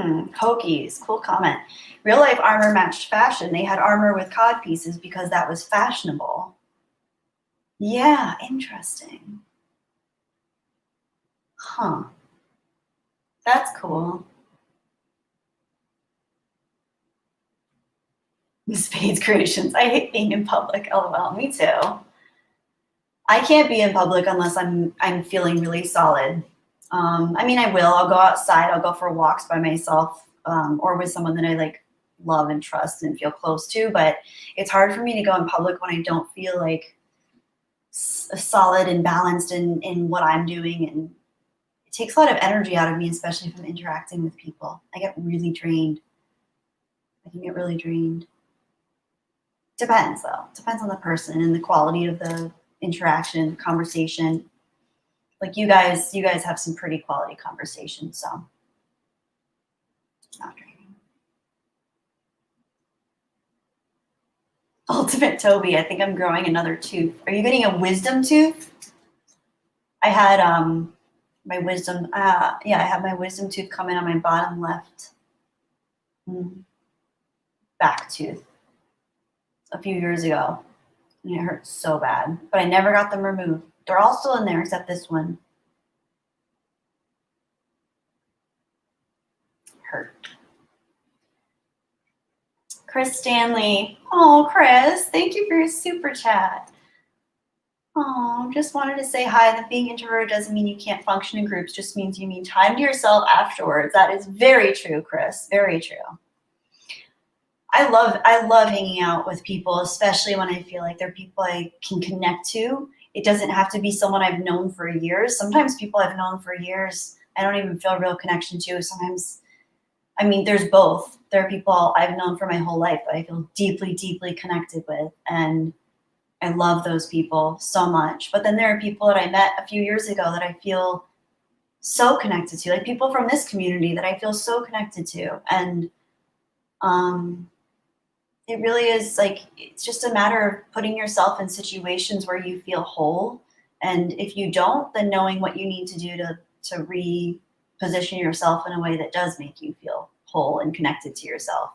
Hokies, cool comment. Real life armor matched fashion. They had armor with cod pieces because that was fashionable. Yeah, interesting. Huh. That's cool. Spades creations. I hate being in public. LOL. Me too. I can't be in public unless I'm feeling really solid. I mean, I will. I'll go outside. I'll go for walks by myself, or with someone that I like, love and trust and feel close to. But it's hard for me to go in public when I don't feel like solid and balanced in what I'm doing, and it takes a lot of energy out of me, especially if I'm interacting with people. I get really drained. I can get really drained. Depends though. Depends on the person and the quality of the interaction, conversation. Like you guys have some pretty quality conversations, so it's not draining. Ultimate Toby, I think I'm growing another tooth. Are you getting a wisdom tooth? I had my wisdom, yeah, I have my wisdom tooth coming on my bottom left back tooth a few years ago, and it hurt so bad, but I never got them removed. They're all still in there except this one. Hurt. Chris Stanley. Oh, Chris, thank you for your super chat. Oh, just wanted to say hi. That being introverted doesn't mean you can't function in groups, just means you need time to yourself afterwards. That is very true, Chris. Very true. I love hanging out with people, especially when I feel like they're people I can connect to. It doesn't have to be someone I've known for years. Sometimes people I've known for years, I don't even feel a real connection to. Sometimes, I mean, there's both. There are people I've known for my whole life that I feel deeply, deeply connected with, and I love those people so much. But then there are people that I met a few years ago that I feel so connected to, like people from this community that I feel so connected to. And it really is like, it's just a matter of putting yourself in situations where you feel whole. And if you don't, then knowing what you need to do to reposition yourself in a way that does make you feel whole and connected to yourself.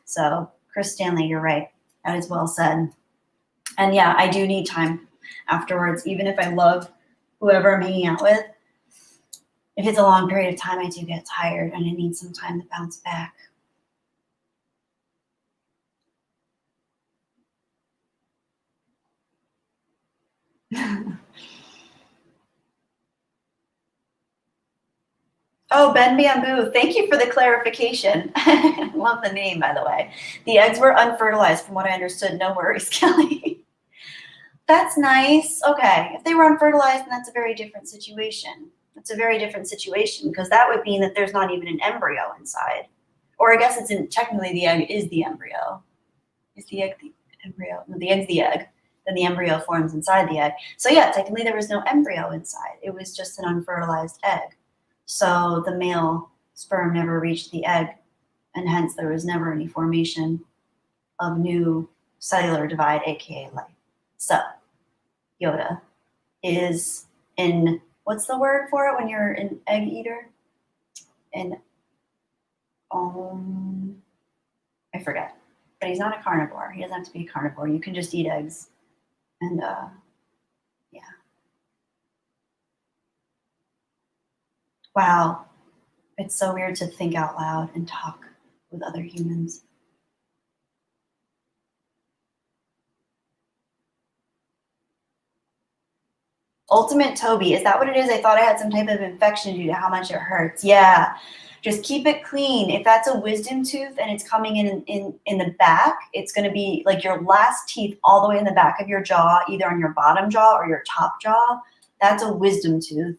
So Chris Stanley, you're right. That is well said. And yeah, I do need time afterwards, even if I love whoever I'm hanging out with. If it's a long period of time, I do get tired and I need some time to bounce back. Oh, Ben Bamboo, thank you for the clarification. Love the name, by the way. The eggs were unfertilized from what I understood. No worries, Kelly. That's nice. Okay, if they were unfertilized, then that's a very different situation. That's a very different situation because that would mean that there's not even an embryo inside. Or I guess it's technically the egg is the embryo. Is the egg the embryo? No, the egg's the egg. Then the embryo forms inside the egg. So yeah, technically there was no embryo inside. It was just an unfertilized egg. So the male sperm never reached the egg, and hence there was never any formation of new cellular divide, aka life. So Yoda is in, what's the word for it when you're an egg eater? I forget, but he's not a carnivore. He doesn't have to be a carnivore. You can just eat eggs. And yeah. Wow. It's so weird to think out loud and talk with other humans. Ultimate Toby, is that what it is? I thought I had some type of infection due to how much it hurts. Yeah, just keep it clean. If that's a wisdom tooth and it's coming in the back, it's going to be like your last teeth all the way in the back of your jaw, either on your bottom jaw or your top jaw. That's a wisdom tooth.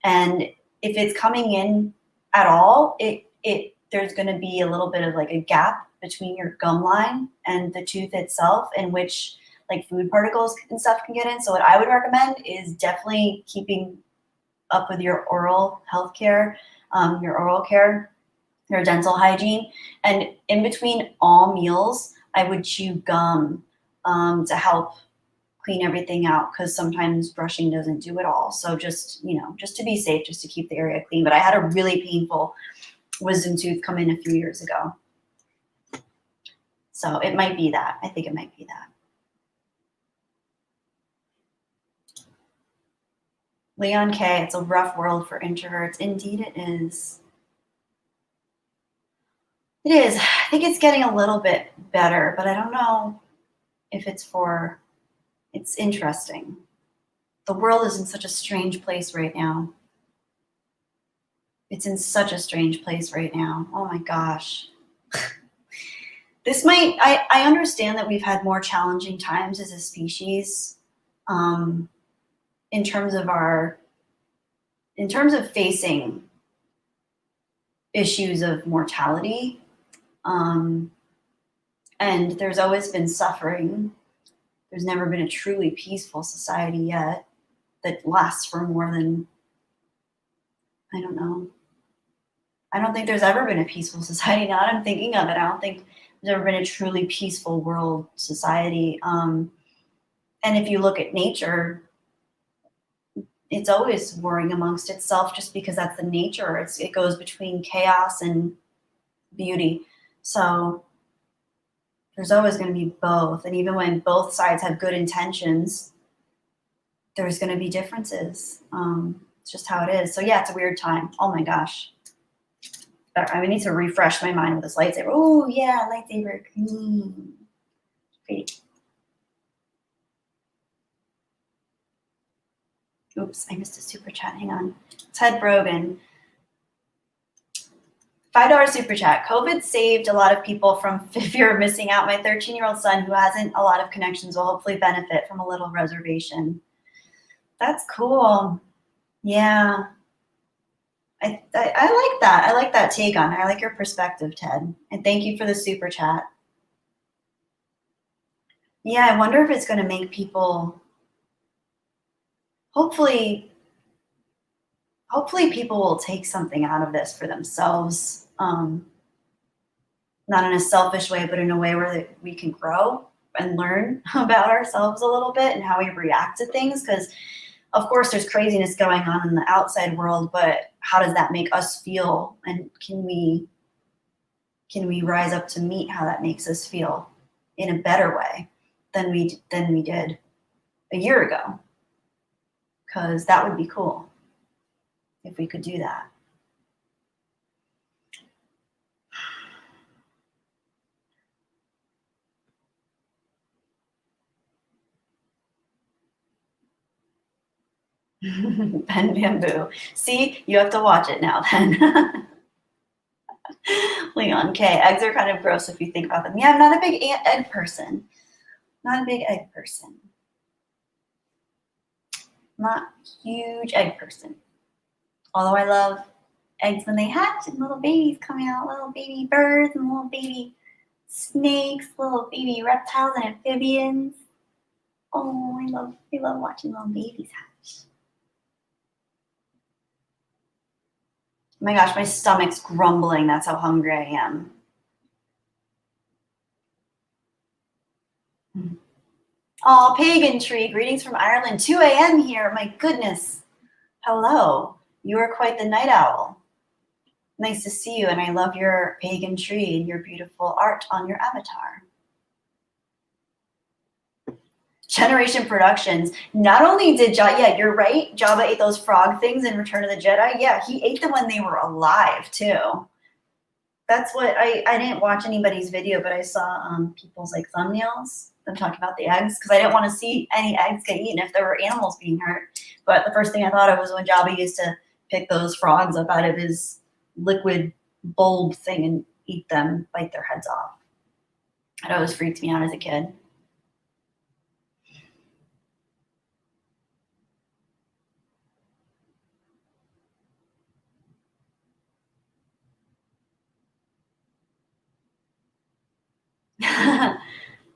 And if it's coming in at all, there's going to be a little bit of like a gap between your gum line and the tooth itself, in which like food particles and stuff can get in. So what I would recommend is definitely keeping up with your oral health care, your oral care, your dental hygiene. And in between all meals, I would chew gum to help clean everything out, because sometimes brushing doesn't do it all. So just, just to be safe, just to keep the area clean. But I had a really painful wisdom tooth come in a few years ago. So it might be that. I think it might be that. Leon K, it's a rough world for introverts. Indeed it is. It is. I think it's getting a little bit better, but I don't know if it's interesting. The world is in such a strange place right now. It's in such a strange place right now. Oh my gosh. I understand that we've had more challenging times as a species, in terms of facing issues of mortality. And there's always been suffering. There's never been a truly peaceful society yet that lasts for more than, I don't know. I don't think there's ever been a peaceful society. Now that I'm thinking of it, I don't think there's ever been a truly peaceful world society. And if you look at nature, it's always warring amongst itself just because that's the nature. It goes between chaos and beauty. So there's always going to be both. And even when both sides have good intentions, there's going to be differences. It's just how it is. So yeah, it's a weird time. Oh my gosh. I need to refresh my mind with this lightsaber. Oh yeah, lightsaber. Great. Oops, I missed a super chat. Hang on. Ted Brogan. $5 super chat. COVID saved a lot of people from fear of missing out. My 13-year-old son, who hasn't a lot of connections, will hopefully benefit from a little reservation. That's cool. Yeah. I like that. I like that take on it. I like your perspective, Ted. And thank you for the super chat. Yeah, I wonder if it's going to make people, hopefully people will take something out of this for themselves. Not in a selfish way, but in a way where we can grow and learn about ourselves a little bit and how we react to things. Because of course there's craziness going on in the outside world, but how does that make us feel? And can we rise up to meet how that makes us feel in a better way than we did a year ago? Because that would be cool if we could do that. Ben Bamboo. See, you have to watch it now then. Leon K. Eggs are kind of gross if you think about them. Yeah, I'm not a big egg person. Not a big egg person. Not a huge egg person. Although I love eggs when they hatch and little babies coming out, little baby birds and little baby snakes, little baby reptiles and amphibians. Oh, I love watching little babies hatch. Oh my gosh, my stomach's grumbling. That's how hungry I am. Oh, pagan tree. Greetings from Ireland. 2 a.m. here. My goodness. Hello. You are quite the night owl. Nice to see you, and I love your pagan tree and your beautiful art on your avatar. Generation Productions. Not only did Jabba, yeah, you're right. Jabba ate those frog things in Return of the Jedi. Yeah, he ate them when they were alive too. That's what I didn't watch anybody's video, but I saw people's like thumbnails, them talking about the eggs, because I didn't want to see any eggs get eaten if there were animals being hurt. But the first thing I thought of was when Jabba used to pick those frogs up out of his liquid bulb thing and eat them, bite their heads off. It always freaked me out as a kid.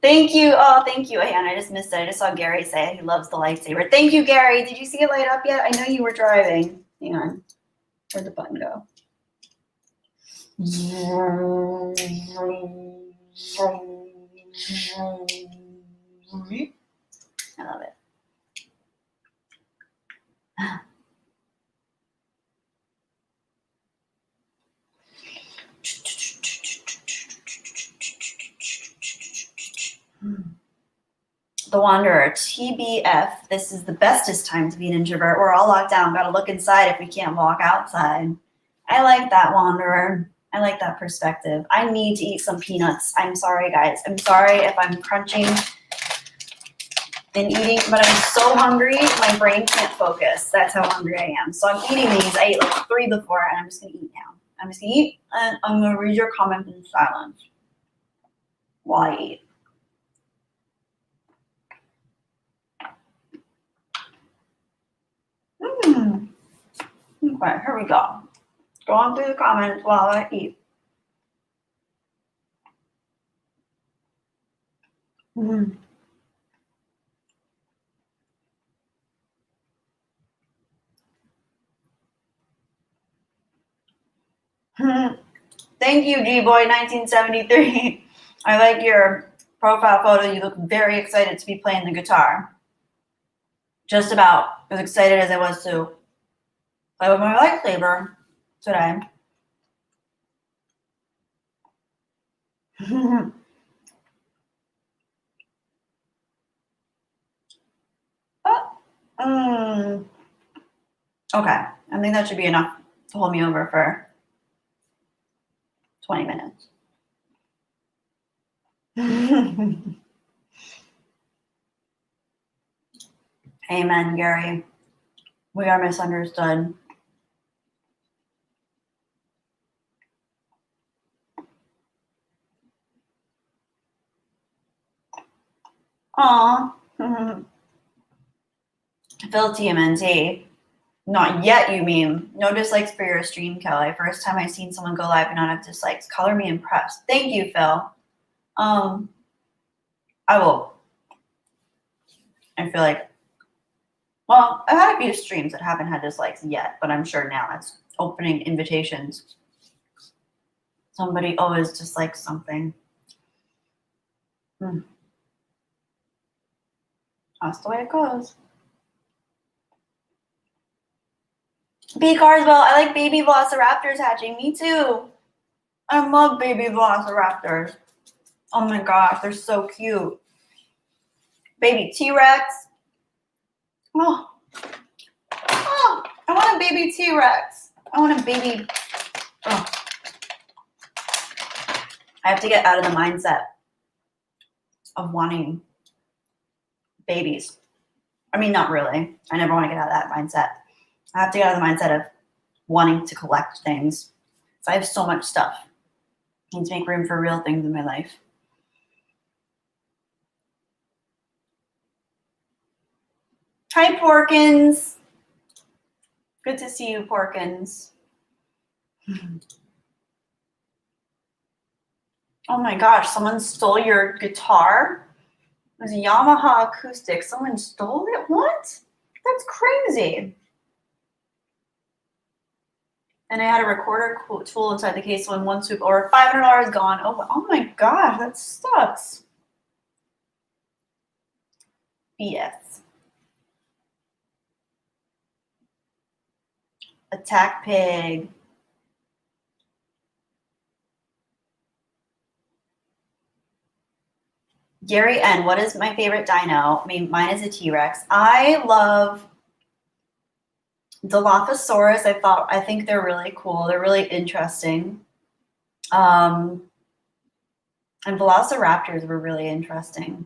Thank you. Oh, thank you, Anne. I just missed it. I just saw Gary say it. He loves the lightsaber. Thank you, Gary. Did you see it light up yet? I know you were driving. Hang on. Where'd the button go? I love it. The Wanderer, TBF, this is the bestest time to be an introvert. We're all locked down. Got to look inside if we can't walk outside. I like that, Wanderer. I like that perspective. I need to eat some peanuts. I'm sorry, guys. I'm sorry if I'm crunching and eating, but I'm so hungry, my brain can't focus. That's how hungry I am. So I'm eating these. I ate like 3 before, and I'm just going to eat now. I'm just going to eat, and I'm going to read your comments in silence while I eat. Okay, here we go. Going through the comments while I eat. Thank you, G-Boy1973. I like your profile photo. You look very excited to be playing the guitar. Just about as excited as I was to play with my lightsaber today. Okay, I think that should be enough to hold me over for 20 minutes. Amen, Gary. We are misunderstood. Aw. Phil TMNT. Not yet, you mean. No dislikes for your stream, Kelly. First time I've seen someone go live and not have dislikes. Color me impressed. Thank you, Phil. I will. I feel like, well, I've had a few streams that haven't had dislikes yet, but I'm sure now it's opening invitations. Somebody always dislikes something. That's the way it goes. B. Carswell, I like baby velociraptors hatching. Me too. I love baby velociraptors. Oh my gosh, they're so cute. Baby T-Rex. Oh, I want a baby T-Rex. I want a baby. Oh. I have to get out of the mindset of wanting babies. I mean, not really. I never want to get out of that mindset. I have to get out of the mindset of wanting to collect things. So I have so much stuff. I need to make room for real things in my life. Hi, Porkins. Good to see you, Porkins. Oh my gosh, someone stole your guitar? It was a Yamaha acoustic. Someone stole it? What? That's crazy. And I had a recorder tool inside the case, so in one swoop, over $500 is gone. Oh my gosh, that sucks. BS. Attack Pig. Gary N, what is my favorite dino? I mean, mine is a T-Rex. I love Dilophosaurus. I think they're really cool. They're really interesting. And Velociraptors were really interesting.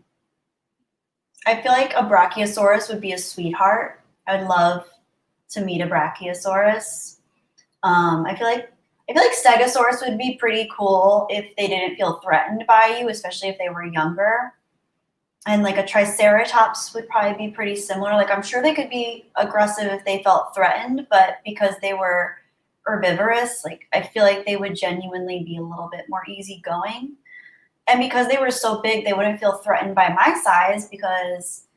I feel like a Brachiosaurus would be a sweetheart. I would love to meet a Brachiosaurus. I feel like Stegosaurus would be pretty cool if they didn't feel threatened by you, especially if they were younger. And like a Triceratops would probably be pretty similar. Like I'm sure they could be aggressive if they felt threatened, but because they were herbivorous, like I feel like they would genuinely be a little bit more easygoing. And because they were so big, they wouldn't feel threatened by my size because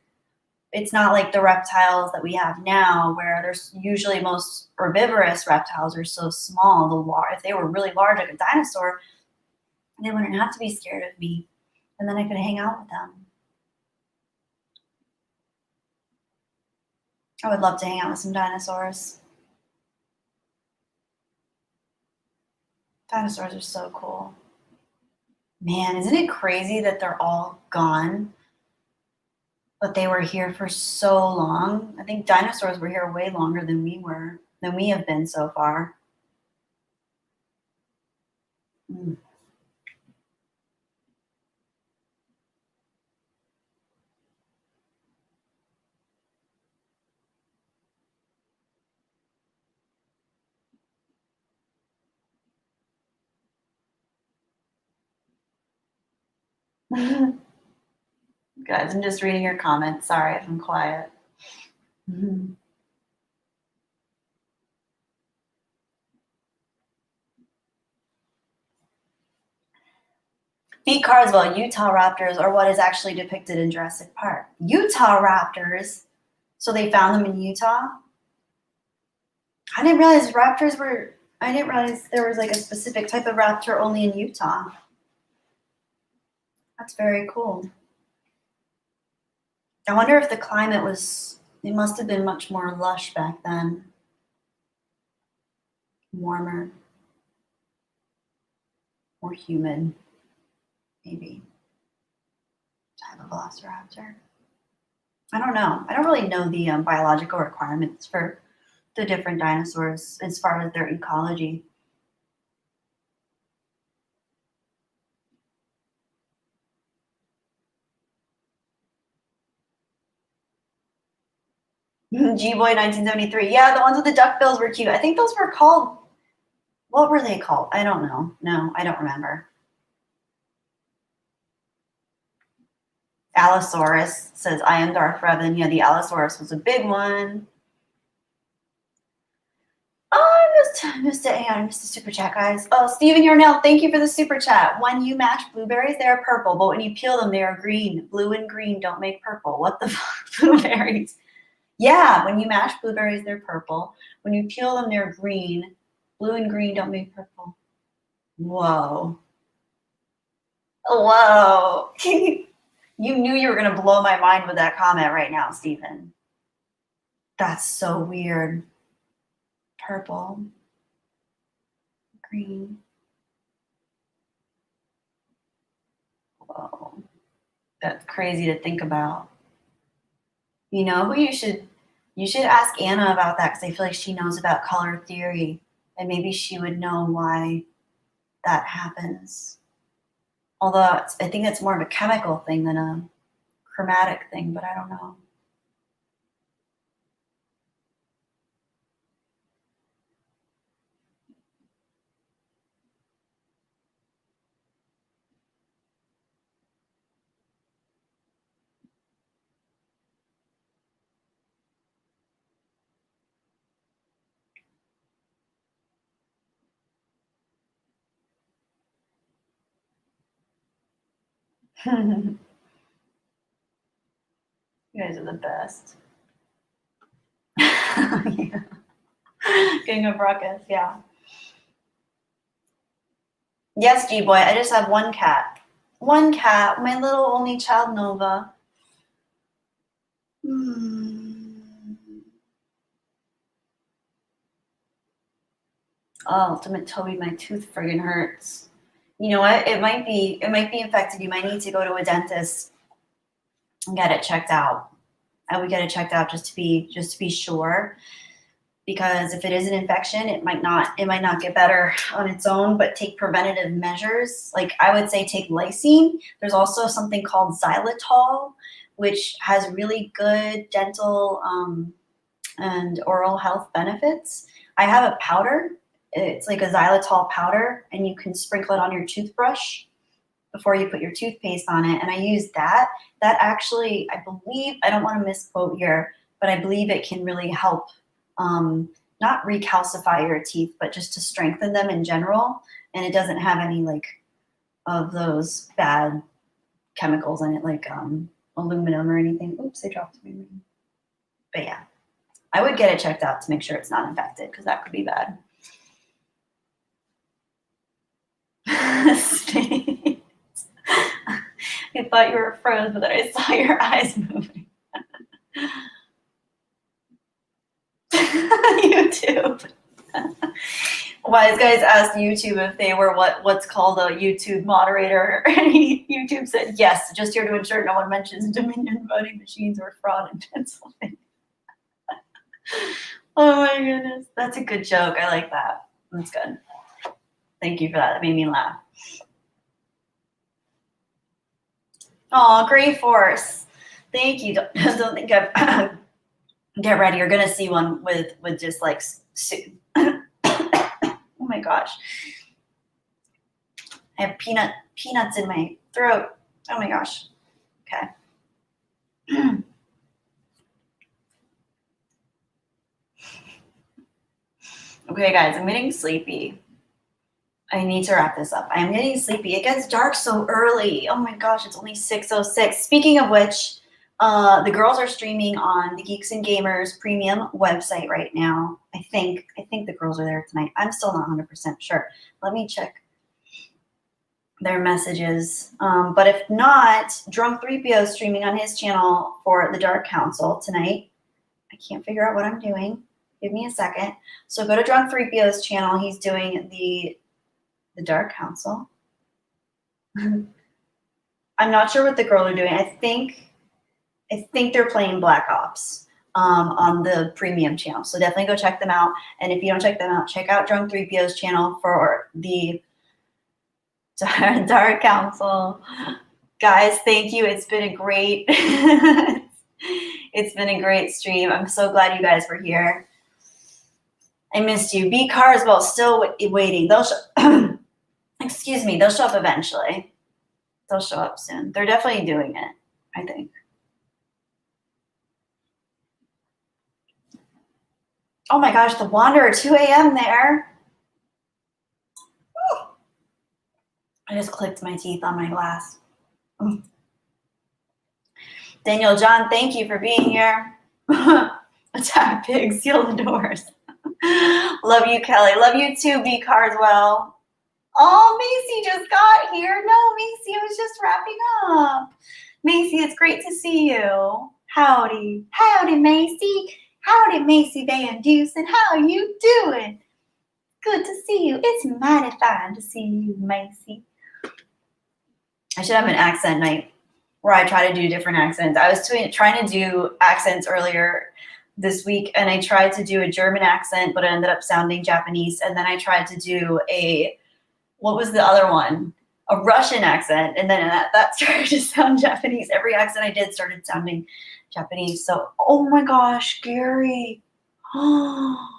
it's not like the reptiles that we have now where there's usually most herbivorous reptiles are so small. If they were really large like a dinosaur, they wouldn't have to be scared of me. And then I could hang out with them. I would love to hang out with some dinosaurs. Dinosaurs are so cool. Man, isn't it crazy that they're all gone? But they were here for so long. I think dinosaurs were here way longer than we have been so far. Mm. Guys, I'm just reading your comments. Sorry if I'm quiet. Pete Carswell, Utah raptors are what is actually depicted in Jurassic Park. Utah raptors? So they found them in Utah? I didn't realize there was like a specific type of raptor only in Utah. That's very cool. I wonder if the climate it must have been much more lush back then. Warmer. More humid, maybe. Type of velociraptor. I don't know. I don't really know the biological requirements for the different dinosaurs as far as their ecology. G-Boy 1973. Yeah, the ones with the duckbills were cute. I think those were called, what were they called? I don't know. No, I don't remember. Allosaurus says, I am Darth Revan. Yeah, the Allosaurus was a big one. Oh, I missed it. Hang on, I missed the super chat, guys. Oh, Stephen Yarnell, thank you for the super chat. When you mash blueberries, they are purple, but when you peel them, they are green. Blue and green don't make purple. What the fuck? Blueberries. Yeah, when you mash blueberries, they're purple. When you peel them, they're green. Blue and green don't make purple. Whoa. Whoa. You knew you were going to blow my mind with that comment right now, Stephen. That's so weird. Purple. Green. Whoa. That's crazy to think about. You know who you should ask Anna about that, because I feel like she knows about color theory, and maybe she would know why that happens. Although I think it's more of a chemical thing than a chromatic thing, but I don't know. You guys are the best. Yeah. King of Ruckus, yeah. Yes, G-Boy, I just have one cat. One cat, my little only child, Nova. Oh, ultimate Toby, my tooth friggin' hurts. You know what? It might be infected. You might need to go to a dentist and get it checked out. I would get it checked out just to be sure. Because if it is an infection, it might not get better on its own, but take preventative measures. Like I would say take lysine. There's also something called xylitol, which has really good dental and oral health benefits. I have a powder. It's like a xylitol powder, and you can sprinkle it on your toothbrush before you put your toothpaste on it. And I use that. That actually, I believe, I don't want to misquote here, but I believe it can really help not recalcify your teeth, but just to strengthen them in general. And it doesn't have any like of those bad chemicals in it, like aluminum or anything. Oops, I dropped my ring. But yeah, I would get it checked out to make sure it's not infected, because that could be bad. I thought you were froze, but then I saw your eyes moving. YouTube. Wise guys asked YouTube if they were what's called a YouTube moderator. And YouTube said yes, just here to ensure no one mentions Dominion voting machines or fraud in Pennsylvania. Oh my goodness, that's a good joke. I like that. That's good. Thank you for that. That made me laugh. Oh, Gray Force. Thank you. Don't think I've get ready. You're gonna see one with just like oh my gosh. I have peanuts in my throat. Oh my gosh. Okay. Okay, guys, I'm getting sleepy. I need to wrap this up. I'm getting sleepy. It gets dark so early. Oh my gosh, it's only 6:06. Speaking of which, the girls are streaming on the Geeks and Gamers premium website right now. I think the girls are there tonight. I'm still not 100% sure. Let me check their messages. But if not, Drunk 3PO is streaming on his channel for the Dark Council tonight. I can't figure out what I'm doing. Give me a second. So go to Drunk 3PO's channel. He's doing the Dark Council. I'm not sure what the girls are doing. I think they're playing Black Ops on the premium channel. So definitely go check them out. And if you don't check them out, check out Drunk 3PO's channel for the Dark Council. Guys, thank you. It's been a great it's been a great stream. I'm so glad you guys were here. I missed you. B Carswell still waiting. They'll excuse me, they'll show up eventually. They'll show up soon. They're definitely doing it, I think. Oh my gosh, the Wanderer, 2 a.m. there. Whew. I just clicked my teeth on my glass. Daniel John, thank you for being here. Attack Pig, seal the doors. Love you, Kelly. Love you too, B Carswell. Oh, Macy just got here. No, Macy, I was just wrapping up. Macy, it's great to see you. Howdy. Howdy, Macy. Howdy, Macy Van Dusen. How are you doing? Good to see you. It's mighty fine to see you, Macy. I should have an accent night where I try to do different accents. I was trying to do accents earlier this week, and I tried to do a German accent, but it ended up sounding Japanese. And then I tried to do what was the other one? A Russian accent. And then that started to sound Japanese. Every accent I did started sounding Japanese. So, oh my gosh, Gary. Oh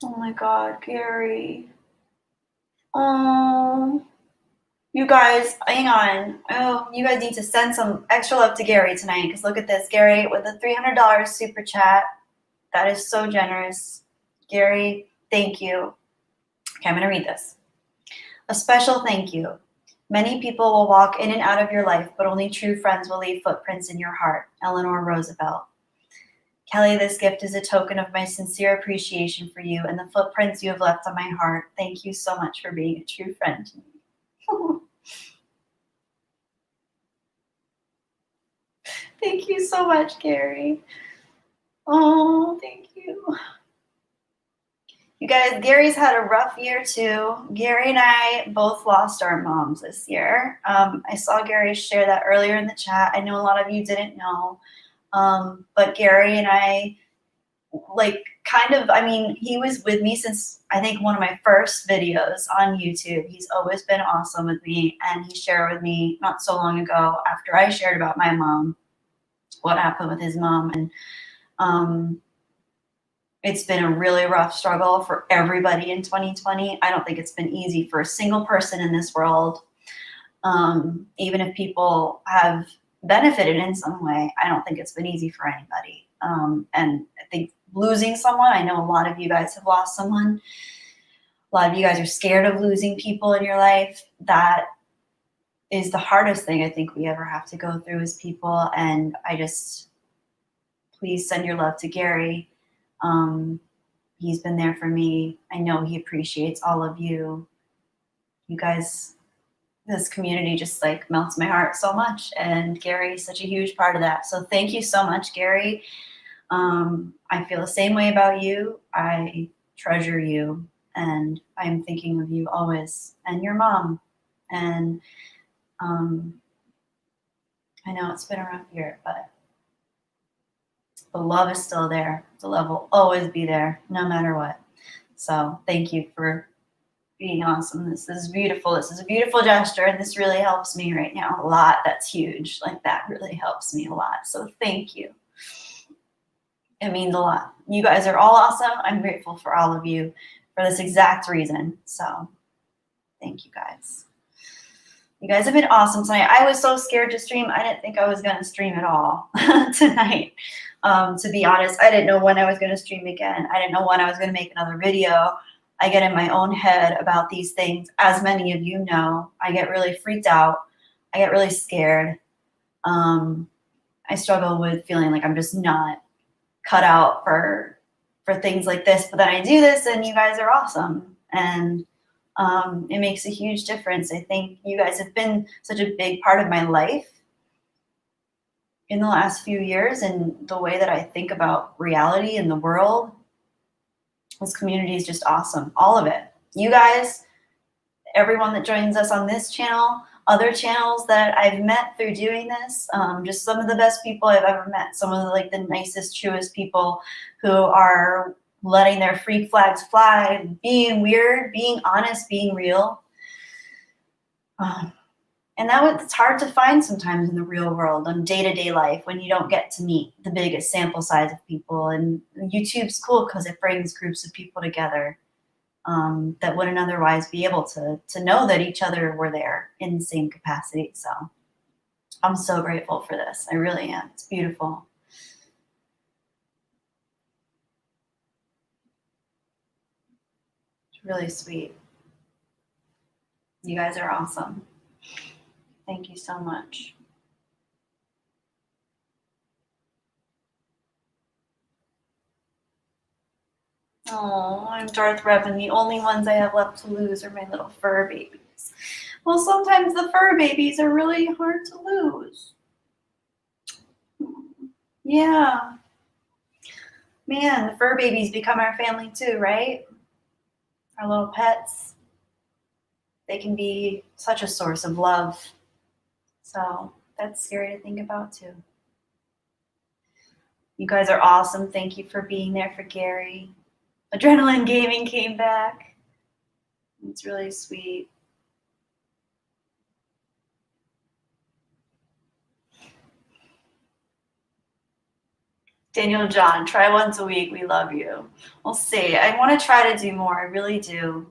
my God, Gary. Oh, you guys, hang on. Oh, you guys need to send some extra love to Gary tonight, because look at this. Gary with a $300 super chat. That is so generous. Gary, thank you. Okay, I'm going to read this. A special thank you. Many people will walk in and out of your life, but only true friends will leave footprints in your heart. Eleanor Roosevelt. Kelly, this gift is a token of my sincere appreciation for you and the footprints you have left on my heart. Thank you so much for being a true friend to me. Thank you so much, Gary. Oh, thank you. You guys, Gary's had a rough year too. Gary and I both lost our moms this year. I saw Gary share that earlier in the chat. I know a lot of you didn't know. But Gary and I, he was with me since I think one of my first videos on YouTube. He's always been awesome with me, and he shared with me not so long ago after I shared about my mom, what happened with his mom. And it's been a really rough struggle for everybody in 2020. I don't think it's been easy for a single person in this world. Even if people have benefited in some way, I don't think it's been easy for anybody. And I think losing someone, I know a lot of you guys have lost someone. A lot of you guys are scared of losing people in your life. That is the hardest thing I think we ever have to go through as people. And please send your love to Gary. He's been there for me. I know he appreciates all of you. You guys, this community just melts my heart so much, and Gary is such a huge part of that. So thank you so much, Gary. I feel the same way about you. I treasure you, and I'm thinking of you always, and your mom. And I know it's been a rough year, but the love is still there. The love will always be there, no matter what. So thank you for being awesome. This is beautiful. This is a beautiful gesture, and this really helps me right now a lot. That's huge. Like, that really helps me a lot. So thank you. It means a lot. You guys are all awesome. I'm grateful for all of you for this exact reason. So thank you guys. You guys have been awesome tonight. I was so scared to stream. I didn't think I was going to stream at all tonight. To be honest, I didn't know when I was going to stream again. I didn't know when I was going to make another video. I get in my own head about these things. As many of you know, I get really freaked out. I get really scared. I struggle with feeling like I'm just not cut out for things like this. But then I do this, and you guys are awesome. And it makes a huge difference. I think you guys have been such a big part of my life in the last few years, and the way that I think about reality and the world. This community is just awesome. All of it. You guys, everyone that joins us on this channel, other channels that I've met through doing this, just some of the best people I've ever met. Some of the nicest, truest people who are letting their freak flags fly, being weird, being honest, being real. And it's hard to find sometimes in the real world, on day-to-day life, when you don't get to meet the biggest sample size of people. And YouTube's cool because it brings groups of people together that wouldn't otherwise be able to know that each other were there in the same capacity. So I'm so grateful for this. I really am. It's beautiful. It's really sweet. You guys are awesome. Thank you so much. Oh, I'm Darth Rev, and the only ones I have left to lose are my little fur babies. Well, sometimes the fur babies are really hard to lose. Yeah. Man, the fur babies become our family too, right? Our little pets. They can be such a source of love. So that's scary to think about too. You guys are awesome. Thank you for being there for Gary. Adrenaline Gaming came back. It's really sweet. Daniel John, try once a week. We love you. We'll see. I want to try to do more. I really do.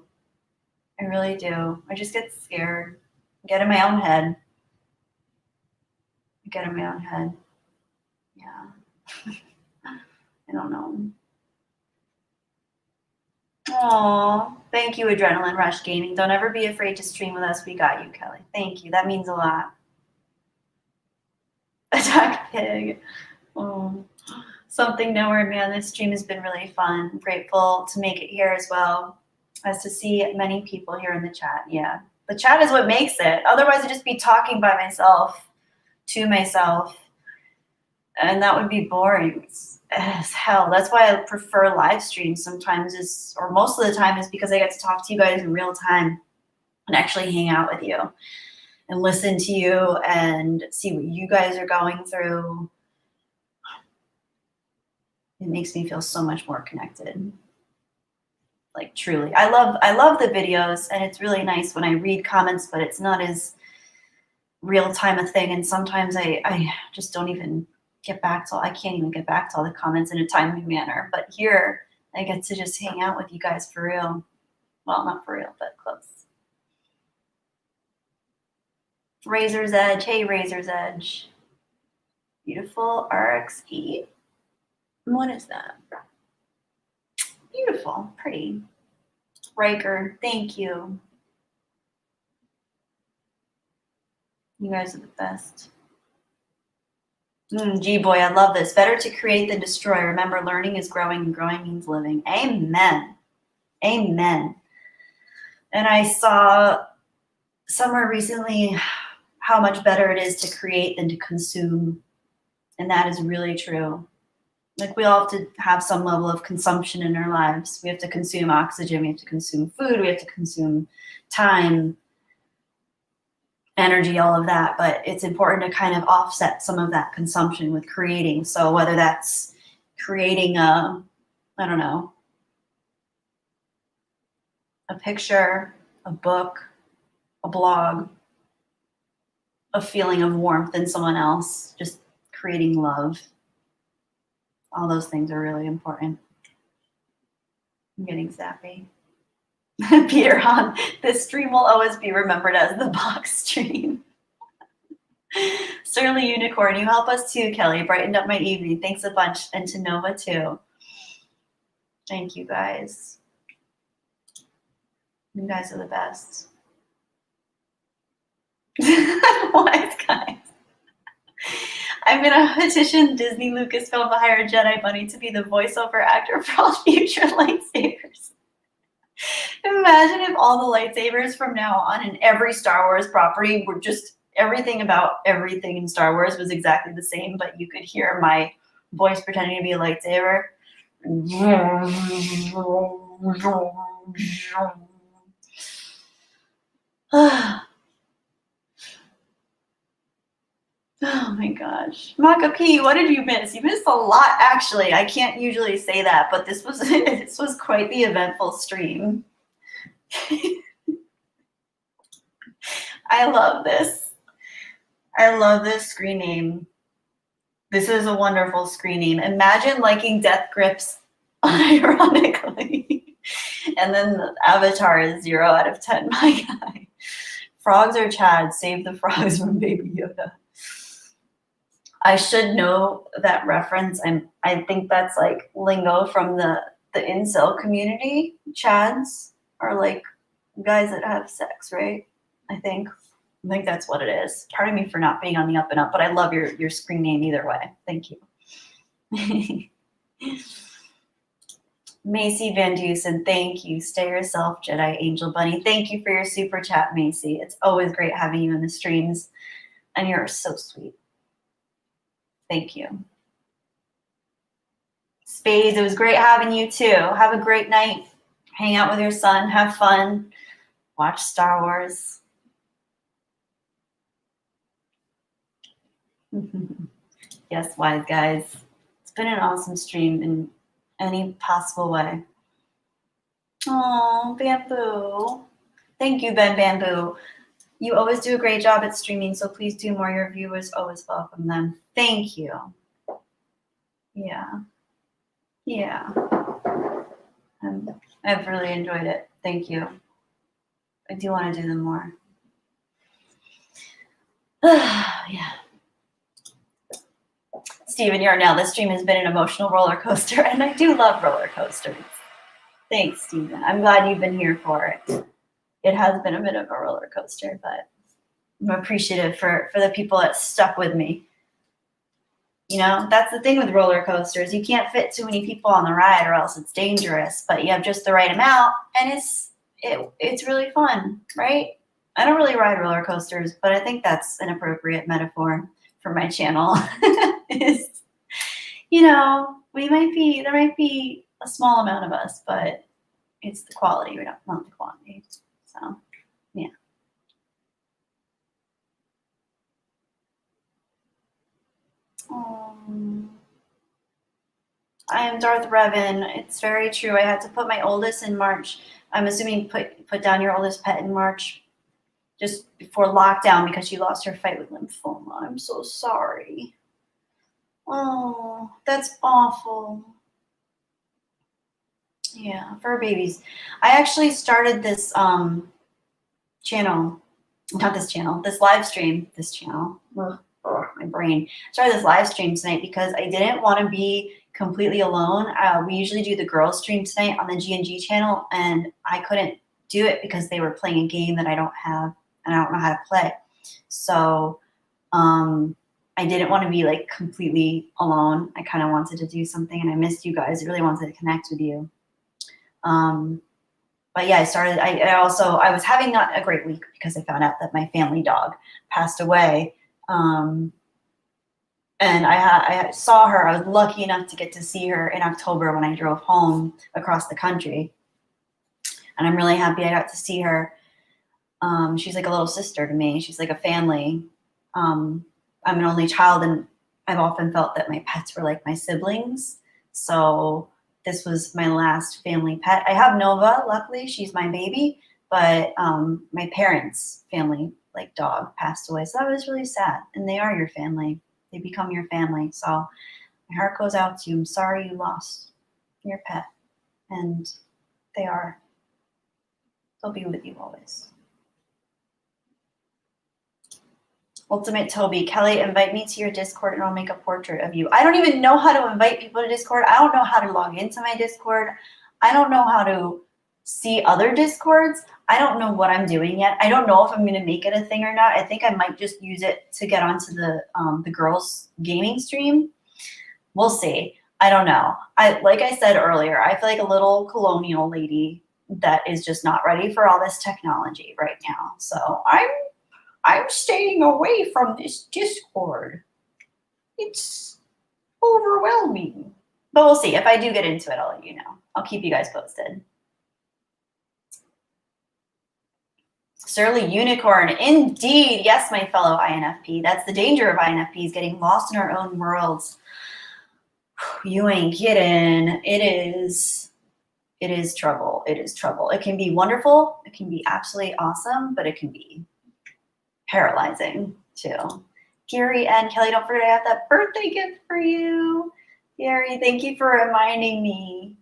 I really do. I just get scared. I get in my own head. Yeah. I don't know. Aw, thank you, Adrenaline Rush Gaming. Don't ever be afraid to stream with us. We got you, Kelly. Thank you. That means a lot. Attack Pig. Oh, something nowhere, man. This stream has been really fun. I'm grateful to make it here as well as to see many people here in the chat. Yeah, the chat is what makes it. Otherwise, I'd just be talking by myself, to myself, and that would be boring as hell. That's why I prefer live streams sometimes, or most of the time, is because I get to talk to you guys in real time and actually hang out with you and listen to you and see what you guys are going through. It makes me feel so much more connected. Like, truly. I love the videos, and it's really nice when I read comments, but it's not as real time a thing. And sometimes I just don't even I can't even get back to all the comments in a timely manner. But here I get to just hang out with you guys for real. Well, not for real, but close. Razor's Edge. Hey, Razor's Edge. Beautiful RXE. What is that? Beautiful. Pretty. Riker. Thank you. You guys are the best. G-Boy, I love this. Better to create than destroy. Remember, learning is growing, and growing means living. Amen. Amen. And I saw somewhere recently how much better it is to create than to consume. And that is really true. Like we all have to have some level of consumption in our lives. We have to consume oxygen, we have to consume food, we have to consume time, energy, all of that. But it's important to kind of offset some of that consumption with creating. So whether that's creating a, I don't know, a picture, a book, a blog, a feeling of warmth in someone else, just creating love. All those things are really important. I'm getting zappy. Peter Hahn, this stream will always be remembered as the box stream. Surly Unicorn, you help us too, Kelly. Brightened up my evening. Thanks a bunch. And to Nova too. Thank you guys. You guys are the best. Wise guys. I'm gonna petition Disney Lucasfilm to hire Jedi Bunny to be the voiceover actor for all future lightsabers. Imagine if all the lightsabers from now on in every Star Wars property were just everything about everything in Star Wars was exactly the same, but you could hear my voice pretending to be a lightsaber. Oh my gosh. Maka P, what did you miss? You missed a lot, actually. I can't usually say that, but this was quite the eventful stream. I love this. I love this screen name. This is a wonderful screen name. Imagine liking Death Grips unironically. And then the avatar is 0 out of 10, my guy. Frogs are Chad. Save the frogs from Baby Yoda. I should know that reference. I think that's like lingo from the incel community. Chads are like guys that have sex, right? I think that's what it is. Pardon me for not being on the up and up, but I love your screen name either way. Thank you. Macy Van Dusen, thank you. Stay yourself, Jedi Angel Bunny. Thank you for your super chat, Macy. It's always great having you in the streams, and you're so sweet. Thank you. Spades, it was great having you too. Have a great night. Hang out with your son. Have fun. Watch Star Wars. Yes, wise guys. It's been an awesome stream in any possible way. Oh, Bamboo. Thank you, Ben Bamboo. You always do a great job at streaming, so please do more. Your viewers always welcome them. Thank you. Yeah. Yeah. I've really enjoyed it. Thank you. I do want to do them more. Yeah. Stephen Yarnell, this stream has been an emotional roller coaster, and I do love roller coasters. Thanks, Stephen. I'm glad you've been here for it. It has been a bit of a roller coaster, but I'm appreciative for the people that stuck with me. You know, that's the thing with roller coasters. You can't fit too many people on the ride or else it's dangerous, but you have just the right amount, and it's really fun, right? I don't really ride roller coasters, but I think that's an appropriate metaphor for my channel. Is, you know, there might be a small amount of us, but it's the quality, we don't want the quantity. So, yeah. I am Darth Revan. It's very true. I had to put my oldest in March. I'm assuming put down your oldest pet in March, just before lockdown because she lost her fight with lymphoma. I'm so sorry. Oh, that's awful. Yeah, fur babies. I actually started this channel, not this channel, this live stream, this channel. Ugh, my brain. Started this live stream tonight because I didn't want to be completely alone. We usually do the girls stream tonight on the G&G channel, and I couldn't do it because they were playing a game that I don't have and I don't know how to play. So I didn't want to be like completely alone. I kind of wanted to do something, and I missed you guys. I really wanted to connect with you. But yeah, I was having not a great week because I found out that my family dog passed away. And I saw her. I was lucky enough to get to see her in October when I drove home across the country. And I'm really happy I got to see her. She's like a little sister to me. She's like a family. I'm an only child, and I've often felt that my pets were like my siblings. So this was my last family pet. I have Nova, luckily, she's my baby, but my parents' family, like dog, passed away. So that was really sad. And they are your family. They become your family. So my heart goes out to you. I'm sorry you lost your pet. And they'll be with you always. Ultimate Toby, Kelly, invite me to your Discord and I'll make a portrait of you. I don't even know how to invite people to Discord. I don't know how to log into my Discord. I don't know how to see other Discords. I don't know what I'm doing yet. I don't know if I'm going to make it a thing or not. I think I might just use it to get onto the girls' gaming stream. We'll see. I don't know. Like I said earlier, I feel like a little colonial lady that is just not ready for all this technology right now. So I'm staying away from this Discord. It's overwhelming. But we'll see. If I do get into it, I'll let you know. I'll keep you guys posted. Surly Unicorn, indeed. Yes, my fellow INFP. That's the danger of INFPs, getting lost in our own worlds. You ain't kidding. It is trouble. It is trouble. It can be wonderful. It can be absolutely awesome, but it can be paralyzing too. Gary and Kelly, don't forget I have that birthday gift for you. Gary, thank you for reminding me.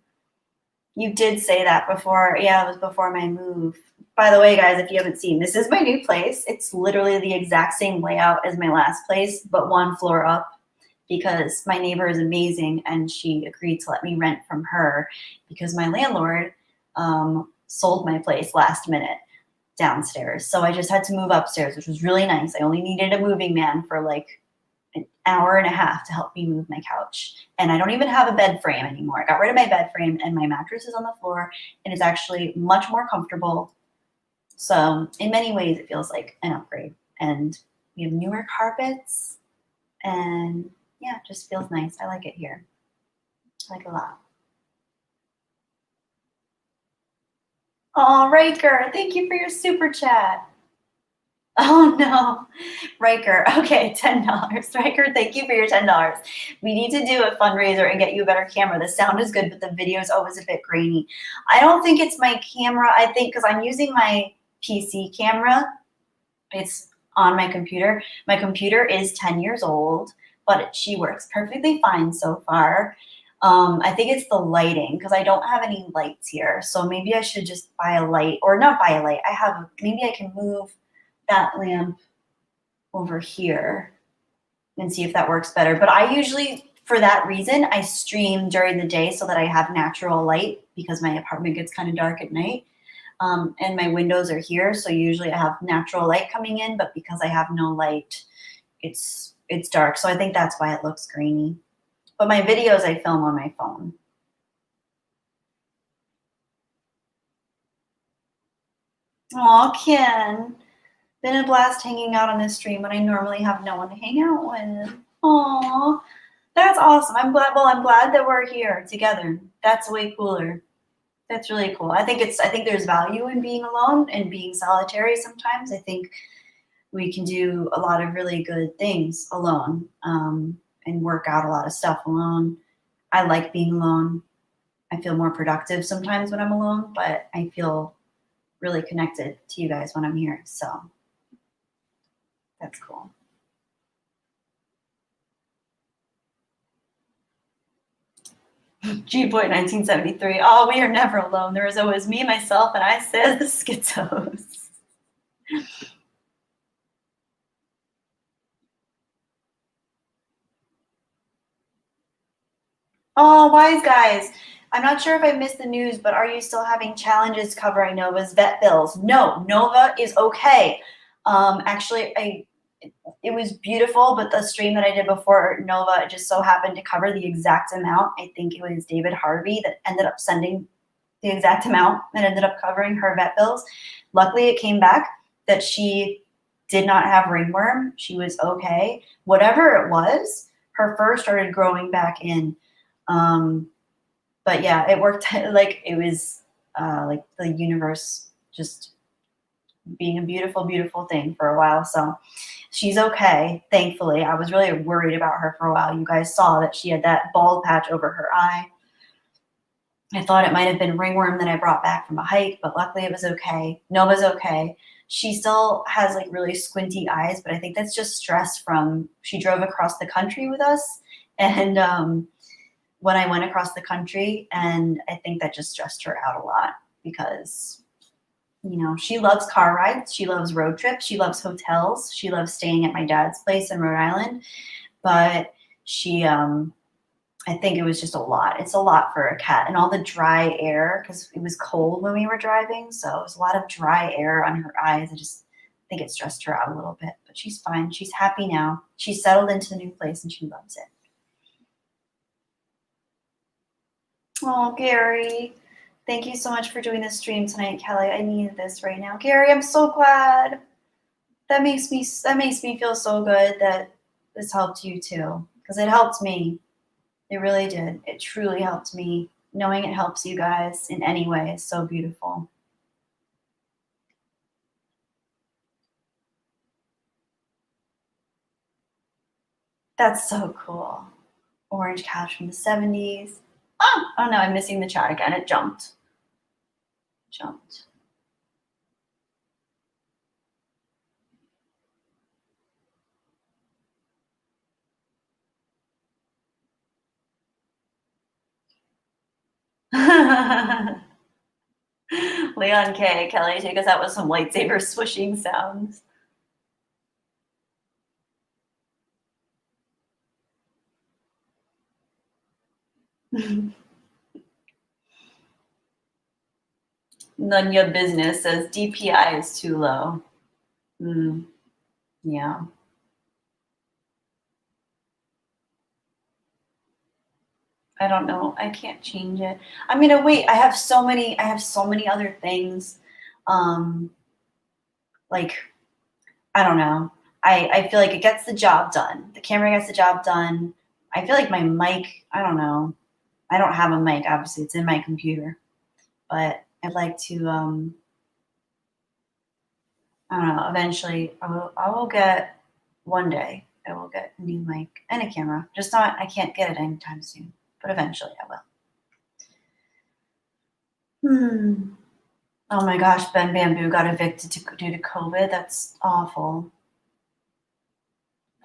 You did say that before. Yeah, it was before my move. By the way, guys, if you haven't seen, this is my new place. It's literally the exact same layout as my last place, but one floor up, because my neighbor is amazing and she agreed to let me rent from her because my landlord sold my place last minute downstairs. So I just had to move upstairs, which was really nice. I only needed a moving man for like an hour and a half to help me move my couch. And I don't even have a bed frame anymore. I got rid of my bed frame and my mattress is on the floor and it's actually much more comfortable. So in many ways, it feels like an upgrade. And we have newer carpets and yeah, it just feels nice. I like it here. I like it a lot. Oh, Riker, thank you for your super chat. Oh no, Riker. Okay, $10. Riker, thank you for your $10. We need to do a fundraiser and get you a better camera. The sound is good, but the video is always a bit grainy. I don't think it's my camera. I think because I'm using my PC camera, it's on my computer. My computer is 10 years old, but she works perfectly fine so far. I think it's the lighting because I don't have any lights here. So maybe I should just buy a light, or not buy a light. Maybe I can move that lamp over here and see if that works better. But I usually, for that reason, I stream during the day so that I have natural light because my apartment gets kind of dark at night. And my windows are here. So usually I have natural light coming in, but because I have no light, it's dark. So I think that's why it looks grainy. But my videos I film on my phone. Aw, Ken. Been a blast hanging out on this stream when I normally have no one to hang out with. Aw, that's awesome. I'm glad that we're here together. That's way cooler. That's really cool. I think there's value in being alone and being solitary sometimes. I think we can do a lot of really good things alone. And work out a lot of stuff alone. I like being alone. I feel more productive sometimes when I'm alone, but I feel really connected to you guys when I'm here. So that's cool. G-Boy 1973. Oh, we are never alone. There is always me, myself, and I said the schizos. Oh, wise guys. I'm not sure if I missed the news, but are you still having challenges covering Nova's vet bills? No, Nova is okay. Actually, it was beautiful, but the stream that I did before Nova just so happened to cover the exact amount. I think it was David Harvey that ended up sending the exact amount that ended up covering her vet bills. Luckily, it came back that she did not have ringworm. She was okay. Whatever it was, her fur started growing back in. But yeah, it worked. Like it was like the universe just being a beautiful, beautiful thing for a while. So she's okay, thankfully. I was really worried about her for a while. You guys saw that she had that bald patch over her eye. I thought it might have been ringworm that I brought back from a hike, but luckily it was okay. Nova's okay. She still has like really squinty eyes, but I think that's just stress from, she drove across the country with us. And when I went across the country, and I think that just stressed her out a lot because, you know, she loves car rides. She loves road trips. She loves hotels. She loves staying at my dad's place in Rhode Island. But she, I think it was just a lot. It's a lot for a cat, and all the dry air because it was cold when we were driving. So it was a lot of dry air on her eyes. I just think it stressed her out a little bit, but she's fine. She's happy now. She's settled into the new place and she loves it. Oh, Gary, thank you so much for doing this stream tonight, Kelly. I needed this right now. Gary, I'm so glad. That makes me feel so good that this helped you too, because it helped me. It really did. It truly helped me. Knowing it helps you guys in any way is so beautiful. That's so cool. Orange couch from the 70s. Oh no, I'm missing the chat again. It jumped. Leon K. Kelly, take us out with some lightsaber swishing sounds. None of your business says DPI is too low. Yeah. I don't know. I can't change it. I'm gonna wait. I have so many other things. Like, I don't know. I feel like it gets the job done. The camera gets the job done. I feel like my mic, I don't know. I don't have a mic, obviously. It's in my computer. But I'd like to I don't know, eventually I will get one day. I will get a new mic and a camera. Just not, I can't get it anytime soon. But eventually I will. Oh my gosh, Ben Bamboo got evicted due to COVID. That's awful.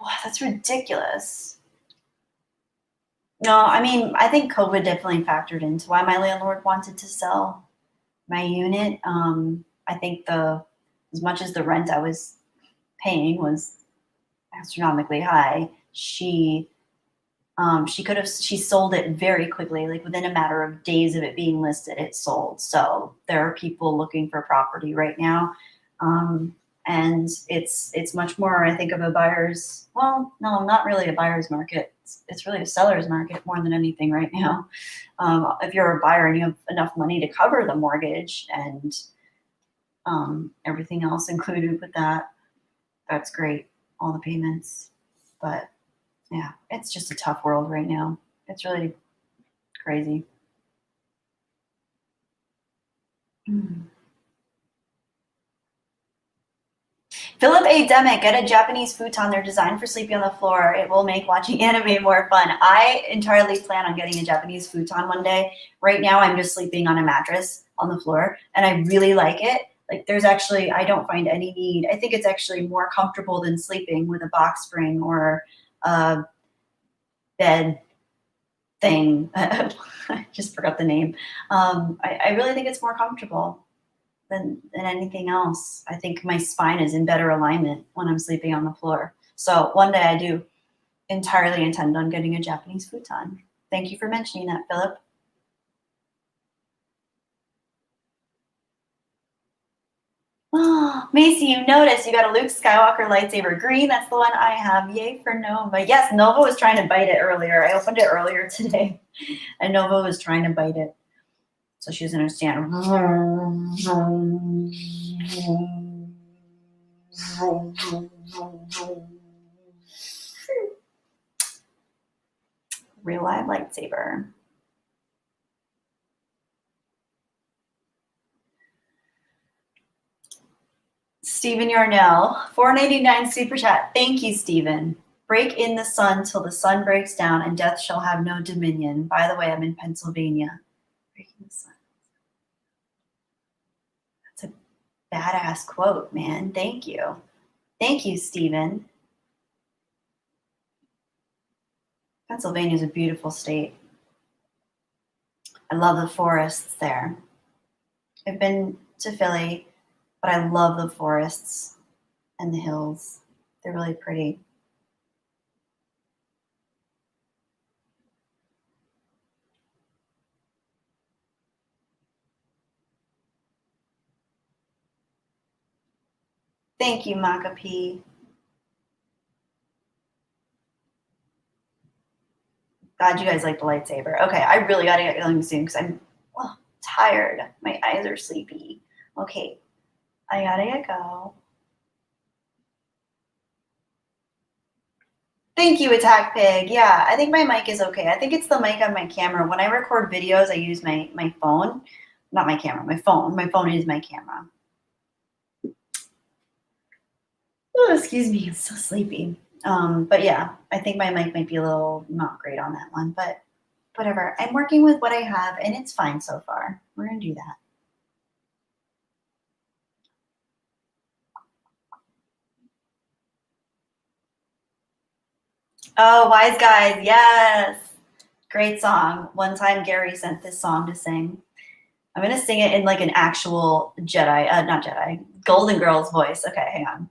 Wow, that's ridiculous. No, I mean, I think COVID definitely factored into why my landlord wanted to sell my unit. I think as much as the rent I was paying was astronomically high, she sold it very quickly, like within a matter of days of it being listed, it sold. So there are people looking for property right now. And it's much more, I think, of a buyer's, well, no, not really a buyer's market. It's really a seller's market more than anything right now. If you're a buyer and you have enough money to cover the mortgage and everything else included with that, that's great, all the payments. But yeah, it's just a tough world right now. It's really crazy. Philip A. Demick, get a Japanese futon. They're designed for sleeping on the floor. It will make watching anime more fun. I entirely plan on getting a Japanese futon one day. Right now, I'm just sleeping on a mattress on the floor, and I really like it. Like, there's actually, I don't find any need. I think it's actually more comfortable than sleeping with a box spring or a bed thing. I just forgot the name. I really think it's more comfortable than anything else. I think my spine is in better alignment when I'm sleeping on the floor. So one day I do entirely intend on getting a Japanese futon. Thank you for mentioning that, Philip. Oh, Macy, you noticed you got a Luke Skywalker lightsaber green. That's the one I have. Yay for Nova. Yes, Nova was trying to bite it earlier. I opened it earlier today, and Nova was trying to bite it. So she doesn't understand. Real live lightsaber. Stephen Yarnell, 4.99 super chat. Thank you, Stephen. Break in the sun till the sun breaks down, and death shall have no dominion. By the way, I'm in Pennsylvania. Breaking the sun. That's a badass quote, man. Thank you. Thank you, Stephen. Pennsylvania is a beautiful state. I love the forests there. I've been to Philly, but I love the forests and the hills. They're really pretty. Thank you, Macapi. God, you guys like the lightsaber. Okay, I really got to get going soon because I'm tired. My eyes are sleepy. Okay, I got to get go. Thank you, Attack Pig. Yeah, I think my mic is okay. I think it's the mic on my camera. When I record videos, I use my phone. Not my camera, my phone. My phone is my camera. Oh, excuse me, I'm so sleepy. But yeah, I think my mic might be a little not great on that one, but whatever. I'm working with what I have, and it's fine so far. We're going to do that. Oh, Wise Guys, yes. Great song. One time Gary sent this song to sing. I'm going to sing it in like an actual not Jedi, Golden Girls voice. Okay, hang on.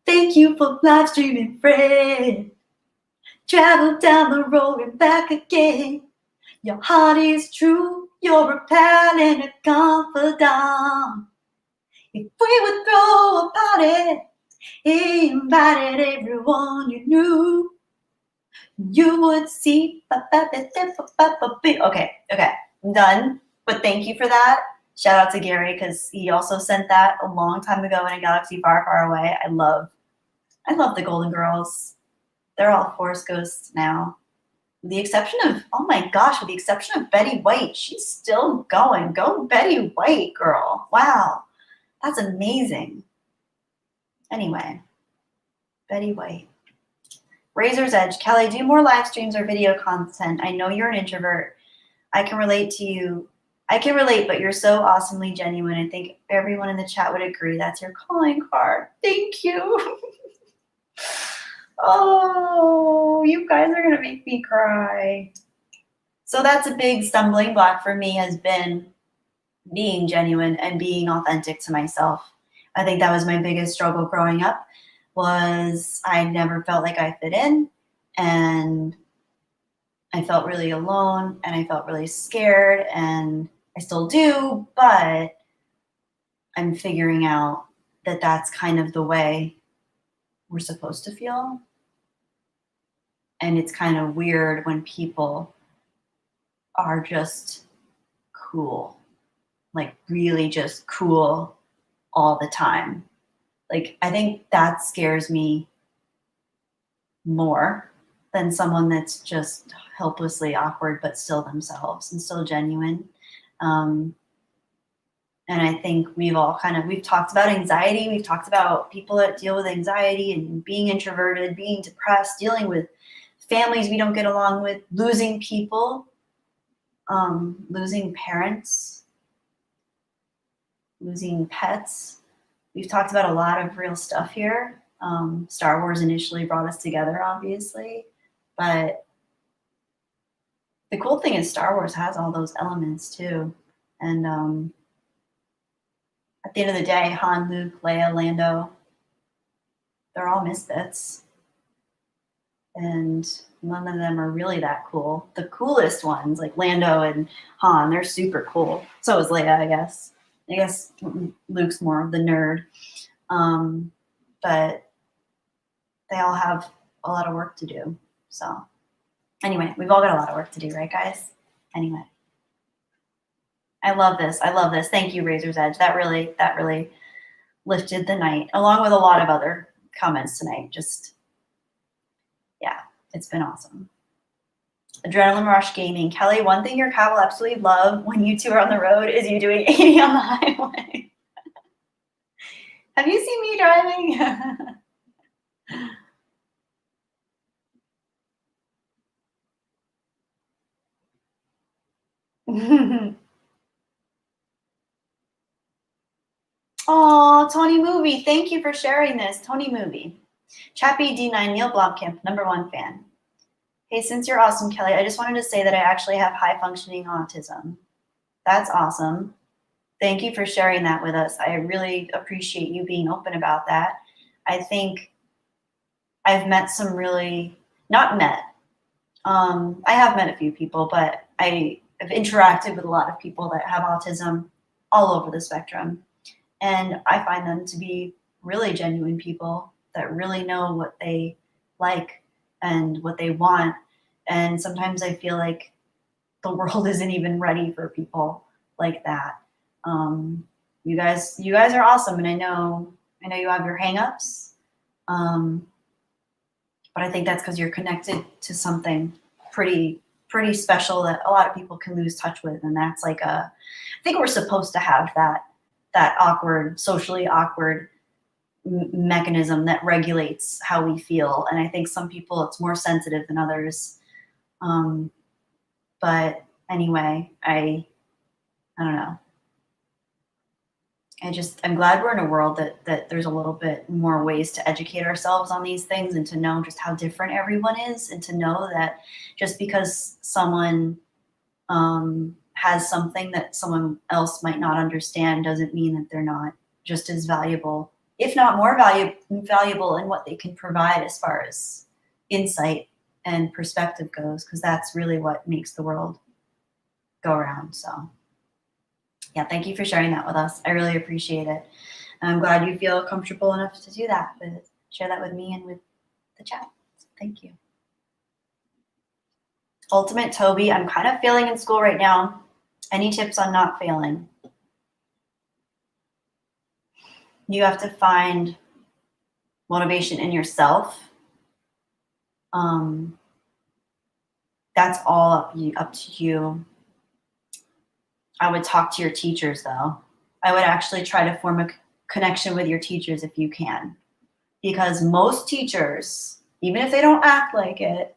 Thank you for live streaming, friend. Travel down the road and back again. Your heart is true. You're a pal and a confidant. If we would throw a party, invited everyone you knew, you would see. Okay, I'm done. But thank you for that. Shout out to Gary because he also sent that a long time ago in a galaxy far, far away. I love the Golden Girls. They're all Force ghosts now. With the exception of, oh my gosh, with the exception of Betty White, she's still going. Go Betty White, girl. Wow. That's amazing. Anyway, Betty White. Razor's Edge. Kelly, do more live streams or video content. I know you're an introvert. I can relate to you. I can relate, but you're so awesomely genuine. I think everyone in the chat would agree. That's your calling card. Thank you. Oh, you guys are going to make me cry. So that's a big stumbling block for me, has been being genuine and being authentic to myself. I think that was my biggest struggle growing up, was I never felt like I fit in, and I felt really alone, and I felt really scared, and I still do, but I'm figuring out that that's kind of the way we're supposed to feel. And it's kind of weird when people are just cool, like really just cool all the time. Like, I think that scares me more than someone that's just helplessly awkward, but still themselves and still genuine. And I think we've talked about anxiety. We've talked about people that deal with anxiety and being introverted, being depressed, dealing with families we don't get along with, losing people, losing parents, losing pets. We've talked about a lot of real stuff here. Star Wars initially brought us together, obviously, but the cool thing is Star Wars has all those elements too. And at the end of the day, Han, Luke, Leia, Lando, they're all misfits. And none of them are really that cool. The coolest ones, like Lando and Han, they're super cool. So is Leia, I guess. I guess Luke's more of the nerd. But they all have a lot of work to do. So anyway, we've all got a lot of work to do, right, guys? Anyway. I love this. I love this. Thank you, Razor's Edge. That really lifted the night, along with a lot of other comments tonight. Just, yeah, it's been awesome. Adrenaline Rush Gaming. Kelly, one thing your cat will absolutely love when you two are on the road is you doing 80 on the highway. Have you seen me driving? Oh, Tony Movie. Thank you for sharing this. Tony Movie. Chappie D9 Neil Blomkamp, #1 fan. Hey, since you're awesome, Kelly, I just wanted to say that I actually have high functioning autism. That's awesome. Thank you for sharing that with us. I really appreciate you being open about that. I think I've met some really, not met, I have met a few people, but I have interacted with a lot of people that have autism all over the spectrum. And I find them to be really genuine people that really know what they like and what they want. And sometimes I feel like the world isn't even ready for people like that. You guys are awesome, and I know you have your hangups, but I think that's because you're connected to something pretty special that a lot of people can lose touch with, and that's like I think we're supposed to have that awkward, socially awkward mechanism that regulates how we feel, and I think some people it's more sensitive than others. But anyway, I don't know. I'm glad we're in a world that there's a little bit more ways to educate ourselves on these things and to know just how different everyone is, and to know that just because someone has something that someone else might not understand doesn't mean that they're not just as valuable, if not more valuable in what they can provide as far as insight and perspective goes, because that's really what makes the world go around. So yeah, thank you for sharing that with us. I really appreciate it. And I'm glad you feel comfortable enough to do that, share that with me and with the chat. So thank you. Ultimate Toby, I'm kind of failing in school right now. Any tips on not failing? You have to find motivation in yourself. That's all up to you. I would talk to your teachers, though. I would actually try to form a connection with your teachers if you can. Because most teachers, even if they don't act like it,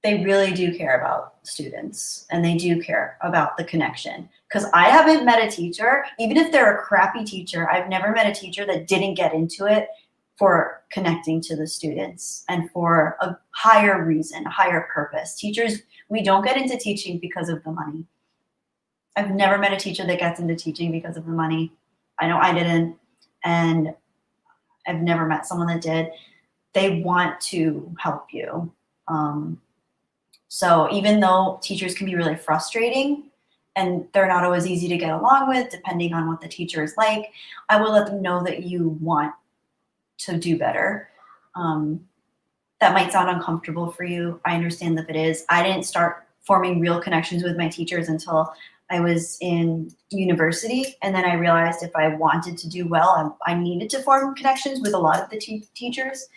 they really do care about students, and they do care about the connection. Because I haven't met a teacher, even if they're a crappy teacher, I've never met a teacher that didn't get into it for connecting to the students and for a higher reason, a higher purpose. Teachers, we don't get into teaching because of the money. I've never met a teacher that gets into teaching because of the money. I know I didn't, and I've never met someone that did. They want to help you. So even though teachers can be really frustrating and they're not always easy to get along with, depending on what the teacher is like, I will let them know that you want to do better. That might sound uncomfortable for you. I understand that it is. I didn't start forming real connections with my teachers until I was in university, and then I realized if I wanted to do well, I needed to form connections with a lot of the teachers.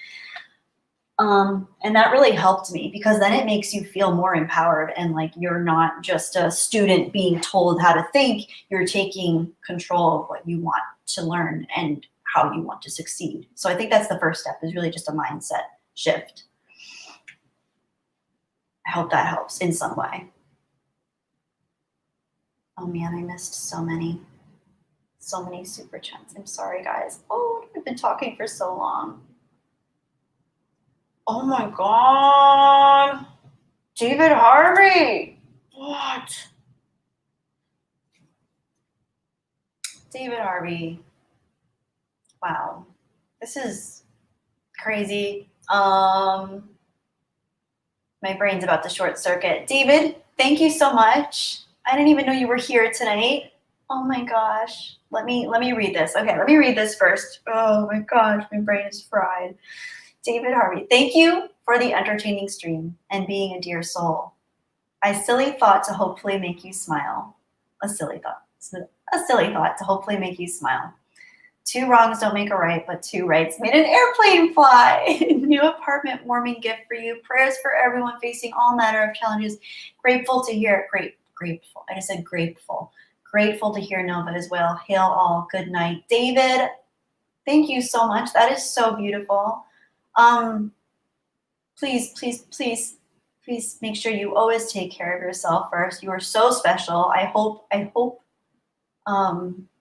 And that really helped me, because then it makes you feel more empowered, and like you're not just a student being told how to think, you're taking control of what you want to learn and how you want to succeed. So I think that's the first step, is really just a mindset shift. I hope that helps in some way. Oh man, I missed so many super chats. I'm sorry, guys. Oh, I've been talking for so long. Oh my God. David Harvey. What? David Harvey. Wow. This is crazy. My brain's about to short circuit. David, thank you so much. I didn't even know you were here tonight. Oh my gosh. Let me read this. Okay, let me read this first. Oh my gosh, my brain is fried. David Harvey, thank you for the entertaining stream and being a dear soul. A silly thought to hopefully make you smile. A silly thought. A silly thought to hopefully make you smile. 2 wrongs don't make a right, but 2 rights made an airplane fly. New apartment warming gift for you. Prayers for everyone facing all manner of challenges. Grateful to hear it. Grateful. I just said grateful. Grateful to hear Nova as well. Hail all. Good night. David, thank you so much. That is so beautiful. Please, please, please, please make sure you always take care of yourself first. You are so special. I hope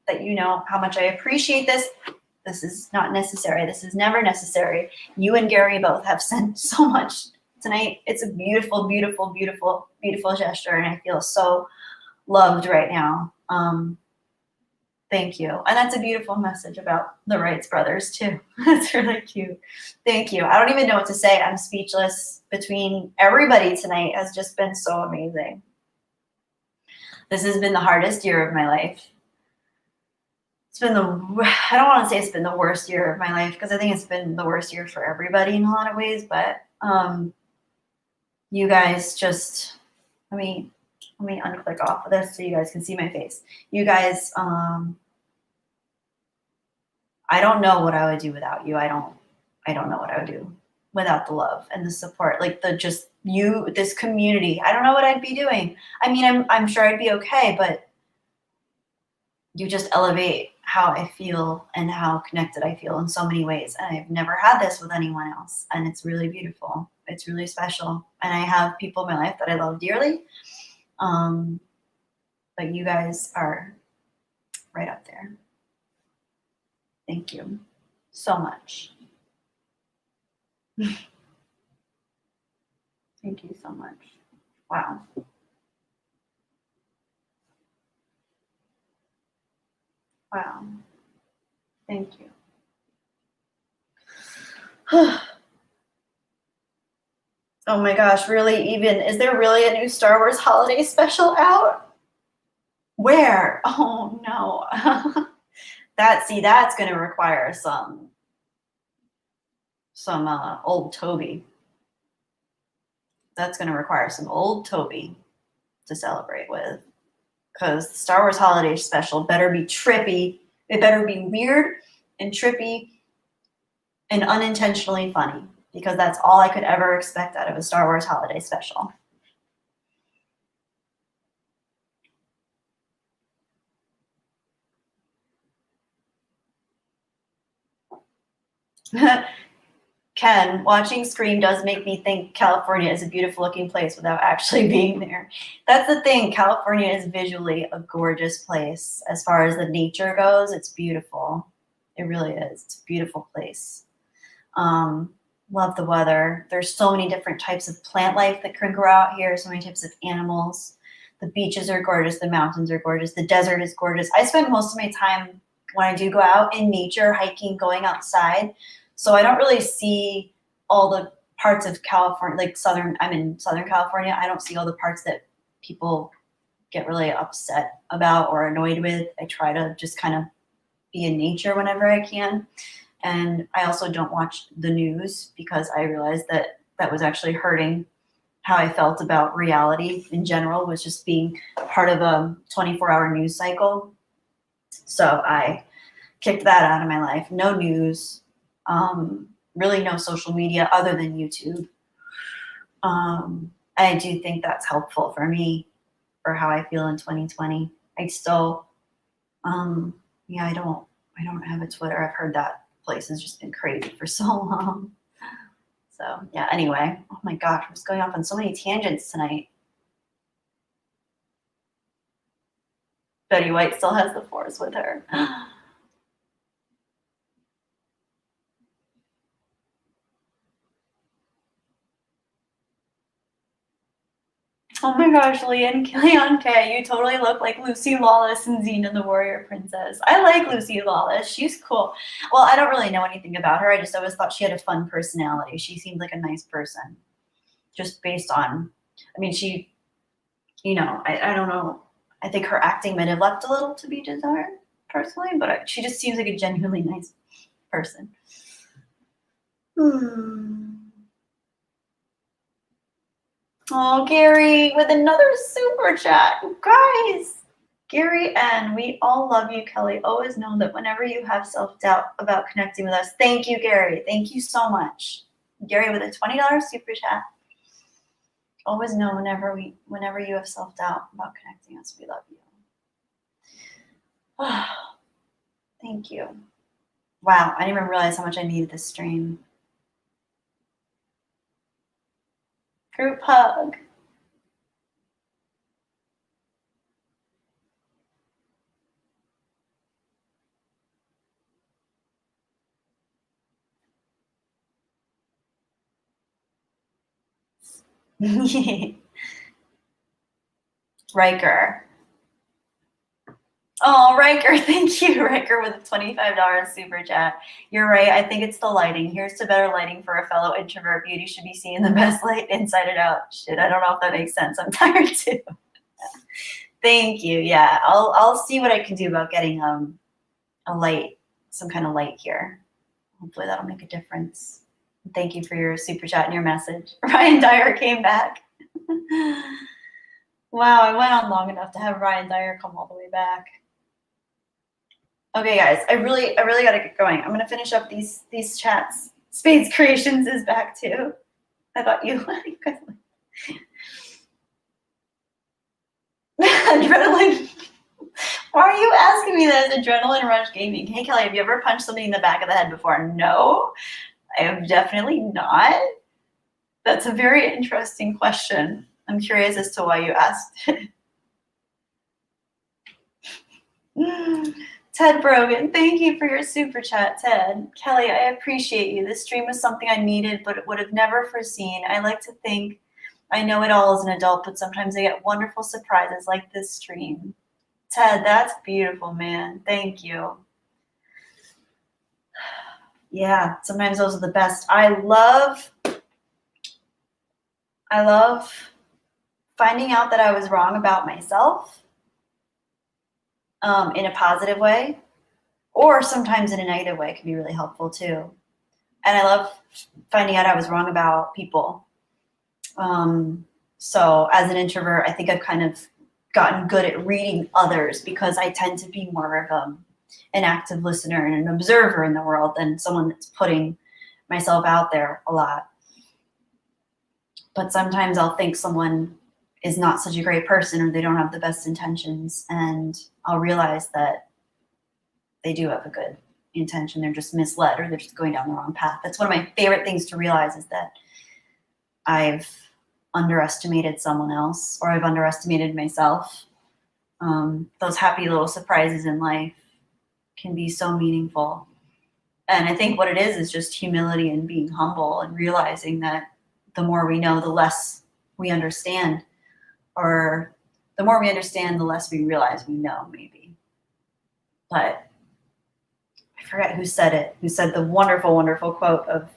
that you know how much I appreciate this. This is not necessary. This is never necessary. You and Gary both have sent so much tonight. It's a beautiful, beautiful, beautiful, beautiful gesture, and I feel so loved right now. Thank you. And that's a beautiful message about the Wrights brothers too. That's really cute. Thank you. I don't even know what to say. I'm speechless. Between everybody tonight has just been so amazing. This has been the hardest year of my life. It's been I don't want to say it's been the worst year of my life, because I think it's been the worst year for everybody in a lot of ways, but you guys just, let me unclick off of this so you guys can see my face. You guys, I don't know what I would do without you. I don't know what I would do without the love and the support, like this community. I don't know what I'd be doing. I mean, I'm sure I'd be okay, but you just elevate how I feel and how connected I feel in so many ways. And I've never had this with anyone else. And it's really beautiful. It's really special. And I have people in my life that I love dearly. But you guys are right up there. Thank you so much. Thank you so much. Wow. Wow. Thank you. Oh my gosh, really? Is there really a new Star Wars holiday special out? Where? Oh no. That's going to require some old Toby. That's going to require some old Toby to celebrate with, because the Star Wars holiday special better be trippy. It better be weird and trippy and unintentionally funny, because that's all I could ever expect out of a Star Wars holiday special. Ken, watching Scream does make me think California is a beautiful looking place without actually being there. That's the thing. California is visually a gorgeous place. As far as the nature goes, it's beautiful. It really is. It's a beautiful place. Love the weather. There's so many different types of plant life that can grow out here, so many types of animals. The beaches are gorgeous. The mountains are gorgeous. The desert is gorgeous. I spend most of my time when I do go out in nature, hiking, going outside. So I don't really see all the parts of California, like I'm in Southern California. I don't see all the parts that people get really upset about or annoyed with. I try to just kind of be in nature whenever I can. And I also don't watch the news, because I realized that was actually hurting how I felt about reality in general, was just being part of a 24-hour news cycle. So I kicked that out of my life. No news. Really no social media other than YouTube. I do think that's helpful for me, for how I feel in 2020. I still, I don't have a Twitter. I've heard that place has just been crazy for so long. So yeah, anyway, oh my gosh, I'm just going off on so many tangents tonight. Betty White still has the Force with her. Oh my gosh, Leon K, you totally look like Lucy Lawless in Xena the Warrior Princess. I like Lucy Lawless. She's cool. Well, I don't really know anything about her. I just always thought she had a fun personality. She seemed like a nice person, just based on, I mean, she, I don't know. I think her acting might have left a little to be desired, personally, but she just seems like a genuinely nice person. Oh, Gary, with another super chat. Guys, Gary and we all love you, Kelly. Always know that whenever you have self-doubt about connecting with us, thank you, Gary. Thank you so much. Gary with a $20 super chat. Always know whenever you have self-doubt about connecting us, we love you. Oh, thank you. Wow, I didn't even realize how much I needed this stream. Group hug. Riker. Oh, Riker, thank you, Riker, with a $25 super chat. You're right, I think it's the lighting. Here's to better lighting for a fellow introvert. Beauty should be seen in the best light, inside and out. Shit, I don't know if that makes sense. I'm tired too. Thank you. Yeah, I'll see what I can do about getting a light, some kind of light here. Hopefully that'll make a difference. Thank you for your super chat and your message. Ryan Dyer came back. Wow, I went on long enough to have Ryan Dyer come all the way back. Okay, guys, I really got to get going. I'm gonna finish up these chats. Spades Creations is back too. I thought you guys. Adrenaline. Why are you asking me this? Adrenaline Rush Gaming. Hey, Kelly, have you ever punched somebody in the back of the head before? No, I have definitely not. That's a very interesting question. I'm curious as to why you asked it. Ted Brogan, thank you for your super chat, Ted. Kelly, I appreciate you. This stream was something I needed, but would have never foreseen. I like to think I know it all as an adult, but sometimes I get wonderful surprises like this stream. Ted, that's beautiful, man. Thank you. Yeah, sometimes those are the best. I love finding out that I was wrong about myself in a positive way, or sometimes in a negative way can be really helpful too. And I love finding out I was wrong about people. So as an introvert, I think I've kind of gotten good at reading others because I tend to be more of an active listener and an observer in the world than someone that's putting myself out there a lot. But sometimes I'll think someone is not such a great person or they don't have the best intentions, and I'll realize that they do have a good intention. They're just misled or they're just going down the wrong path. That's one of my favorite things to realize, is that I've underestimated someone else or I've underestimated myself. Those happy little surprises in life can be so meaningful. And I think what it is just humility and being humble and realizing that the more we know, the less we understand, or the more we understand, the less we realize we know, maybe. But I forget who said it, who said the wonderful, wonderful quote of,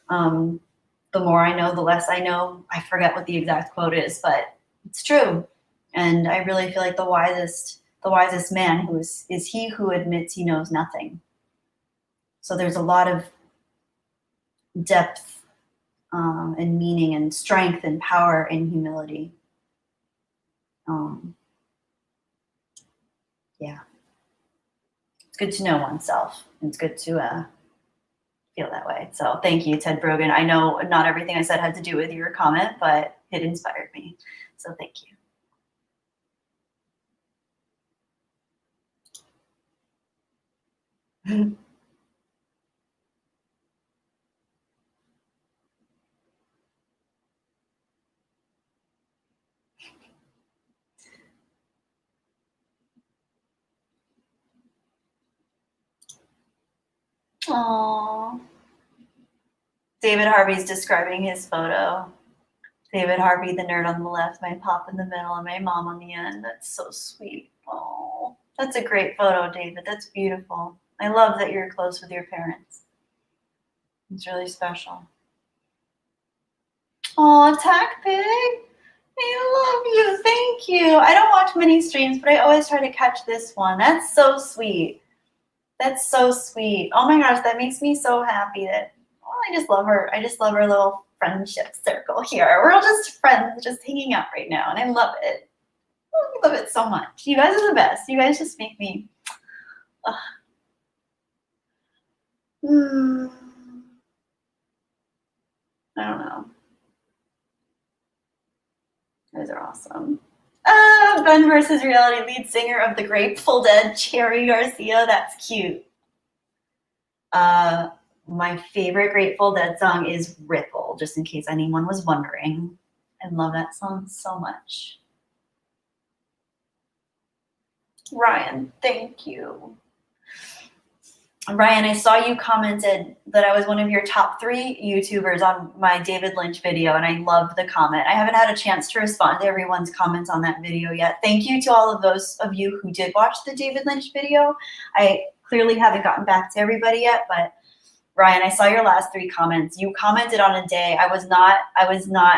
the more I know, the less I know. I forget what the exact quote is, but it's true. And I really feel like the wisest man is he who admits he knows nothing. So there's a lot of depth and meaning and strength and power in humility. Yeah. It's good to know oneself. It's good to feel that way. So thank you, Ted Brogan. I know not everything I said had to do with your comment, but it inspired me. So thank you. Aww. David Harvey's describing his photo. David Harvey, the nerd on the left, my pop in the middle, and my mom on the end. That's so sweet. Oh, that's a great photo, David. That's beautiful. I love that you're close with your parents. It's really special. Oh, Tack Pig, I love you. Thank you. I don't watch many streams, but I always try to catch this one. That's so sweet. That's so sweet. Oh my gosh, that makes me so happy that, oh, I just love her. I just love her little friendship circle here. We're all just friends, just hanging out right now, and I love it. I love it so much. You guys are the best. You guys just make me. Hmm. I don't know. You guys are awesome. Ben versus reality lead singer of the Grateful Dead, Cherry Garcia. That's cute. My favorite Grateful Dead song is Ripple, just in case anyone was wondering. I love that song so much. Ryan, thank you. Ryan, I saw you commented that I was one of your top 3 YouTubers on my David Lynch video, and I loved the comment. I haven't had a chance to respond to everyone's comments on that video yet. Thank you to all of those of you who did watch the David Lynch video. I clearly haven't gotten back to everybody yet, but Ryan, I saw your last 3 comments. You commented on a day I was not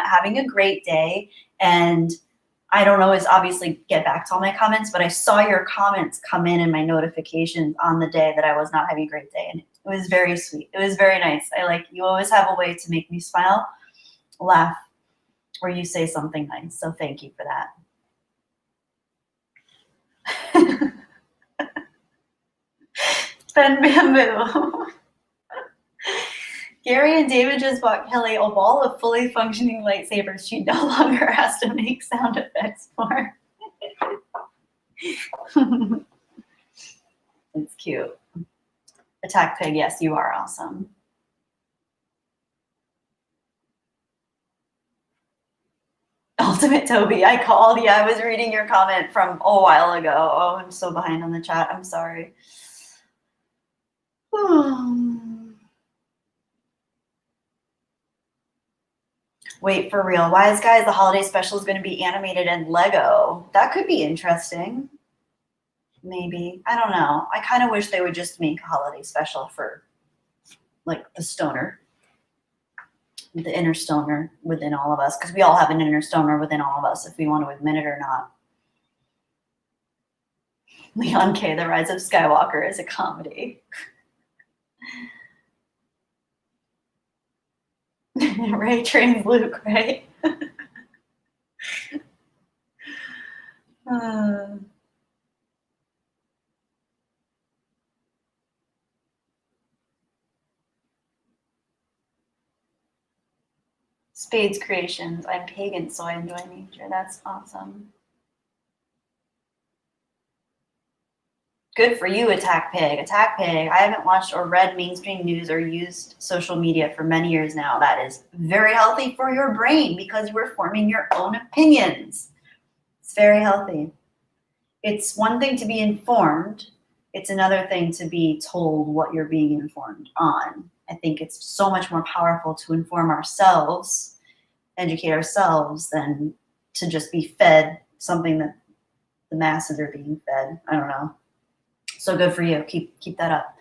having a great day, and I don't always obviously get back to all my comments, but I saw your comments come in my notifications on the day that I was not having a great day, and it was very sweet. It was very nice. You always have a way to make me smile, laugh, or you say something nice. So thank you for that. Ben Bamboo. Gary and David just bought Kelly a wall of fully functioning lightsabers she no longer has to make sound effects for. It's cute. Attack Pig, yes, you are awesome. Ultimate Toby, I called. Yeah, I was reading your comment from a while ago. Oh, I'm so behind on the chat. I'm sorry. Wait, for real. Wise Guys, the holiday special is going to be animated in Lego. That could be interesting. Maybe. I don't know. I kind of wish they would just make a holiday special for, like, the stoner. The inner stoner within all of us. Because we all have an inner stoner within all of us, if we want to admit it or not. Leon K., The Rise of Skywalker is a comedy. Ray trains Luke, right? Spades Creations. I'm pagan, so I enjoy nature. That's awesome. Good for you, Attack Pig. Attack Pig, I haven't watched or read mainstream news or used social media for many years now. That is very healthy for your brain because you are forming your own opinions. It's very healthy. It's one thing to be informed. It's another thing to be told what you're being informed on. I think it's so much more powerful to inform ourselves, educate ourselves, than to just be fed something that the masses are being fed. I don't know. So good for you. Keep that up.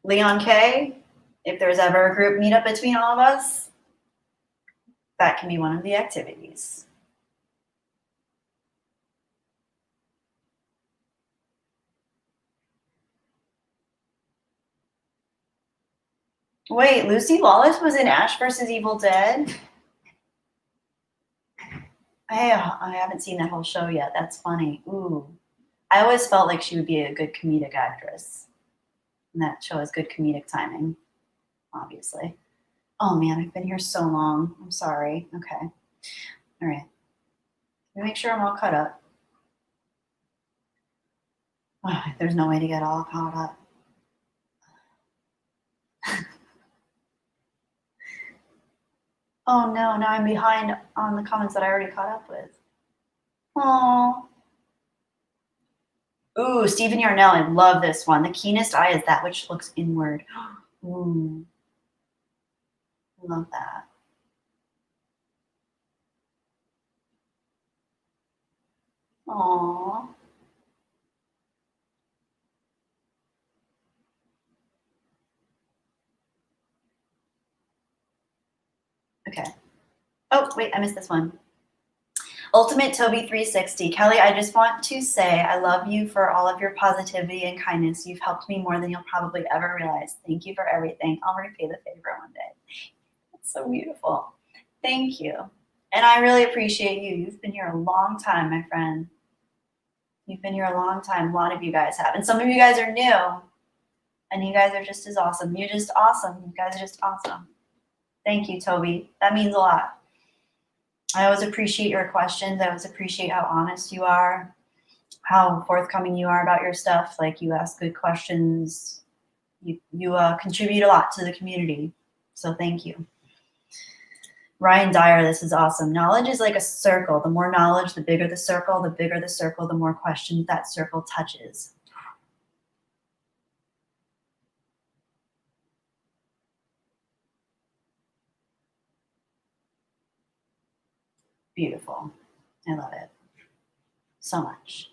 Leon K., if there's ever a group meetup between all of us, that can be one of the activities. Wait, Lucy Lawless was in Ash versus Evil Dead? I haven't seen that whole show yet. That's funny. Ooh. I always felt like she would be a good comedic actress. And that show has good comedic timing, obviously. Oh man, I've been here so long. I'm sorry. Okay. All right. Let me make sure I'm all caught up. Oh, there's no way to get all caught up. Oh no, now I'm behind on the comments that I already caught up with. Oh. Ooh, Stephen Yarnell, I love this one. The keenest eye is that which looks inward. Ooh. Love that. Aww. Okay. Oh, wait, I missed this one. Ultimate Toby 360. Kelly, I just want to say I love you for all of your positivity and kindness. You've helped me more than you'll probably ever realize. Thank you for everything. I'll repay the favor one day. That's so beautiful. Thank you. And I really appreciate you. You've been here a long time, my friend. You've been here a long time. A lot of you guys have. And some of you guys are new. And you guys are just as awesome. You're just awesome. You guys are just awesome. Thank you, Toby. That means a lot. I always appreciate your questions. I always appreciate how honest you are, how forthcoming you are about your stuff. Like, you ask good questions. You contribute a lot to the community. So thank you. Ryan Dyer, this is awesome. Knowledge is like a circle. The more knowledge, the bigger the circle. The bigger the circle, the more questions that circle touches. Beautiful. I love it so much.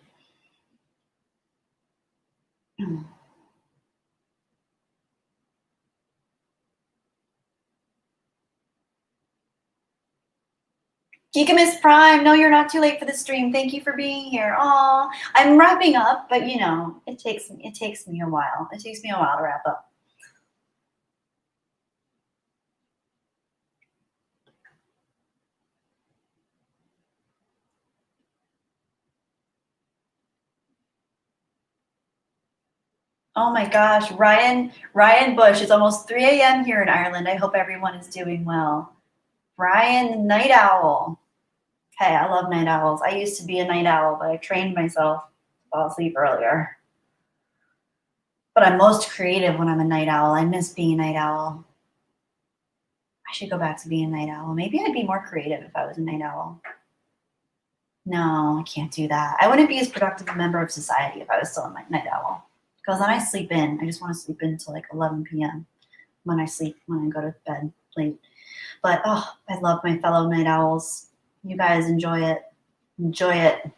Geekamus Prime, no, you're not too late for the stream. Thank you for being here. Aw, I'm wrapping up, but you know, it takes me a while. It takes me a while to wrap up. Oh my gosh, Ryan Bush, it's almost 3 a.m. here in Ireland. I hope everyone is doing well. Ryan, night owl. Hey, I love night owls. I used to be a night owl, but I trained myself to fall asleep earlier. But I'm most creative when I'm a night owl. I miss being a night owl. I should go back to being a night owl. Maybe I'd be more creative if I was a night owl. No, I can't do that. I wouldn't be as productive a member of society if I was still a night owl. Because then I sleep in. I just want to sleep in until like 11 p.m. when I go to bed late. But oh, I love my fellow night owls. You guys enjoy it. Enjoy it.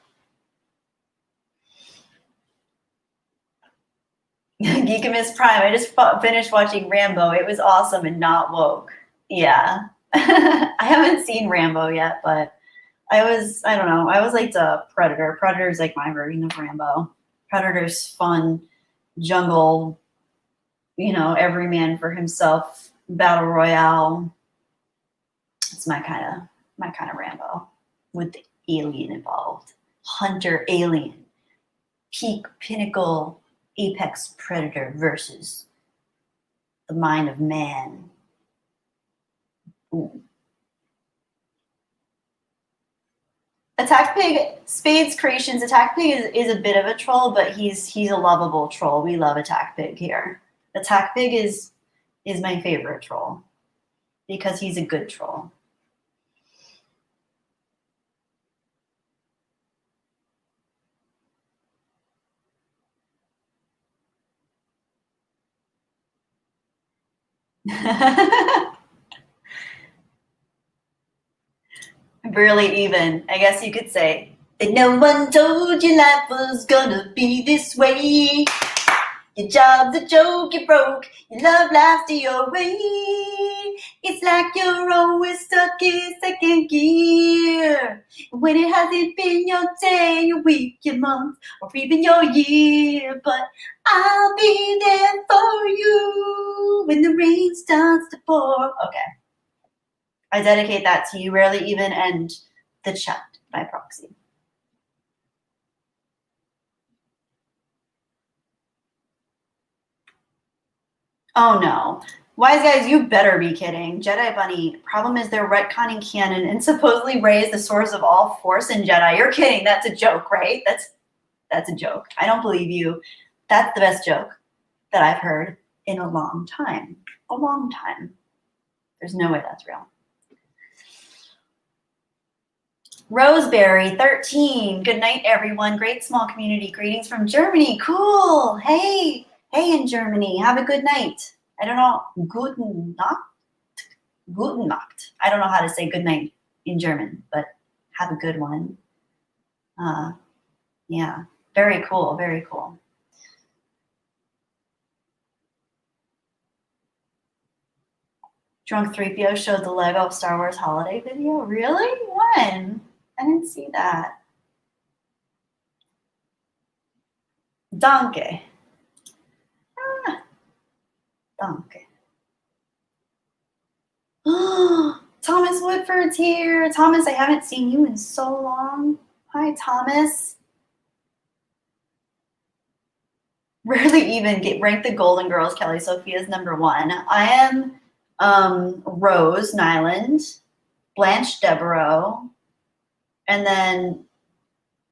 Geekamus Prime. I just finished watching Rambo. It was awesome and not woke. Yeah. I haven't seen Rambo yet, but I don't know. I was like the Predator. Predator's like my version of Rambo. Predator's fun, jungle, you know, every man for himself, battle royale. It's my kind of Rambo with the alien involved. Hunter alien. Peak, pinnacle, apex predator versus the mind of man. Ooh. Attack Pig, Spades Creations, Attack Pig is a bit of a troll, but he's a lovable troll. We love Attack Pig here. Attack Pig is my favorite troll because he's a good troll. Barely even, I guess you could say. That no one told you life was gonna be this way. Your job's a joke, you broke. Your love life's your way. It's like you're always stuck in second gear. When it hasn't been your day, your week, your month, or even your year. But I'll be there for you when the rain starts to pour. Okay. I dedicate that to You Rarely Even and the chat by proxy. Oh no. Wise guys, you better be kidding. Jedi Bunny, problem is they're retconning canon and supposedly Rey is the source of all force in Jedi. You're kidding. That's a joke, right? That's a joke. I don't believe you. That's the best joke that I've heard in a long time. A long time. There's no way that's real. Roseberry 13. Good night, everyone. Great small community. Greetings from Germany. Cool. Hey in Germany. Have a good night. I don't know. Guten Nacht? Guten Nacht. I don't know how to say good night in German, but have a good one. Yeah. Very cool. Very cool. Drunk 3PO showed the Lego Star Wars holiday video. Really? When? I didn't see that. Danke. Ah, danke. Thomas Woodford's here. Thomas, I haven't seen you in so long. Hi, Thomas. Rarely even rank the Golden Girls. Kelly Sophia's #1. I am Rose Nyland, Blanche Devereaux, and then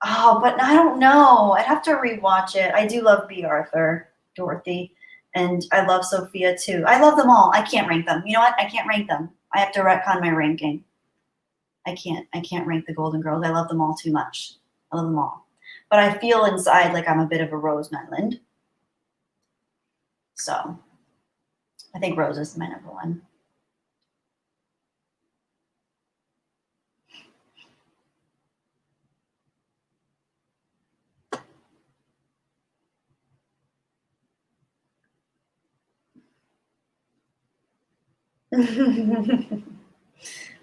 but I don't know. I'd have to rewatch it. I do love B. Arthur, Dorothy, and I love Sophia too. I love them all. I can't rank them. You know what? I can't rank them. I have to retcon my ranking. I can't rank the Golden Girls. I love them all too much. I love them all. But I feel inside like I'm a bit of a Rose Nyland. So I think Rose is my #1.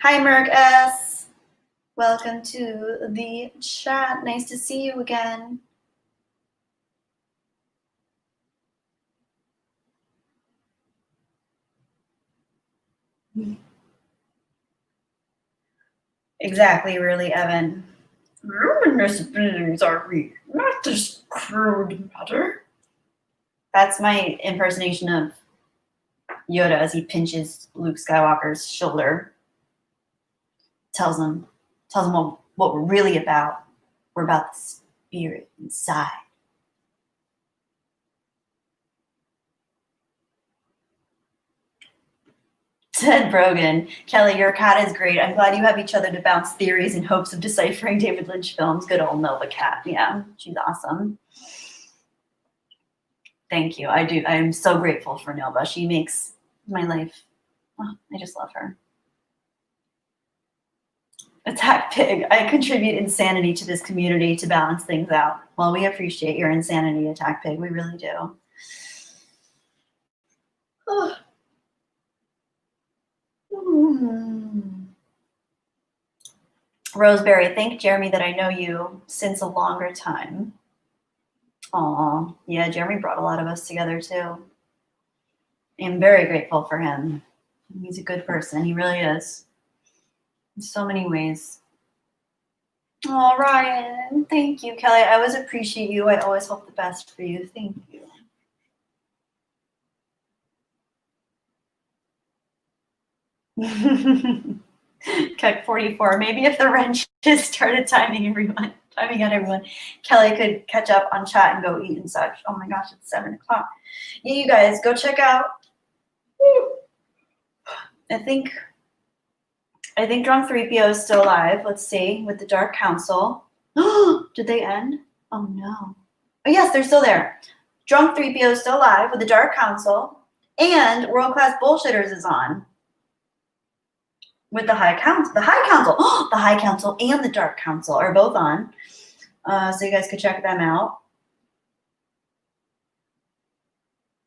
Hi, Merc S. Welcome to the chat. Nice to see you again. Exactly, really, Evan. Ruminous beings are we, not this crude matter. That's my impersonation of Yoda as he pinches Luke Skywalker's shoulder. Tells him what we're really about. We're about the spirit inside. Ted Brogan, Kelly, your cat is great. I'm glad you have each other to bounce theories in hopes of deciphering David Lynch films. Good old Nova Cat. Yeah, she's awesome. Thank you. I do. I am so grateful for Nova. She makes my life. Oh, I just love her. Attack Pig. I contribute insanity to this community to balance things out. Well, we appreciate your insanity, Attack Pig. We really do. Oh. Roseberry, thank Jeremy that I know you since a longer time. Aw, yeah, Jeremy brought a lot of us together too. I'm very grateful for him. He's a good person. He really is. In so many ways. Oh, Ryan, thank you, Kelly. I always appreciate you. I always hope the best for you. Thank you. Keck 44. Maybe if the wrenches started timing out everyone, Kelly could catch up on chat and go eat and such. Oh my gosh, it's 7 o'clock. Yeah, you guys go check out. I think Drunk 3PO is still alive. Let's see, with the Dark Council. Did they end? Oh no. Oh yes, they're still there. Drunk 3PO is still alive with the Dark Council, and World Class Bullshitters is on with the High Council. The High Council, the High Council and the Dark Council are both on. So you guys could check them out.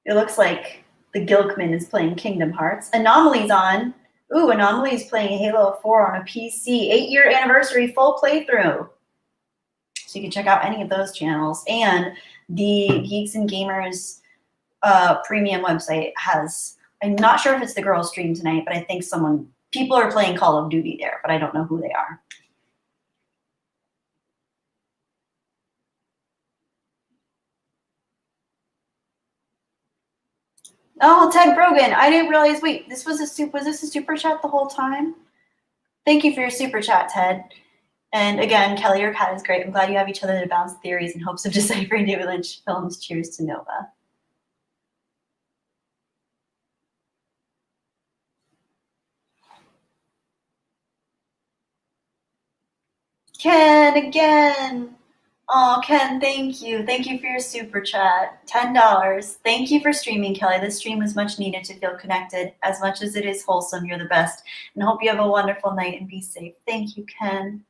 It looks like the Gilkman is playing Kingdom Hearts. Anomaly's on. Ooh, Anomaly's playing Halo 4 on a PC. 8-year anniversary full playthrough. So you can check out any of those channels. And the Geeks and Gamers premium website has, I'm not sure if it's the girls stream tonight, but I think people are playing Call of Duty there, but I don't know who they are. Oh, Ted Brogan, I didn't realize, wait, was this a super chat the whole time? Thank you for your super chat, Ted. And again, Kelly, your cat is great. I'm glad you have each other to bounce theories in hopes of deciphering David Lynch films. Cheers to Nova. Ken, again. Oh, Ken, thank you. Thank you for your super chat. $10. Thank you for streaming, Kelly. This stream was much needed to feel connected. As much as it is wholesome, you're the best. And hope you have a wonderful night and be safe. Thank you, Ken.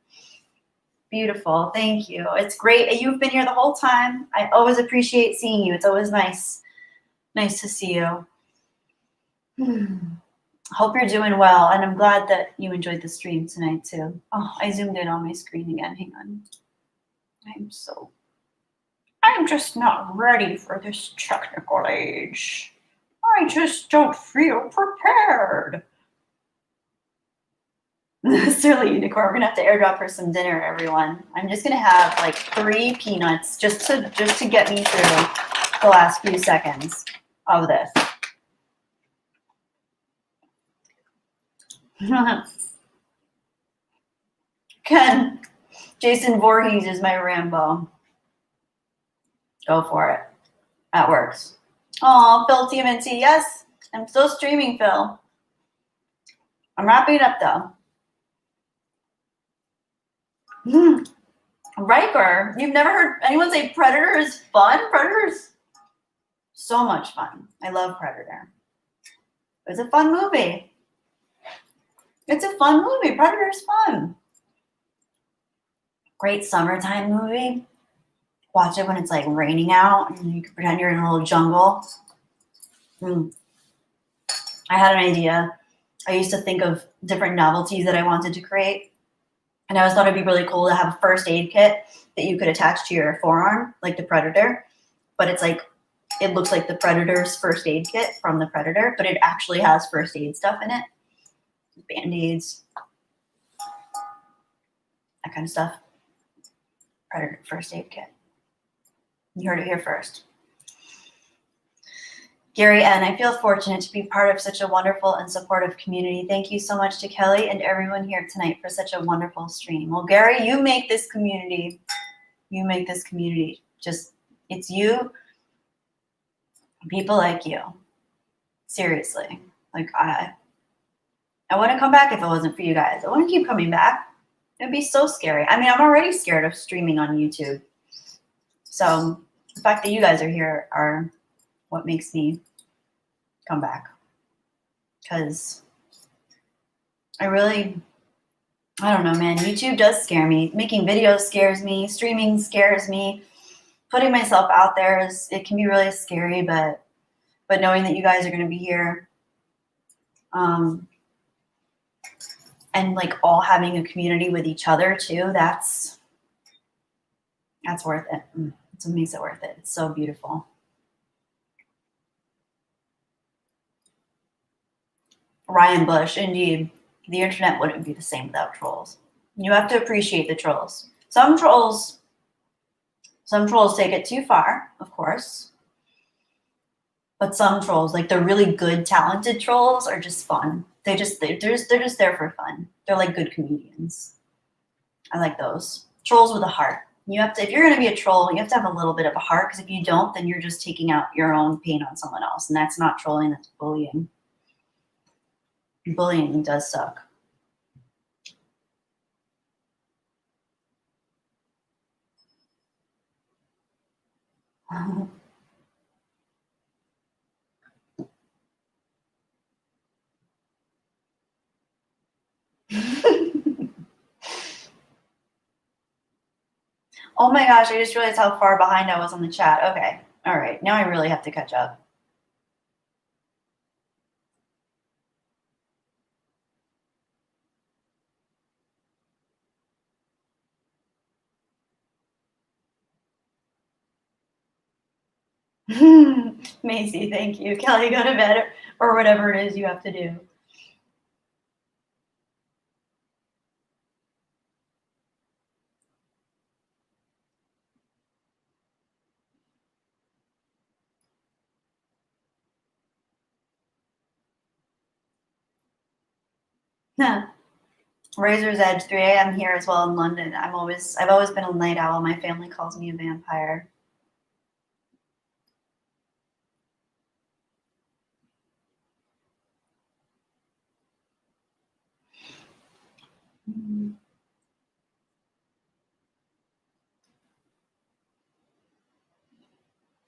Beautiful. Thank you. It's great. You've been here the whole time. I always appreciate seeing you. It's always nice to see you. Hope you're doing well, and I'm glad that you enjoyed the stream tonight too. Oh, I zoomed in on my screen again. Hang on. I'm just not ready for this technical age. I just don't feel prepared. Silly unicorn. We're gonna have to airdrop her some dinner, everyone. I'm just gonna have like 3 peanuts just to get me through the last few seconds of this. Ken, Jason Voorhees is my Rambo. Go for it. That works. Oh, Phil TMNT, yes. I'm still streaming, Phil. I'm wrapping it up though. Riker, you've never heard anyone say Predator is fun? Predator is so much fun. I love Predator. It's a fun movie. It's a fun movie. Predator's fun. Great summertime movie. Watch it when it's like raining out and you can pretend you're in a little jungle. I had an idea. I used to think of different novelties that I wanted to create. And I always thought it'd be really cool to have a first aid kit that you could attach to your forearm, like the Predator. But it's like, it looks like the Predator's first aid kit from the Predator, but it actually has first aid stuff in it. Band-Aids, that kind of stuff. Predator first aid kit. You heard it here first. Gary N., I feel fortunate to be part of such a wonderful and supportive community. Thank you so much to Kelly and everyone here tonight for such a wonderful stream. Well, Gary, you make this community. You make this community. Just, it's you, people like you. Seriously. Like, I wouldn't come back if it wasn't for you guys. I wouldn't keep coming back. It'd be so scary. I mean, I'm already scared of streaming on YouTube. So the fact that you guys are here are what makes me come back. Because I don't know, man. YouTube does scare me. Making videos scares me. Streaming scares me. Putting myself out there it can be really scary, but knowing that you guys are going to be here, and like all having a community with each other too, that's worth it. That's what makes it worth it. It's so beautiful. Ryan Bush, indeed, the internet wouldn't be the same without trolls. You have to appreciate the trolls. Some trolls take it too far, of course. But some trolls, like the really good, talented trolls, are just fun. They're just there for fun. They're like good comedians. I like those. Trolls with a heart. You have to, if you're going to be a troll, you have to have a little bit of a heart, because if you don't, then you're just taking out your own pain on someone else, and that's not trolling, that's bullying. Bullying does suck. Oh my gosh, I just realized how far behind I was on the chat. Okay. All right. Now I really have to catch up. Macy, thank you. Kelly, go to bed or whatever it is you have to do. Razor's Edge, 3 a.m. here as well in London. I've always been a night owl. My family calls me a vampire.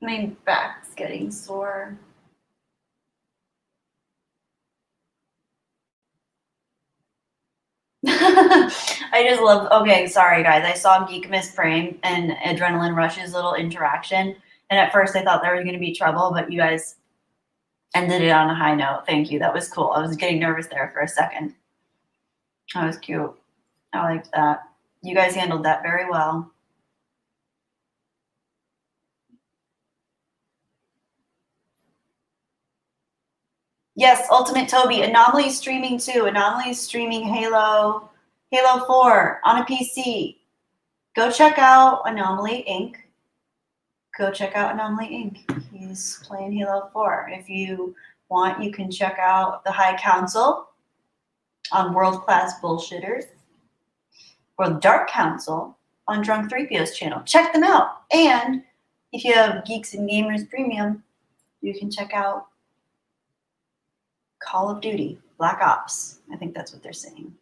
My back's getting sore. I just love, okay, sorry guys. I saw Geek Miss Frame and Adrenaline Rush's little interaction. And at first I thought there was going to be trouble, but you guys Ended it on a high note. Thank you. That was cool. I was getting nervous there for a second. That was cute. I liked that. You guys handled that very well. Yes, Ultimate Toby. Anomaly streaming too. Anomaly streaming Halo 4 on a PC. Go check out Anomaly Inc. Go check out Anomaly Inc. He's playing Halo 4. If you want, you can check out the High Council on World Class Bullshitters or the Dark Council on Drunk 3PO's channel. Check them out. And if you have Geeks and Gamers Premium, you can check out Call of Duty, Black Ops. I think that's what they're saying.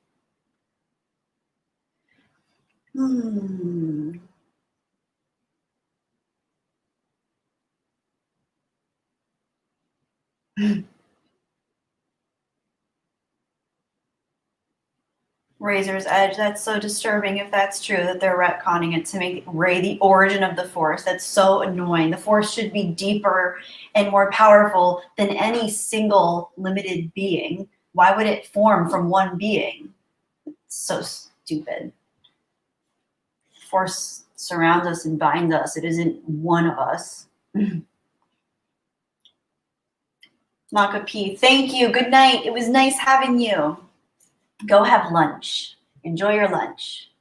Razor's Edge, that's so disturbing if that's true, that they're retconning it to make Rey the origin of the Force. That's so annoying. The Force should be deeper and more powerful than any single limited being. Why would it form from one being? It's so stupid. Force surrounds us and binds us. It isn't one of us. Maka P, thank you. Good night. It was nice having you. Go have lunch. Enjoy your lunch.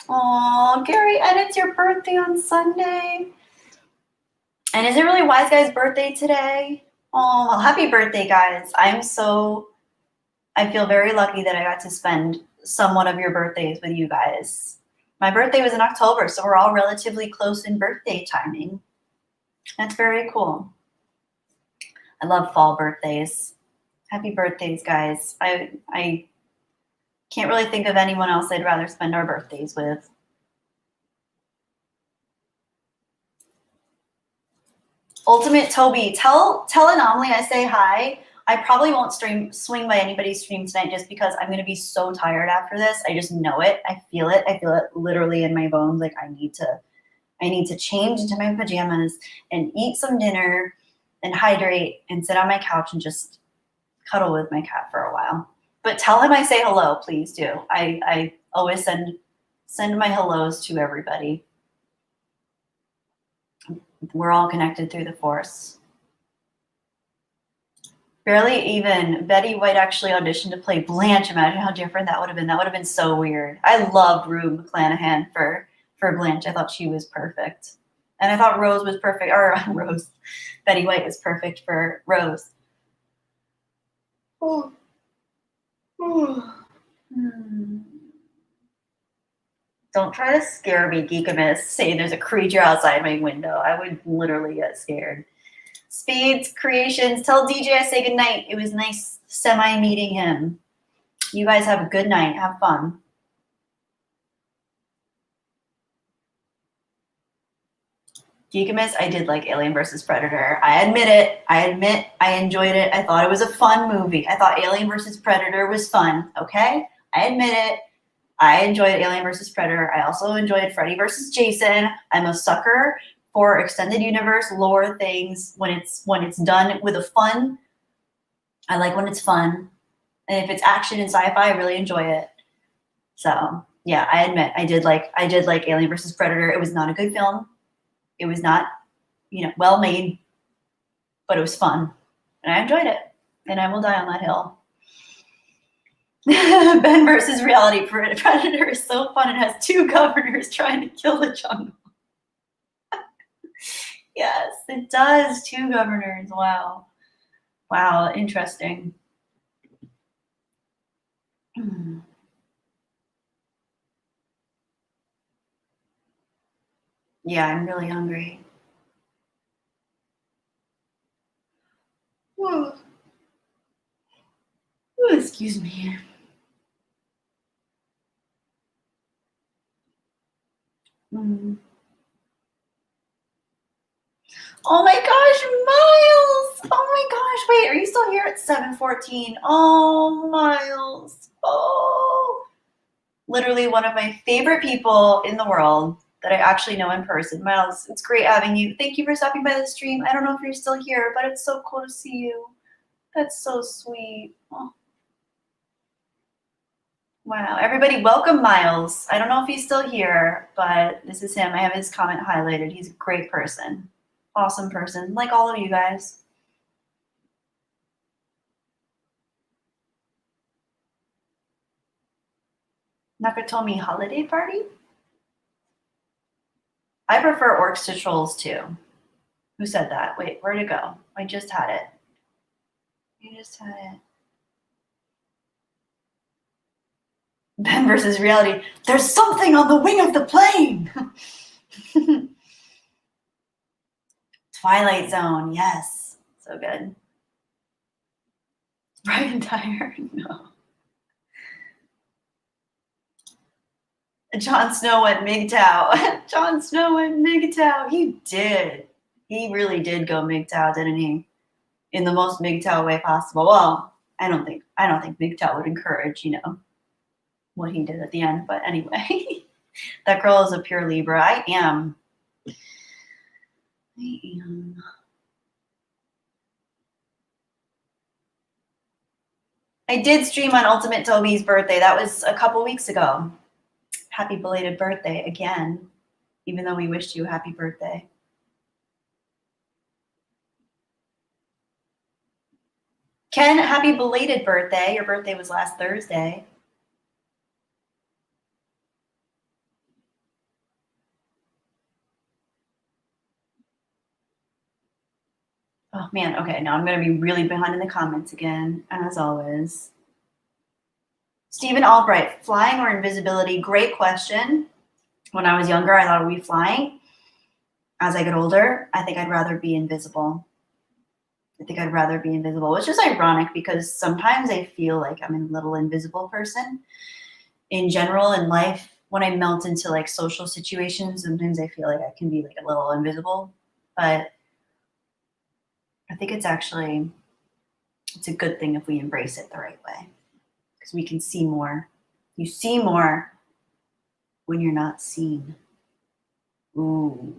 Oh, Gary, and it's your birthday on Sunday. And is it really Wise Guy's birthday today? Oh, well, happy birthday, guys. I feel very lucky that I got to spend somewhat of your birthdays with you guys. My birthday was in October, so we're all relatively close in birthday timing. That's very cool. I love fall birthdays. Happy birthdays, guys. I can't really think of anyone else I'd rather spend our birthdays with. Ultimate Toby, tell Anomaly I say hi. I probably won't swing by anybody's stream tonight just because I'm going to be so tired after this. I just know it. I feel it. I feel it literally in my bones. Like I need to change into my pajamas and eat some dinner and hydrate and sit on my couch and just cuddle with my cat for a while. But tell him I say hello, please do. I always send my hellos to everybody. We're all connected through the Force. Barely even. Betty White actually auditioned to play Blanche. Imagine how different that would have been. That would have been so weird. I loved Rue McClanahan for Blanche. I thought she was perfect. And I thought Rose was perfect. Or Rose. Betty White was perfect for Rose. Oh. Don't try to scare me, Geekamus, saying there's a creature outside my window. I would literally get scared. Speeds Creations, tell DJ I say goodnight. It was nice semi-meeting him. You guys have a good night. Have fun. Geekamus, I did like Alien vs. Predator. I admit it. I enjoyed it. I thought it was a fun movie. I thought Alien vs. Predator was fun, okay? I admit it. I enjoyed Alien vs. Predator. I also enjoyed Freddy vs. Jason. I'm a sucker for extended universe lore things when it's done with a fun. I like when it's fun. And if it's action and sci-fi, I really enjoy it. So yeah, I admit I did like Alien vs. Predator. It was not a good film. It was not, well made, but it was fun. And I enjoyed it. And I will die on that hill. Ben versus Reality Predator is so fun. It has two governors trying to kill the jungle. Yes, it does. Two governors. Wow. Wow, interesting. Yeah, I'm really hungry. Whoa. Ooh, excuse me. Oh my gosh, Miles! Oh my gosh, wait, are you still here at 7:14? Oh, Miles. Oh. Literally one of my favorite people in the world. that I actually know in person. Miles, it's great having you. Thank you for stopping by the stream. I don't know if you're still here, but it's so cool to see you. That's so sweet. Oh. Wow. Everybody, welcome Miles. I don't know if he's still here, but this is him. I have his comment highlighted. He's a great person. Awesome person, like all of you guys. Nakatomi holiday party? I prefer orcs to trolls too. Who said that? Wait, where'd it go? I just had it. You just had it. Ben versus reality. There's something on the wing of the plane. Twilight Zone, yes. So good. Bright and tired? No. Jon Snow went MGTOW. Jon Snow went MGTOW. He did. He really did go MGTOW, didn't he? In the most MGTOW way possible. Well, I don't think MGTOW would encourage, what he did at the end. But anyway, that girl is a pure Libra. I am. I did stream on Ultimate Toby's birthday. That was a couple weeks ago. Happy belated birthday again, even though we wished you a happy birthday. Ken, happy belated birthday. Your birthday was last Thursday. Oh man, okay, now I'm gonna be really behind in the comments again, as always. Stephen Albright, flying or invisibility? Great question. When I was younger, I thought, are we flying? As I get older, I think I'd rather be invisible. Which is ironic because sometimes I feel like I'm a little invisible person. In general, in life, when I melt into like social situations, sometimes I feel like I can be like a little invisible. But I think it's a good thing if we embrace it the right way. Because we can see more. You see more when you're not seen. Ooh.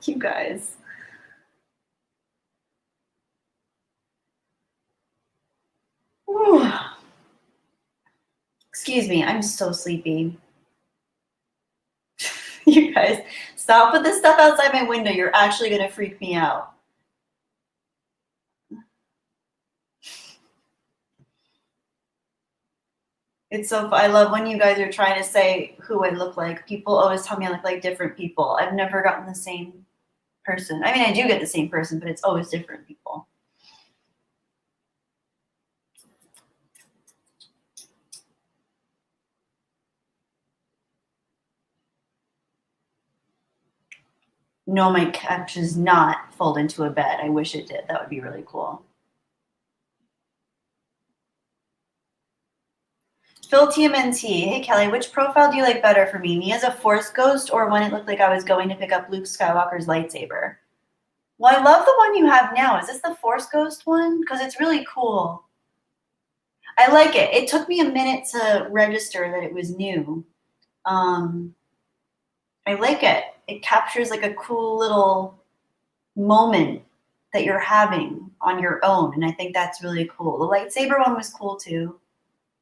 You guys. Ooh. Excuse me, I'm so sleepy. You guys, stop with this stuff outside my window. You're actually going to freak me out. It's so fun. I love when you guys are trying to say who I look like. People always tell me I look like different people. I've never gotten the same person. I mean, I do get the same person, but it's always different people. No, my couch does not fold into a bed. I wish it did. That would be really cool. Phil TMNT. Hey, Kelly, which profile do you like better for me? Me as a Force Ghost or when it looked like I was going to pick up Luke Skywalker's lightsaber? Well, I love the one you have now. Is this the Force Ghost one? Because it's really cool. I like it. It took me a minute to register that it was new. I like it. It captures like a cool little moment that you're having on your own. And I think that's really cool. The lightsaber one was cool too.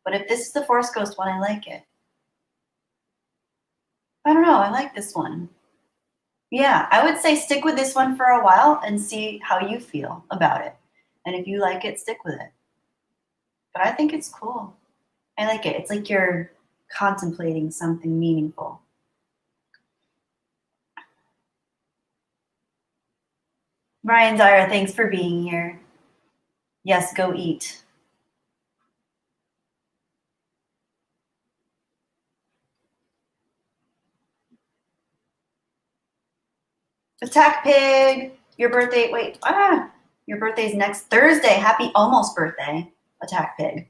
But if this is the Force Ghost one, I like it. I don't know. I like this one. Yeah, I would say stick with this one for a while and see how you feel about it. And if you like it, stick with it. But I think it's cool. I like it. It's like you're contemplating something meaningful. Brian Zyra, thanks for being here. Yes, go eat. Attack Pig, your birthday, your birthday's next Thursday. Happy almost birthday. attack pig.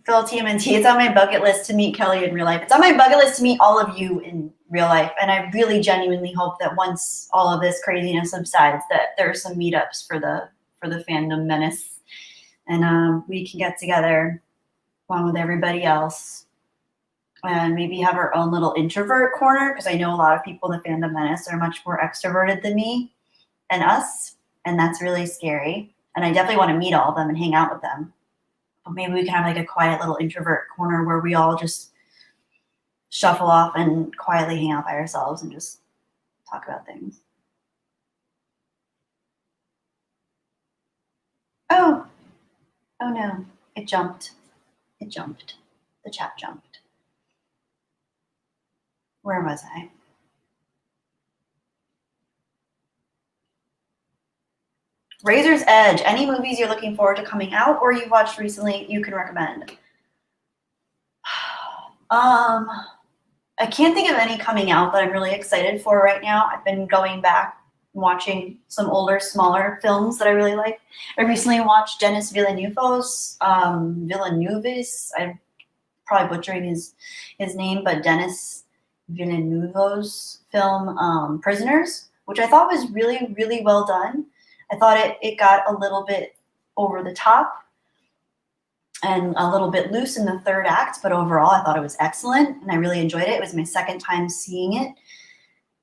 Phil TMNT, it's on my bucket list to meet Kelly in real life. It's on my bucket list to meet all of you in real life. And I really genuinely hope that once all of this craziness subsides, that there are some meetups for the fandom menace. And we can get together along with everybody else and maybe have our own little introvert corner, because I know a lot of people in the fandom menace are much more extroverted than me and us. And that's really scary. And I definitely want to meet all of them and hang out with them. But maybe we can have like a quiet little introvert corner where we all just shuffle off and quietly hang out by ourselves and just talk about things. Oh no, it jumped. It jumped. The chat jumped. Where was I? Razor's Edge. Any movies you're looking forward to coming out or you've watched recently you can recommend? I can't think of any coming out that I'm really excited for right now. I've been going back and watching some older, smaller films that I really like. I recently watched Denis Villeneuve's, I'm probably butchering his name, but Denis Villeneuve's film Prisoners, which I thought was really, really well done. I thought it got a little bit over the top and a little bit loose in the third act, but overall I thought it was excellent and I really enjoyed it. It was my second time seeing it.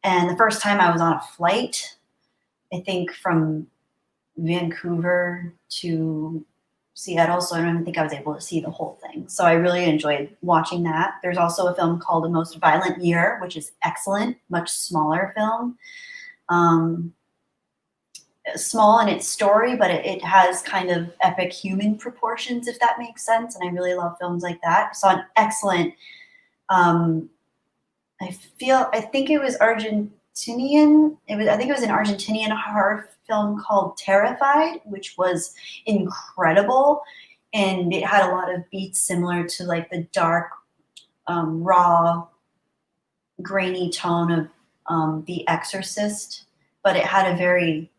And the first time I was on a flight, I think from Vancouver to Seattle, so I don't even think I was able to see the whole thing. So I really enjoyed watching that. There's also a film called The Most Violent Year, which is excellent, much smaller film. Small in its story, but it has kind of epic human proportions, if that makes sense. And I really love films like that. I saw an excellent, I think it was Argentinian. I think it was an Argentinian horror film called Terrified, which was incredible. And it had a lot of beats similar to like the dark, raw, grainy tone of The Exorcist, but it had very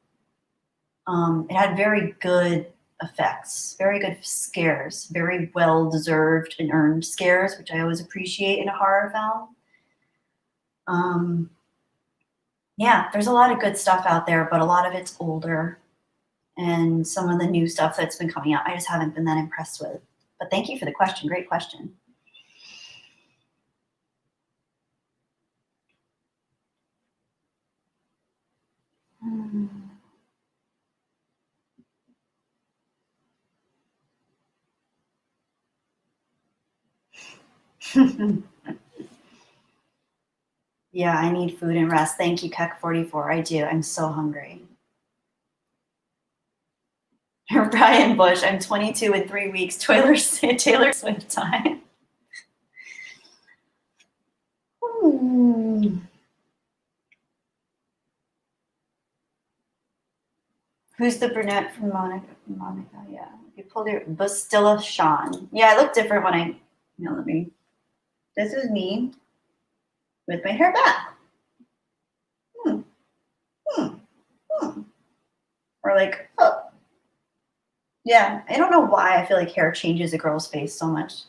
good effects, very good scares, very well-deserved and earned scares, which I always appreciate in a horror film. Yeah, there's a lot of good stuff out there, but a lot of it's older. And some of the new stuff that's been coming out, I just haven't been that impressed with. But thank you for the question. Great question. Yeah, I need food and rest. Thank you, Keck44. I do. I'm so hungry. Brian Bush, I'm 22 in 3 weeks. Taylor Swift time. Who's the brunette from Monica? Yeah. You pulled your Bastilla Sean. Yeah, I look different when I, let me. This is me with my hair back. Or like, oh. Yeah, I don't know why I feel like hair changes a girl's face so much.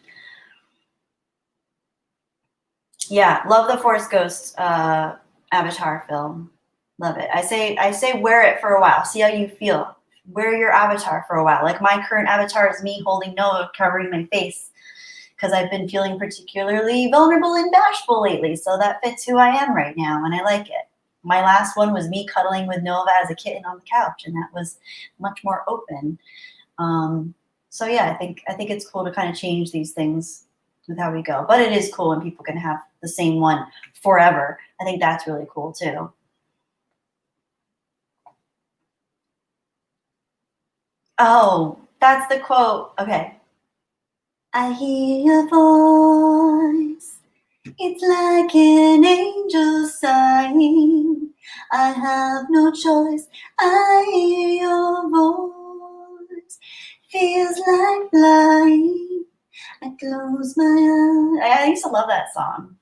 Yeah, love the Force Ghost Avatar film. Love it. I say wear it for a while. See how you feel. Wear your avatar for a while. Like my current avatar is me holding Noah, covering my face, because I've been feeling particularly vulnerable and bashful lately. So that fits who I am right now, and I like it. My last one was me cuddling with Nova as a kitten on the couch, and that was much more open. So yeah, I think it's cool to kind of change these things with how we go. But it is cool when people can have the same one forever. I think that's really cool too. Oh, that's the quote. Okay. I hear your voice. It's like an angel sighing. I have no choice. I hear your voice. Feels like flying. I close my eyes. I used to love that song.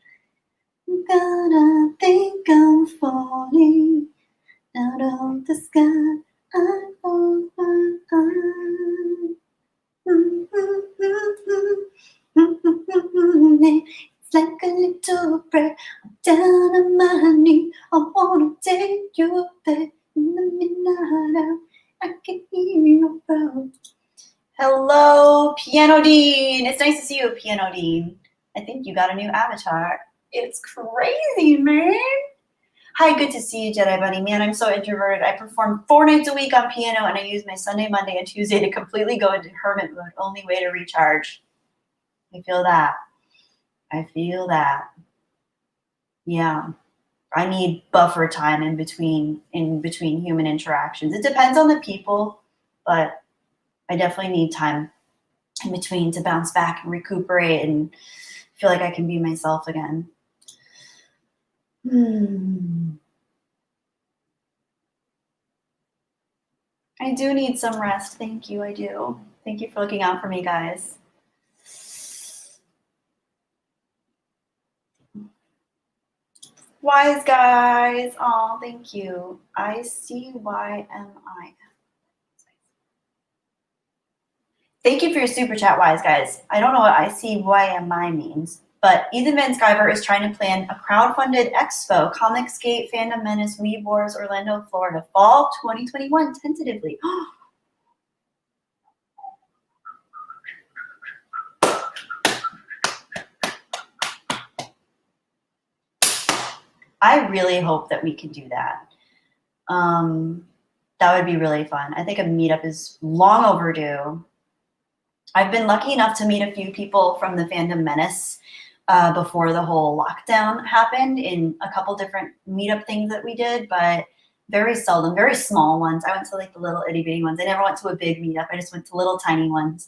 Gotta think I'm falling out of the sky. It's like a little prayer. I'm down on my knee. I wanna take you there in the midnight hour. I can hear your phone. Hello, Piano Dean. It's nice to see you, Piano Dean. I think you got a new avatar. It's crazy, man. Hi, good to see you, Jedi Bunny. Man, I'm so introverted. I perform 4 nights a week on piano, and I use my Sunday, Monday, and Tuesday to completely go into hermit mode. Only way to recharge. I feel that. I feel that. Yeah. I need buffer time in between human interactions. It depends on the people, but I definitely need time in between to bounce back and recuperate and feel like I can be myself again. I do need some rest. Thank you. I do. Thank you for looking out for me, guys. Wise guys. Oh, thank you. ICYMI. Thank you for your super chat, wise guys. I don't know what ICYMI means, but Ethan Van Sciver is trying to plan a crowdfunded expo, Comicsgate, Fandom Menace, Weeb Wars, Orlando, Florida, fall 2021, tentatively. I really hope that we can do that. That would be really fun. I think a meetup is long overdue. I've been lucky enough to meet a few people from the Fandom Menace before the whole lockdown happened in a couple different meetup things that we did, but very seldom, very small ones. I went to like the little itty bitty ones. I never went to a big meetup. I just went to little tiny ones.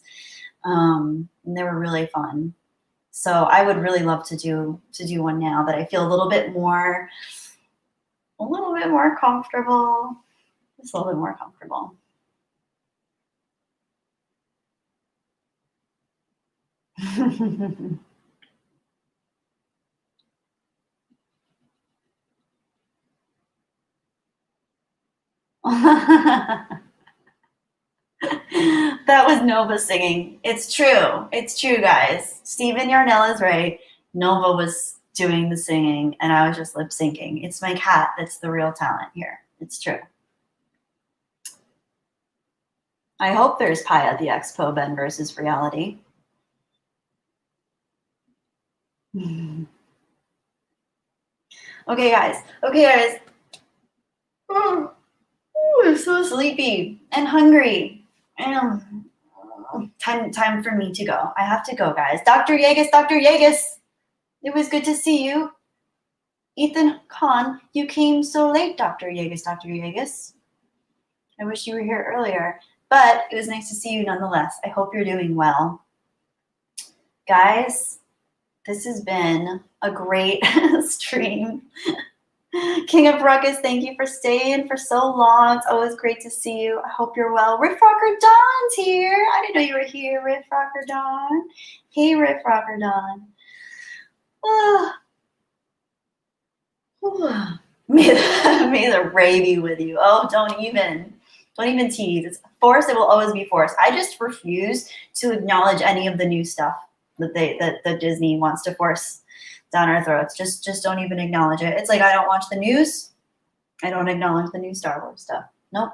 And they were really fun. So I would really love to do one now that I feel a little bit more comfortable. Just a little bit more comfortable. That was Nova singing. It's true. It's true, guys. Steven Yarnell is right. Nova was doing the singing, and I was just lip syncing. It's my cat that's the real talent here. It's true. I hope there's pie at the expo, Ben versus reality. Okay, guys. Oh, I'm so sleepy and hungry. Time for me to go. I have to go, guys. Dr. Yegas. It was good to see you. Ethan Khan, you came so late, Dr. Yegas. I wish you were here earlier, but it was nice to see you nonetheless. I hope you're doing well. Guys, this has been a great stream. King of Ruckus, thank you for staying for so long. It's always great to see you. I hope you're well. Riff Rocker Dawn's here. I didn't know you were here, Riff Rocker Dawn. Hey, Riff Rocker Dawn. May the ray be with you. Oh, don't even tease. It's force. It will always be force. I just refuse to acknowledge any of the new stuff that Disney wants to force down our throats. Just don't even acknowledge it. It's like I don't watch the news. I don't acknowledge the new Star Wars stuff. Nope.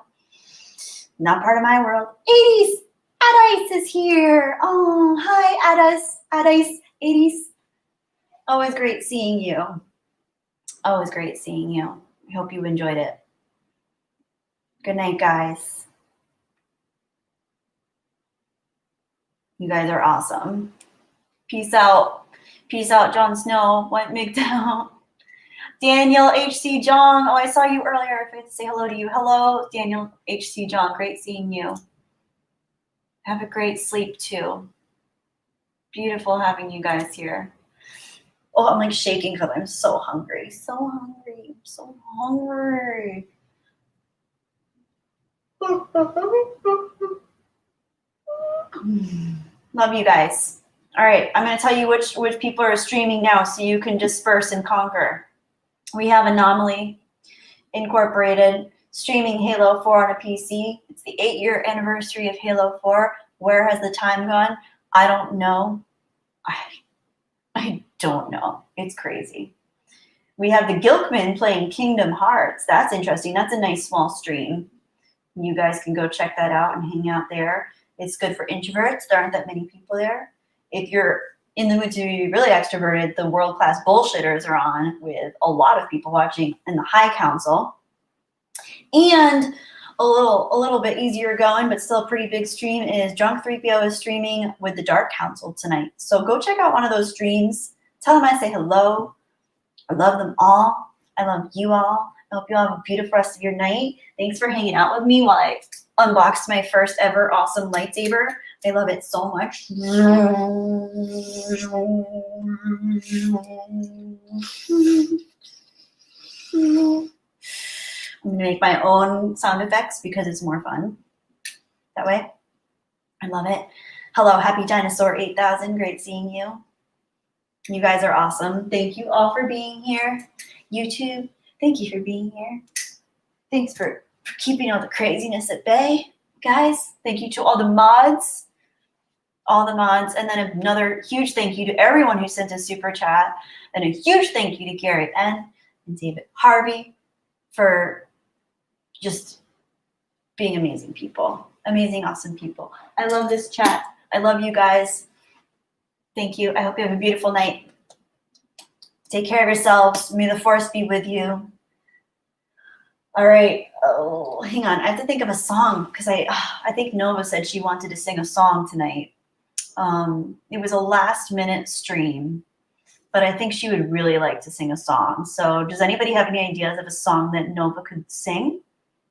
Not part of my world. 80s. Adice is here. Oh, hi, Adice. 80s. Always great seeing you. Always great seeing you. I hope you enjoyed it. Good night, guys. You guys are awesome. Peace out. Peace out, Jon Snow. White MGTOW. Daniel H.C. Jong. Oh, I saw you earlier. I forgot to say hello to you. Hello, Daniel H.C. Jong. Great seeing you. Have a great sleep, too. Beautiful having you guys here. Oh, I'm like shaking because I'm so hungry. So hungry. I'm so hungry. Love you guys. All right, I'm going to tell you which people are streaming now so you can disperse and conquer. We have Anomaly Incorporated streaming Halo 4 on a PC. It's the 8-year anniversary of Halo 4. Where has the time gone? I don't know. I don't know. It's crazy. We have the Gilkman playing Kingdom Hearts. That's interesting. That's a nice small stream. You guys can go check that out and hang out there. It's good for introverts. There aren't that many people there. If you're in the mood to be really extroverted, the World Class Bullshitters are on with a lot of people watching in the High Council. And a little bit easier going, but still a pretty big stream is Drunk 3PO is streaming with the Dark Council tonight. So go check out one of those streams. Tell them I say hello. I love them all. I love you all. I hope you all have a beautiful rest of your night. Thanks for hanging out with me while I unboxed my first ever awesome lightsaber. I love it so much. I'm going to make my own sound effects because it's more fun that way. I love it. Hello, Happy Dinosaur 8000. Great seeing you. You guys are awesome. Thank you all for being here. YouTube, thank you for being here. Thanks for keeping all the craziness at bay. Guys, thank you to all the mods. And then another huge thank you to everyone who sent a super chat. And a huge thank you to Gary N. and David Harvey for just being amazing people. Amazing, awesome people. I love this chat. I love you guys. Thank you. I hope you have a beautiful night. Take care of yourselves. May the force be with you. All right. Oh, hang on. I have to think of a song because I think Nova said she wanted to sing a song tonight. It was a last-minute stream, but I think she would really like to sing a song. So does anybody have any ideas of a song that Nova could sing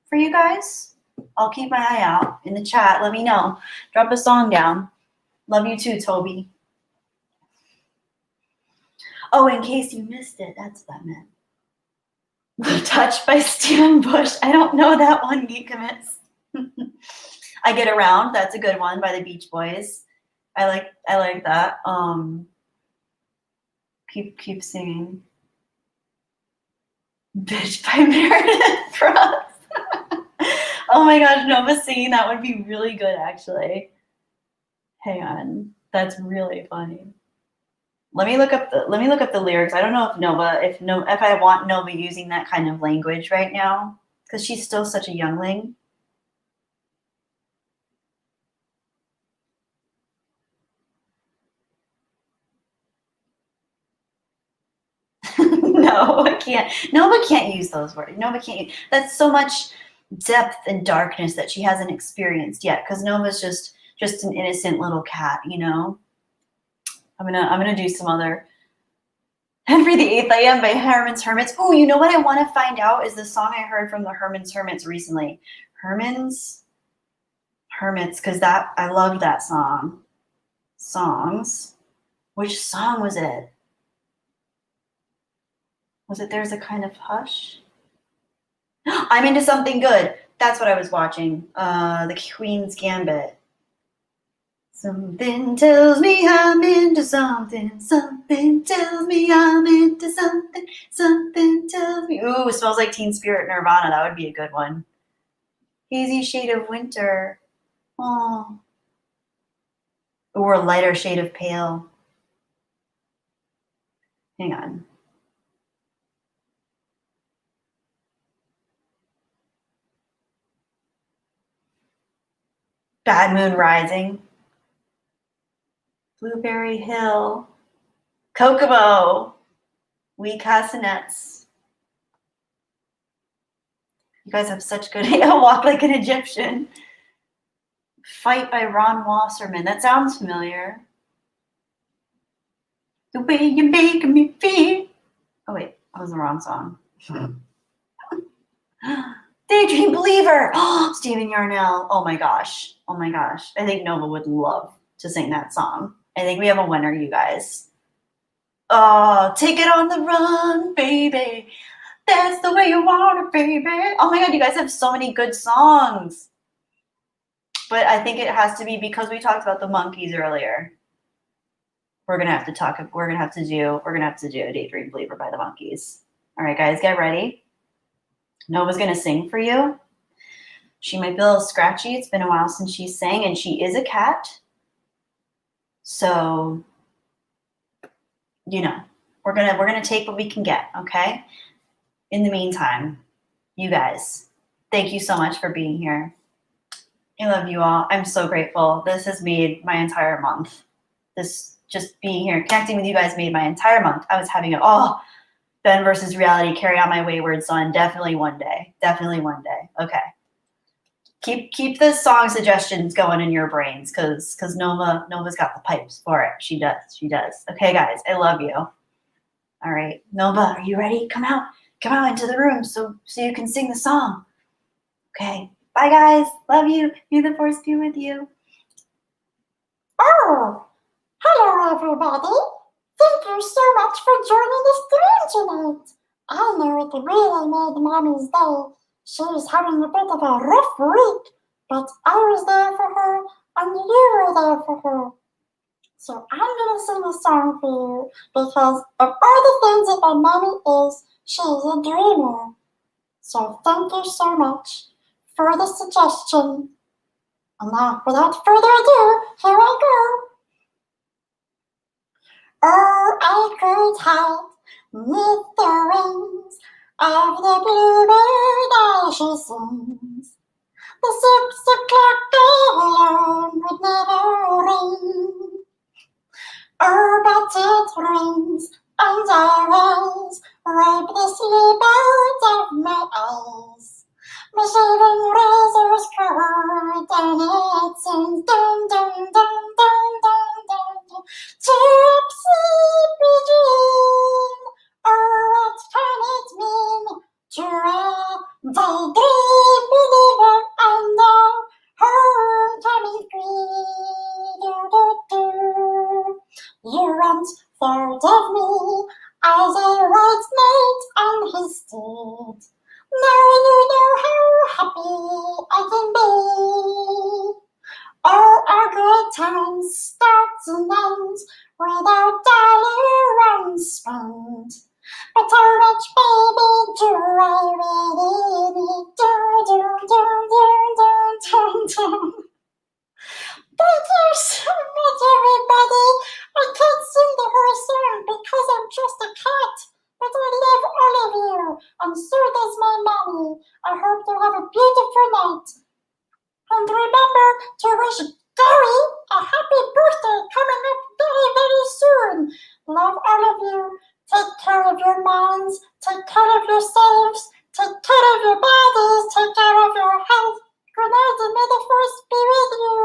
for you guys? I'll keep my eye out in the chat. Let me know. Drop a song down. Love you too, Toby. Oh, in case you missed it, that's what that meant. The Touch by Stephen Bush. I don't know that one, Geekomus. I Get Around. That's a good one by the Beach Boys. I like that. Keep singing. Bitch by Meredith Frost. Oh my gosh, Nova singing that would be really good actually. Hang on. That's really funny. Let me look up the lyrics. I don't know if I want Nova using that kind of language right now because she's still such a youngling. No, I can't. Nova can't use those words. Nova can't. That's so much depth and darkness that she hasn't experienced yet because Nova's just an innocent little cat, you know. I'm gonna do some other Henry VIII I Am by Herman's Hermits. Oh, you know what I want to find out is the song I heard from the Herman's Hermits recently. Herman's Hermits, because I loved that song. Songs. Which song was it? Was it There's a Kind of Hush? I'm Into Something Good. That's what I was watching. The Queen's Gambit. Something tells me I'm into something. Something tells me I'm into something. Something tells me. Ooh, Smells Like Teen Spirit, Nirvana. That would be a good one. Hazy Shade of Winter. Oh. Or a Lighter Shade of Pale. Hang on. Bad Moon Rising. Blueberry Hill. Kokomo. We Castanets. You guys have such good Walk Like an Egyptian. Fight by Ron Wasserman. That sounds familiar. The way you make me feel. Oh wait, that was the wrong song. Daydream Believer. Oh, Stephen Yarnell. Oh my gosh. Oh my gosh. I think Nova would love to sing that song. I think we have a winner, you guys. Oh, Take It on the Run, baby. That's the way you want it, baby. Oh my God, you guys have so many good songs. But I think it has to be because we talked about the Monkees earlier. We're gonna have to do a Daydream Believer by the Monkees. All right, guys, get ready. Nova's going to sing for you. She might be a little scratchy. It's been a while since she sang, and she is a cat. So, you know, we're gonna take what we can get, okay? In the meantime, you guys, thank you so much for being here. I love you all. I'm so grateful. This has made my entire month. This just being here, connecting with you guys made my entire month. I was having it all. Ben versus reality, carry on my wayward son. Definitely one day. Definitely one day. Okay. Keep the song suggestions going in your brains because Nova's got the pipes for it. She does. Okay, guys, I love you. All right, Nova, are you ready? Come out into the room so you can sing the song. Okay, bye guys. Love you. May the force be with you. Oh, hello everybody. Thank you so much for joining the stream tonight. I know it really made Mommy's day. She was having a bit of a rough week, but I was there for her and you were there for her. So I'm gonna sing a song for you because of all the things that my mommy is, she's a dreamer. So thank you so much for the suggestion. And now, without further ado, here I go. Oh, I could hide neath the wings of the bluebird as she sings. The 6 o'clock alarm would never ring. Oh, but it rings, and our eyes rape the sleepers of my eyes. My shaving razor's curled, and it sings dum dum dum dum dum dum dum. Cheer up, sleepy Jean. Oh, what can it mean to a daydream believer under her coming free? Do do do. You once thought of me as a white knight on his steed. Now you know how happy I can be. All our good times starts and ends without dollar unspent. But how much baby do I really need? Do, do. Thank you so much, everybody. I can't sing the whole song because I'm just a cat. But I love all of you, and so does my mommy. I hope you have a beautiful night. And remember to wish Gary a happy birthday coming up very, very soon. Love all of you. Take care of your minds. Take care of yourselves. Take care of your bodies. Take care of your health. Good night, and may the force be with you.